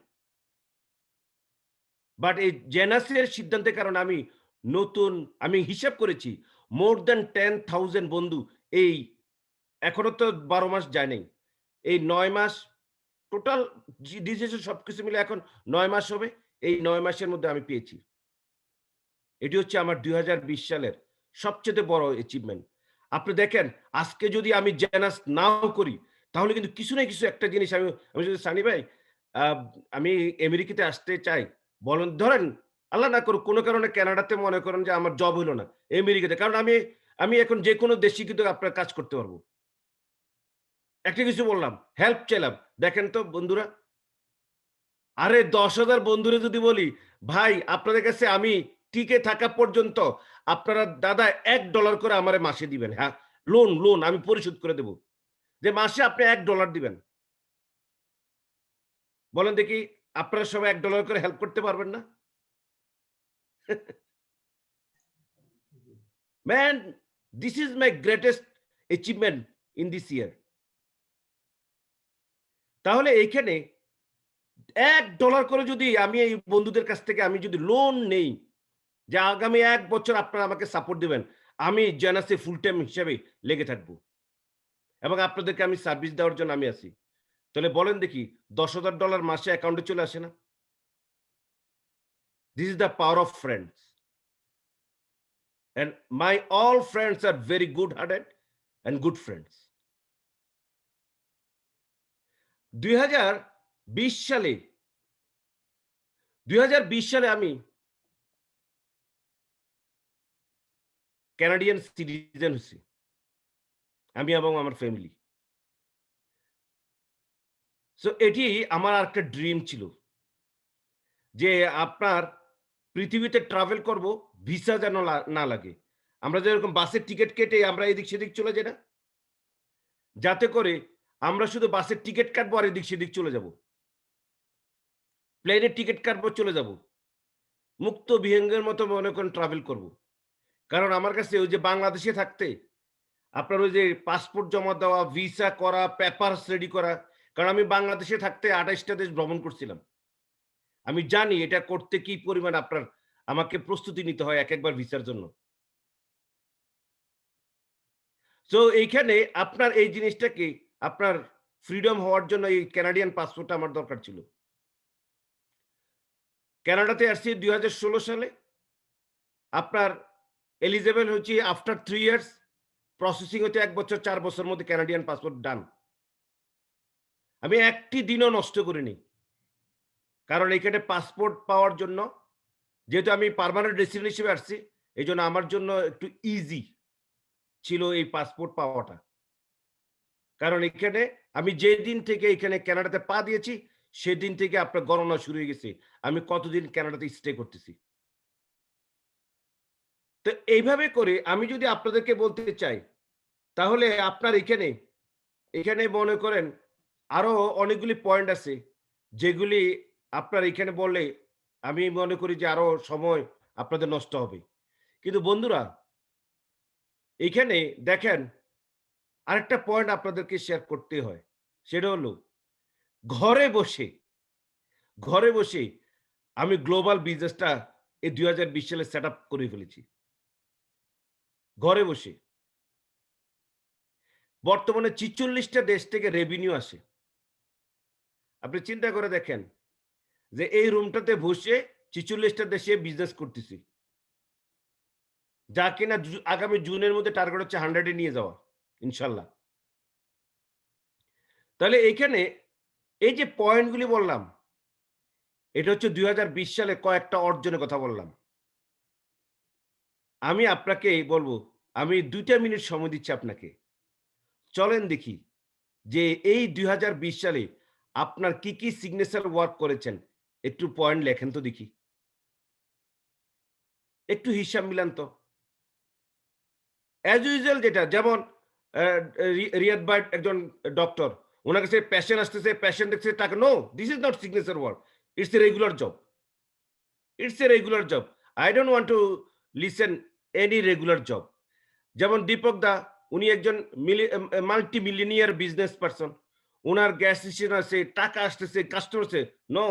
বাট এই জেনাসের সিদ্ধান্তের কারণে আমি হিসাব করেছি, মোর দ্যান 10,000 বন্ধু এই, এখনো তো 12 মাস যায় নাই। এই 9 মাস টোটাল ডিসিশন সবকিছু মিলে এখন 9 মাস হবে। এই 9 মাসের মধ্যে আমি পেয়েছি। এটি হচ্ছে আমার 2020 সালের সবচেয়ে বড় অ্যাচিভমেন্ট। আপনি দেখেন, আজকে যদি আমি জেনাস নাও করি, তাহলে কিন্তু কিছু না কিছু একটা জিনিস আমি যদি সানি ভাই, আ আমি আমেরিকাতে আসতে চাই। বলেন, ধরেন আল্লাহ না করুক, কোনো কারণে কানাডাতে মনে করেন যে আমার জব হইল না। আমেরিকাতে, কারণ আমি এখন যেকোনো দেশে কিন্তু আপনার কাজ করতে পারবো। একটা কিছু বললাম, হেল্প চাইলাম। দেখেন তো বন্ধুরা, আরে 10,000 বন্ধুরে যদি বলি, ভাই আপনাদের কাছে আমি টিকে থাকা পর্যন্ত আপনারা দাদা $1 করে আমারে মাসে দিবেন। হ্যাঁ, লোন আমি পরিশোধ করে দেব। যে মাসে আপনি $1 দিবেন। বলেন দেখি, আপনারা সবাই $1 করে হেল্প করতে পারবেন না? Man, this is my greatest achievement in this ইয়ার। তাহলে এইখানে $1 করে যদি আমি এই বন্ধুদের কাছ থেকে আমি যদি লোন নেই, যে আগামী 1 বছর আপনারা আমাকে সাপোর্ট দিবেন, আমি জেনাসে ফুল টাইম হিসেবে লেগে থাকবো এবং আপনাদেরকে আমি সার্ভিস দেওয়ার জন্য আমি আছি। তাহলে বলেন দেখি, $10,000 মাসে অ্যাকাউন্টে চলে আসে না? This is the power of friends. And my all friends are very good hearted and good friends. 2020 সালে 2020 সালে আমি কানাডিয়ান সিটিজেন হইছি। আমি এবং আমার ফ্যামিলি। সো এটি আমার আরেকটা ড্রিম ছিল যে আপনার পৃথিবীতে ট্রাভেল করব, ভিসা যেন না লাগে। আমরা যেরকম বাসের টিকেট কেটে আমরা এদিক সেদিক চলে যাই না? যাতে করে আমরা শুধু বাসের টিকেট কাটবো আর এদিক সেদিক চলে যাব। প্লেনের টিকেট কাটবো, চলে যাব। মুক্ত বিহঙ্গের মতো মনে করেন ট্রাভেল করব। কারণ আমার কাছে ওই যে বাংলাদেশে থাকতে আপনার ওই যে পাসপোর্ট জমা দেওয়া, ভিসা করা, পেপারস রেডি করা। কারণ আমি বাংলাদেশে থাকতে ২৮ টা দেশ ভ্রমণ করছিলাম। আমি জানি এটা করতে কি পরিমাণ আপনার আমাকে প্রস্তুতি নিতে হয় একেকবার ভিসার জন্য। সো এইখানে আপনার এই জিনিসটাকে আপনার ফ্রিডম হওয়ার জন্য এই কানাডিয়ান পাসপোর্টটা আমার দরকার ছিল। কানাডাতে আসছি ২০১৬ সালে। আপনার এলিজিবল হচ্ছি আফটার 3 ইয়ার্স, প্রসেসিং হতে ১ বছর ৪ বছরের মধ্যে কানাডিয়ান পাসপোর্ট ডান। আমি একটি দিনও নষ্ট করিনি। কারণ এখানে পাসপোর্ট পাওয়ার জন্য যেহেতু আমি পার্মানেন্ট রেসিডেন্ট হিসেবে আসছি, এজন্য আমার জন্য একটু ইজি ছিল এই পাসপোর্ট পাওয়াটা। কারণ এখানে আমি যেদিন থেকে এখানে কানাডাতে পা দিয়েছি, সেদিন থেকে আপনার গণনা শুরু হয়ে গেছে। আমি কতদিন কানাডাতে স্টে করতেছি। তো এইভাবে করে আমি যদি আপনাদেরকে বলতে চাই, তাহলে আপনার এখানে মনে করেন আরো অনেকগুলি পয়েন্ট আছে, যেগুলি আপনার এখানে বললে আমি মনে করি যে আরো সময় আপনাদের নষ্ট হবে। কিন্তু বন্ধুরা, এইখানে দেখেন আরেকটা পয়েন্ট আপনাদেরকে শেয়ার করতে হয়। সেটা হলো ঘরে বসে, ঘরে বসে আমি গ্লোবাল বিজনেসটা এই ২০২০ সালে সেট আপ করে ফেলেছি। ঘরে বসে। বর্তমানে ৪৬ টা দেশ থেকে রেভিনিউ আসে। আপনি চিন্তা করে দেখেন যে এই রুমটাতে বসে ৪৬ টা দেশে বিজনেস করতেছি। যা কিনা আগামী জুনের মধ্যে টার্গেট হচ্ছে 100 এ নিয়ে যাওয়া ইনশাল্লাহ। তাহলে এইখানে এই যে পয়েন্টগুলি বললাম, এটা হচ্ছে ২০২০ সালে কয়েকটা অর্জনের কথা বললাম। আমি আপনাকে বলব, আমি ২ টা মিনিট সময় দিচ্ছি আপনাকে। চলেন দেখি যে এই ২০২০ সালে আপনার কি সিগনেচার ওয়ার্ক করেছেন? একটু পয়েন্ট লেখেন তো দেখি। একটু হিসাব মিলান তো। অ্যাজ ইউজুয়াল যেটা যেমন আ রিয়াদ ভাই একজন ডক্টর। উনার কাছে পেশেন্ট আসতেছে, পেশেন্ট দেখছে টাকা। No, this is not signature work. It's a regular job. It's a regular job. I don't want to listen any regular job. যেমন দীপক দা, উনি একজন মাল্টি মিলিয়নিয়ার বিজনেস পারসন। উনার গ্যাস স্টেশন আছে, টাকা আসতেছে, কাস্টমার আছে। No,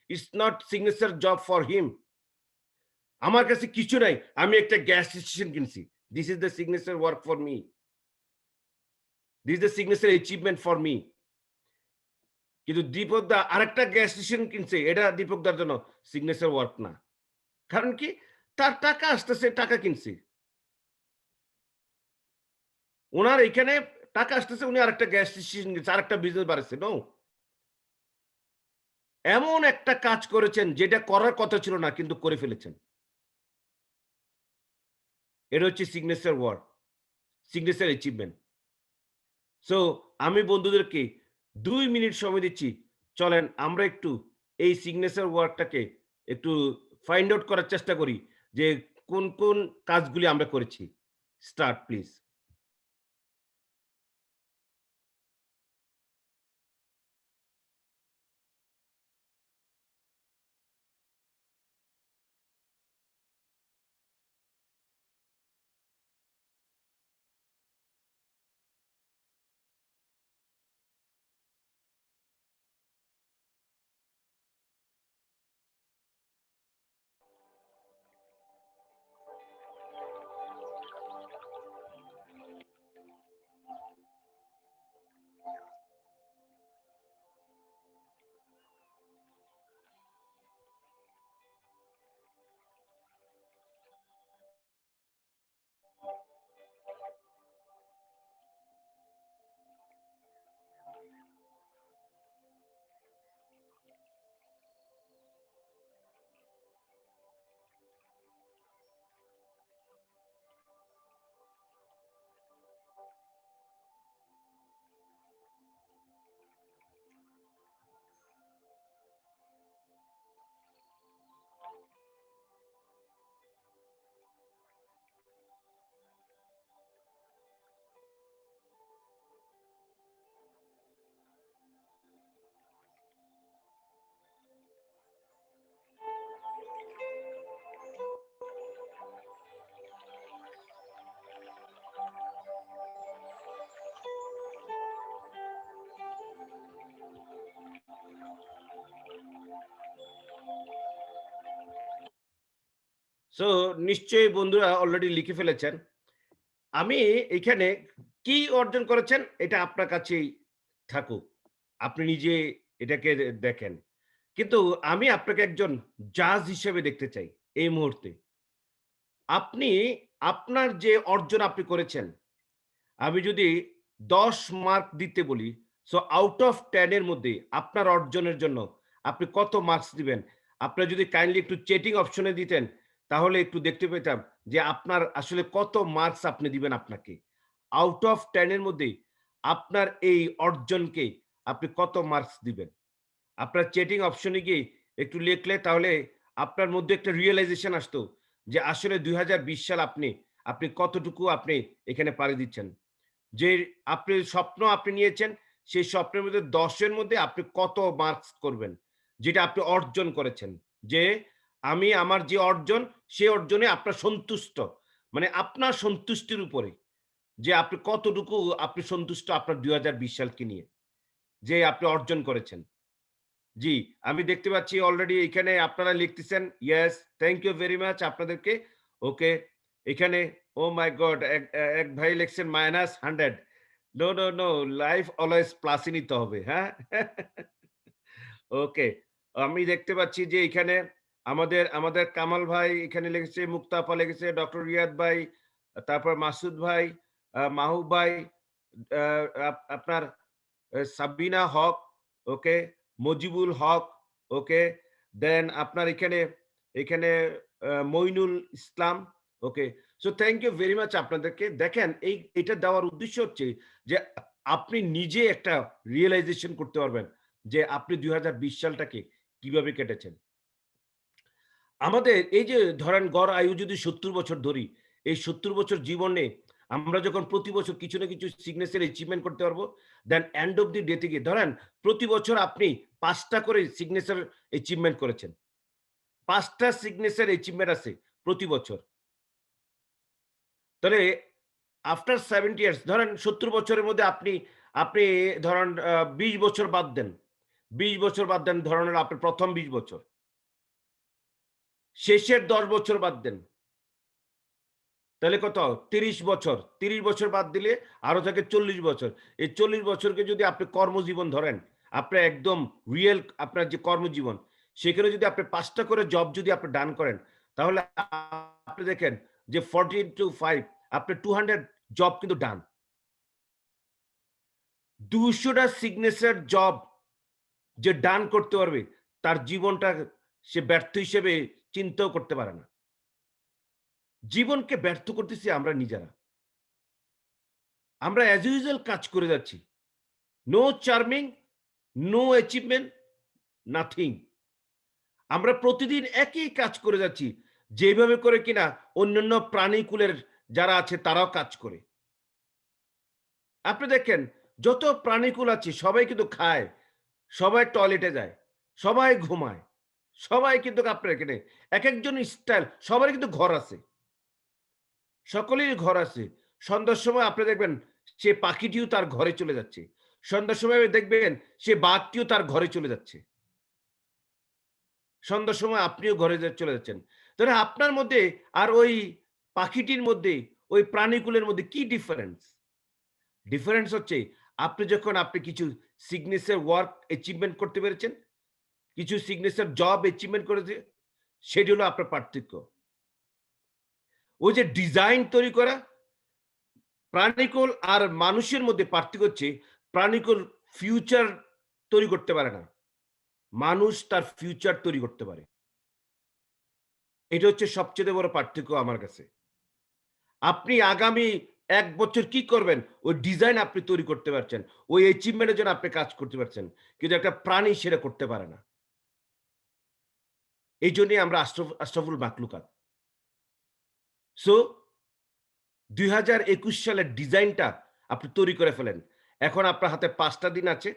it's not signature job for him. আমার কাছে কিছু নাই। আমি একটা গ্যাস স্টেশন কিনছি। This is the signature work for me. This is the signature achievement for me. কিন্তু দীপক দা আরেকটা গ্যাস স্টেশন কিনছে। এটা দীপক দার জন্য সিগনেচার ওয়ার্ক না। কারণ কি? তার টাকা আসতেছে, টাকা কিনছে। উনার এখানে টাকা আসতেছে, উনি আরেকটা গ্যাস স্টেশন কিনছে, আরেকটা বিজনেস বাড়াচ্ছে। নো। এমন একটা কাজ করেছেন যেটা করার কথা ছিল না কিন্তু করে ফেলেছেন। এটা হচ্ছে signature work, signature achievement. So আমি বন্ধুদেরকে ২ মিনিট সময় দিচ্ছি। চলেন আমরা একটু এই সিগনেচার ওয়ার্কটাকে একটু ফাইন্ড আউট করার চেষ্টা করি যে কোন কাজগুলি আমরা করেছি। Start please. সো নিশ্চয়ই বন্ধুরা অলরেডি লিখে ফেলেছেন। আমি এখানে কি অর্জন করেছেন এটা আপনার কাছেই থাকুক। আপনি নিজে এটাকে দেখেন। কিন্তু আমি আপনাকে একজন জাজ হিসেবে দেখতে চাই এই মুহূর্তে। আপনি আপনার যে অর্জন আপনি করেছেন, আমি যদি ১০ মার্ক দিতে বলি, সো আউট অফ 10 এর মধ্যে আপনার অর্জনের জন্য আপনি কত মার্কস দিবেন? আপনারা যদি কাইন্ডলি একটু চ্যাটিং অপশনে দিতেন, তাহলে একটু দেখতে পেতাম যে আপনার আসলে কত মার্কস আপনি দিবেন আপনাকে। আউট অফ 10 এর মধ্যে আপনার এই অর্জনকে আপনি কত মার্কস দিবেন? আপনার চ্যাটিং অপশনে গিয়ে একটু লিখলে তাহলে আপনার মধ্যে একটা রিয়ালাইজেশন আসতো যে আসলে ২০২০ সাল আপনি কতটুকু আপনি এখানে পাড়ি দিচ্ছেন। যে আপনি স্বপ্ন আপনি নিয়েছেন, সেই স্বপ্নের মধ্যে ১০ এর মধ্যে আপনি কত মার্কস করবেন? যেটা আপনি অর্জন করেছেন। যে আমি আমার যে অর্জন, সে অর্জনে আপনার সন্তুষ্ট। মানে আপনার সন্তুষ্টির উপরে যে আপনি কতটুকু আপনি সন্তুষ্ট আপনার ২০২০ সালকে নিয়ে, যে আপনি অর্জন করেছেন। জি, আমি দেখতে পাচ্ছি অলরেডি এখানে আপনারা লিখতেছেন। Yes, thank you very much আপনাদেরকে। ওকে, এখানে ওহ মাই গড! এক ভাই লিখছেন -100। No, no, no, life always প্লাসই নিতে হবে, হ্যাঁ? ওকে, আমি দেখতে পাচ্ছি যে এখানে আমাদের কামাল ভাই এখানে লিখেছে, মুক্তা আপা লিখেছে, ডক্টর রিয়াদ ভাই, তারপর মাসুদ ভাই, মাহবুব ভাই, আ আপনার সাবিনা হক, ওকে, মজিবুল হক, ওকে, দেন আপনার এখানে Moinul Islam, okay. So thank you very much আপনাদেরকে। দেখেন এটা দেওয়ার উদ্দেশ্য হচ্ছে যে আপনি নিজে একটা রিয়ালাইজেশন করতে পারবেন যে আপনি ২০২০ সালটাকে কিভাবে কেটেছেন। আমাদের এই যে ধরেন গড় আয়ু যদি ৭০ বছর ধরি, এই ৭০ বছর জীবনে আমরা যখন প্রতি বছর কিছু না কিছু সিগনেচার অ্যাচিভমেন্ট করতে পারবো, দেন এন্ড অফ দি ডে থেকে ধরেন প্রতি বছর আপনি ৫ টা করে সিগনেচার অ্যাচিভমেন্ট করেছেন। ৫ টা সিগনেচার অ্যাচিভমেন্ট আছে প্রতি বছর। তাহলে আফটার 70 ইয়ার্স ধরেন ৭০ বছরের মধ্যে আপনি আপনি ধরেন ২০ বছর বাদ দেন। ২০ বছর বাদ দেন ধরেন আপনার ১ম ২০ বছর। শেষের ১০ বছর বাদ দেন। তাহলে কত? ৩০ বছর। ৩০ বছর বাদ দিলে আরো থাকে ৪০ বছর। এই ৪০ বছরকে যদি আপনি কর্মজীবন ধরেন, আপনার একদম রিয়েল আপনার যে কর্মজীবন, সেখানে যদি আপনি ৫ টা করে জব যদি আপনি ডান করেন, তাহলে আপনি দেখেন যে 40 into 5 আপনি 200 জব কিন্তু ডান। ২০০ টা সিগনেচার জব যে ডান করতে পারবে, তার জীবনটা সে ব্যর্থ হিসেবে চিন্তাও করতে পারে না। জীবনকে ব্যর্থ করতেছি আমরা নিজেরা। আমরা অ্যাজ ইউজুয়াল কাজ করে যাচ্ছি। No charming, no achievement, nothing. আমরা প্রতিদিন একই কাজ করে যাচ্ছি। যেভাবে করে কিনা অন্যান্য প্রাণীকুলের যারা আছে তারাও কাজ করে। আপনি দেখেন যত প্রাণীকুল আছে সবাই কিন্তু খায়, সবাই টয়লেটে যায়, সবাই ঘুমায়, সবাই কিন্তু আপনার এখানে একেকজন স্টাইল, সবারই কিন্তু ঘর আছে। সকলেরই ঘর আছে। সন্ধ্যার সময় আপনি দেখবেন সে পাখিটিও তার ঘরে চলে যাচ্ছে। সন্ধ্যার সময় দেখবেন সে বাঘটিও তার ঘরে চলে যাচ্ছে। সন্ধ্যার সময় আপনিও ঘরে চলে যাচ্ছেন। তাহলে আপনার মধ্যে আর ওই পাখিটির মধ্যে, ওই প্রাণীকুলের মধ্যে কি ডিফারেন্স? ডিফারেন্স হচ্ছে আপনি কিছু সিগনেচার ওয়ার্ক অ্যাচিভমেন্ট করতে পেরেছেন, কিছু সিগনেচার জব অ্যাচিভমেন্ট করেছে, সেটি হলো আপনার পার্থক্য। ওই যে ডিজাইন তৈরি করা, প্রাণীকুল আর মানুষের মধ্যে পার্থক্য হচ্ছে প্রাণীকুল ফিউচার তৈরি করতে পারে না। মানুষ তার ফিউচার তৈরি করতে পারে। এটা হচ্ছে সবচেয়ে বড় পার্থক্য আমার কাছে। আপনি আগামী ১ বছর কি করবেন? ওই ডিজাইন আপনি তৈরি করতে পারছেন। ওই অ্যাচিভমেন্ট এর জন্য আপনি কাজ করতে পারছেন। কিন্তু একটা প্রাণী সেটা করতে পারে না। এইজন্যই আমরা আশরাফুল মাখলুকাত। সো ২০২১ সালের ডিজাইনটা আপনি তৈরি করে ফেলেন। এখন আপনার হাতে ৫ টা দিন আছে।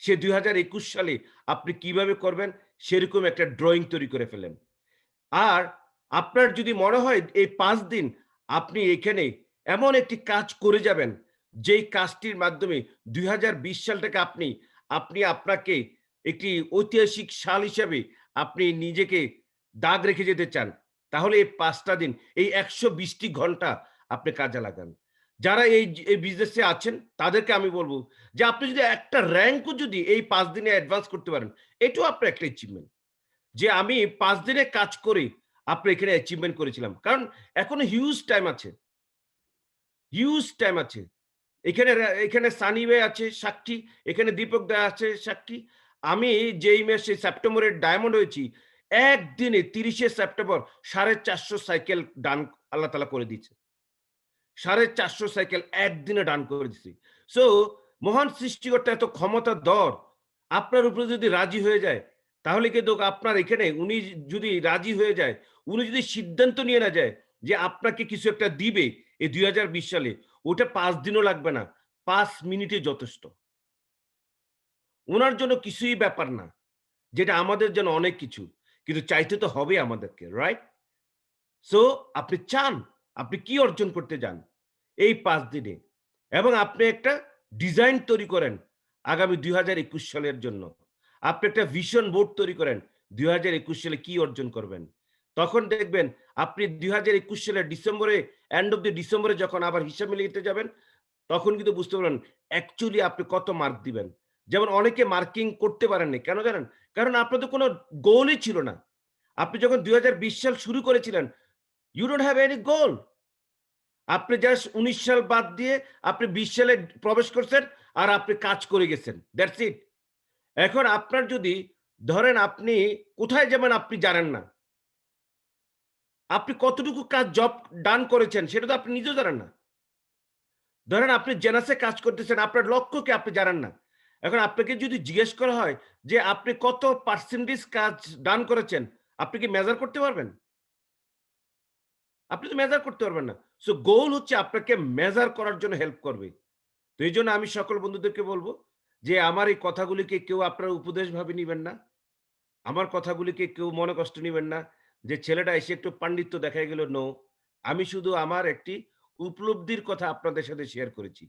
সে ২০২১ সালে আপনি কিভাবে করবেন সেরকম একটা ড্রইং তৈরি করে ফেলেন। আর আপনার যদি মনে হয় এই ৫ দিন আপনি এখানে এমন একটি কাজ করে যাবেন, যেই কাজটির মাধ্যমে ২০২০ সালটাকে আপনি আপনাকে একটি ঐতিহাসিক সাল হিসাবে আপনি নিজেকে দাগ রেখে যেতে চান। তাহলে এই 5টা দিন, এই 120টি ঘন্টা আপনি কাজে লাগান। যারা এই বিজনেসে আছেন তাদেরকে আমি বলব যে আপনি যদি একটা র‍্যাংকও যদি এই 5 দিনে অ্যাডভান্স করতে পারেন, এটাও আপনার একটা অ্যাচিভমেন্ট। যে আমি 5 দিনে কাজ করে আপনি এখানে অ্যাচিভমেন্ট করেছিলাম। কারণ এখনো হিউজ টাইম আছে। হিউজ টাইম আছে। এখানে সানি ভাই আছে সাক্ষী, এখানে দীপক দা আছে সাক্ষী। আমি যেই মাসে সেপ্টেম্বরের ডায়মন্ড হয়েছি, একদিনে 30শে সেপ্টেম্বর 450 সাইকেল ডান আল্লাহ তাআলা করে দিয়েছে। 450 সাইকেল একদিনে ডান করে দিছি। সো মহান সৃষ্টিকর্তা এত ক্ষমতাধর, আপনার উপরে যদি রাজি হয়ে যায়, তাহলে কিন্তু আপনার এখানে উনি যদি রাজি হয়ে যায়, উনি যদি সিদ্ধান্ত নিয়ে না যায় যে আপনাকে কিছু একটা দিবে এই 2020 সালে, ওটা 5 দিনও লাগবে না, 5 মিনিটে যথেষ্ট। উনার জন্য কিছুই ব্যাপার না, যেটা আমাদের জন্য অনেক কিছু। কিন্তু চাইতে তো হবে আমাদেরকে, রাইট? সো আপনি চান, আপনি কি অর্জন করতে চান এই 5 দিনে? এবং আপনি একটা ডিজাইন তৈরি করেন আগামী 2021 সালের জন্য। আপনি একটা ভিশন বোর্ড তৈরি করেন 2021 সালে কি অর্জন করবেন। তখন দেখবেন আপনি 2021 সালের ডিসেম্বরে, এন্ড অফ দি ডিসেম্বরে যখন আবার হিসাব মিলাতে যাবেন, তখন কিন্তু বুঝতে পারবেন অ্যাকচুয়ালি আপনি কত মার্ক দিবেন। যেমন অনেকে মার্কিং করতে পারেননি। কেন জানেন? কারণ আপনাদের কোনো গোলই ছিল না। আপনি যখন 2020 সাল শুরু করেছিলেন, you don't have any goal. আপনি জাস্ট 19 সাল বাদ দিয়ে আপনি 20 সালে প্রবেশ করছেন আর আপনি কাজ করে গেছেন। That's it. এখন আপনার যদি ধরেন আপনি কোথায় যাবেন আপনি জানেন না। আপনি কতটুকু কাজ জব ডান করেছেন সেটা তো আপনি নিজেও জানেন না। ধরেন আপনি জেনাসে কাজ করতেছেন, আপনার লক্ষ্য কি আপনি জানেন না। এখন আপনাকে যদি জিজ্ঞেস করা হয় যে আপনি কত পার্সেন্টেজ কাজ ডান করেছেন, আপনি কি মেজার করতে পারবেন? আপনি তো মেজার করতে পারবেন না। সো গোল হচ্ছে আপনাকে মেজার করার জন্য হেল্প করবে। তো এইজন্য আমি সকল বন্ধুদেরকে বলব যে আমার এই কথাগুলিকে কেউ আপনার উপদেশ ভাবে নিবেন না। আমার কথাগুলিকে কেউ মনে কষ্ট নিবেন না যে ছেলেটা এসে একটু পাণ্ডিত্য দেখায় গেল, নো। আমি শুধু আমার একটি উপলব্ধির কথা আপনাদের সাথে শেয়ার করেছি।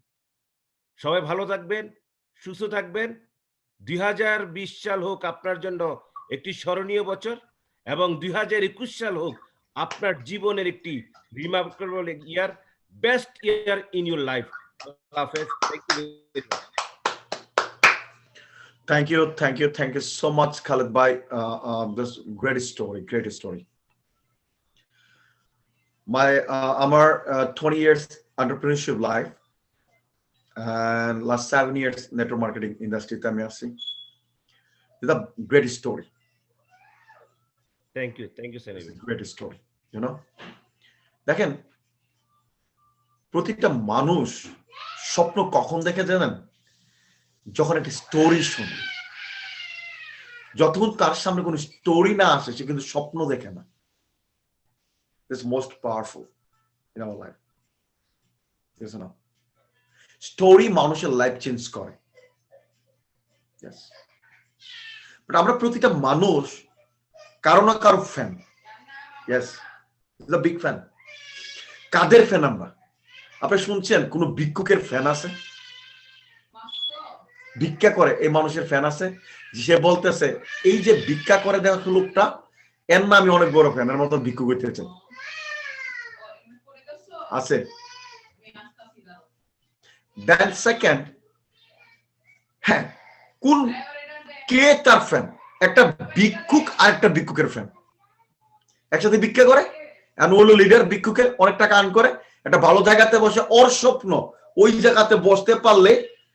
সবাই ভালো থাকবেন, সুস্থ থাকবেন। 2020 সাল হোক আপনার জন্য একটি স্মরণীয় বছর এবং 2021 সাল হোক আপনার জীবনের একটি remarkable year, best year in your life. আল্লাহ হাফেজ। Thank you so much, Khalid bhai. This great story. Our 20 years entrepreneurship life and last 7 years network marketing industry তে আমি আছি। It's a great story. Thank you, Sunny bhai. Great story, you know. দেখেন, প্রত্যেকটা মানুষ স্বপ্ন কখন দেখে জানেন? যখন একটা স্টোরি শুনে। যতক্ষণ তার সামনে কোনো স্টোরি না আসে সে কিন্তু স্বপ্ন দেখে না। It's most powerful in our life. Yes or no? Story মানুষের লাইফ চেঞ্জ করে। Yes. বাট আমরা প্রতিটা মানুষ কারো না কারো fan. Yes. He's a big fan. কাদের ফ্যান আমরা? আপনি শুনছেন কোন ভিক্ষুকের ফ্যান আছে? ভিক্ষা করে এই মানুষের ফ্যান আছে? সে বলতেছে এই যে ভিক্ষা করে দেওয়া লোকটা, এর না আমি অনেক বড় ফ্যান, এর মতো ভিক্ষুক হইতে চাই। আছে? দেন সেকেন্ড, হ্যাঁ, কোন কে তার ফ্যান? একটা ভিক্ষুক আর একটা ভিক্ষুকের ফ্যান একসাথে ভিক্ষা করে, হলো লিডার ভিক্ষুকে অনেক টাকা আর্ন করে, একটা ভালো জায়গাতে বসে, ওর স্বপ্ন ওই জায়গাতে বসতে পারলে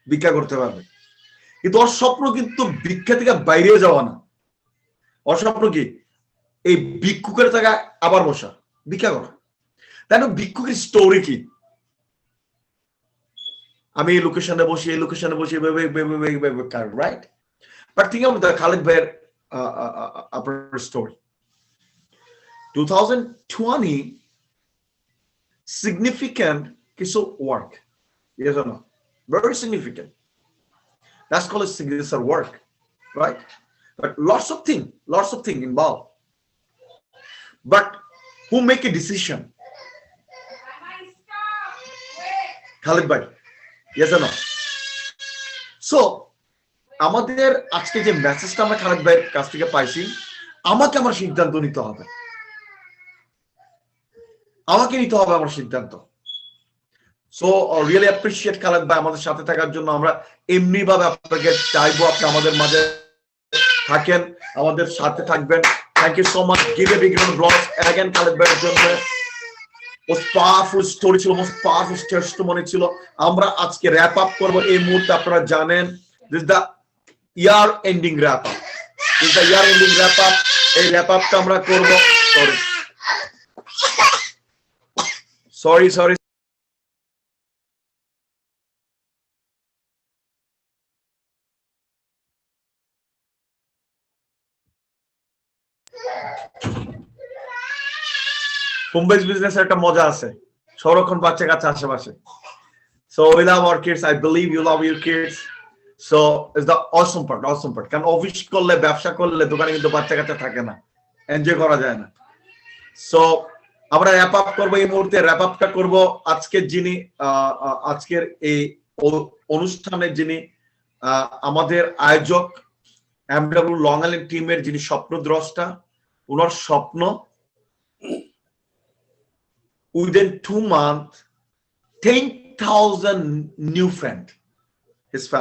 ভিক্ষা করতে পারবে। কিন্তু ওর স্বপ্ন কিন্তু ভিক্ষা থেকে বাইরে যাওয়া না। ওর স্বপ্ন কি? এই ভিক্ষুকের জায়গায় আবার বসা, ভিক্ষা করা। তাই না? ভিক্ষুকের স্টোরি কি? আমি এই লোকেশনে বসি, এই লোকেশনে বসি, right? But think of the Khalid ভাইয়ের আপনার স্টোরি। 2020 significant কিছু work, yes or no? Very significant. That's called a signature work, right? But lots of things involved. But who make a decision? Khalid bhai, yes or no? So আমাদের আজকে যে মেসেজটা আমরা খালিদ ভাইয়ের কাছ থেকে পাইছি, আমাকে আমার সিদ্ধান্ত নিতে হবে। আমাকে নিতে হবে আমার সিদ্ধান্ত। সো রিয়েলি অ্যাপ্রিশিয়েট খালেদ ভাই আমাদের সাথে থাকার জন্য। আমরা এমনি ভাবে আপনাকে চাইবো আপনি আমাদের মাঝে থাকেন, আমাদের সাথে থাকবেন। Thank you so much. Give a big round of applause again Khaled ভাইয়ের জন্য। মোস্ট পাওয়ারফুল স্টোরি ছিল, মোস্ট পাওয়ারফুল টেস্টিমনি ছিল। আমরা আজকে র্যাপ আপ করবো এই মুহূর্তে। আপনারা জানেন this the year ending wrap up, this the year ending wrap up. এই র্যাপ আপটা আমরা করবো। সরি হোমবেজ বিজনেসের একটা মজা আছে, সংরক্ষণ বাচ্চা কাছে আশেপাশে। So we love our kids. I believe you love your kids. So it's the awesome part. কারণ অফিস করলে, ব্যবসা করলে দোকানে কিন্তু বাচ্চা কাচ্চা থাকে না, এনজয় করা যায় না। সো আমরা র্যাপ আপ করবো এই মুহূর্তে। র্যাপ আপটা করবো আজকের যিনি আজকের এই অনুষ্ঠানের যিনি আমাদের আয়োজক, এমডব্লিউ লং আইল্যান্ড টিমের যিনি স্বপ্নদ্রষ্টা। ওনার স্বপ্ন within 2 months 10,000 new friends, his family.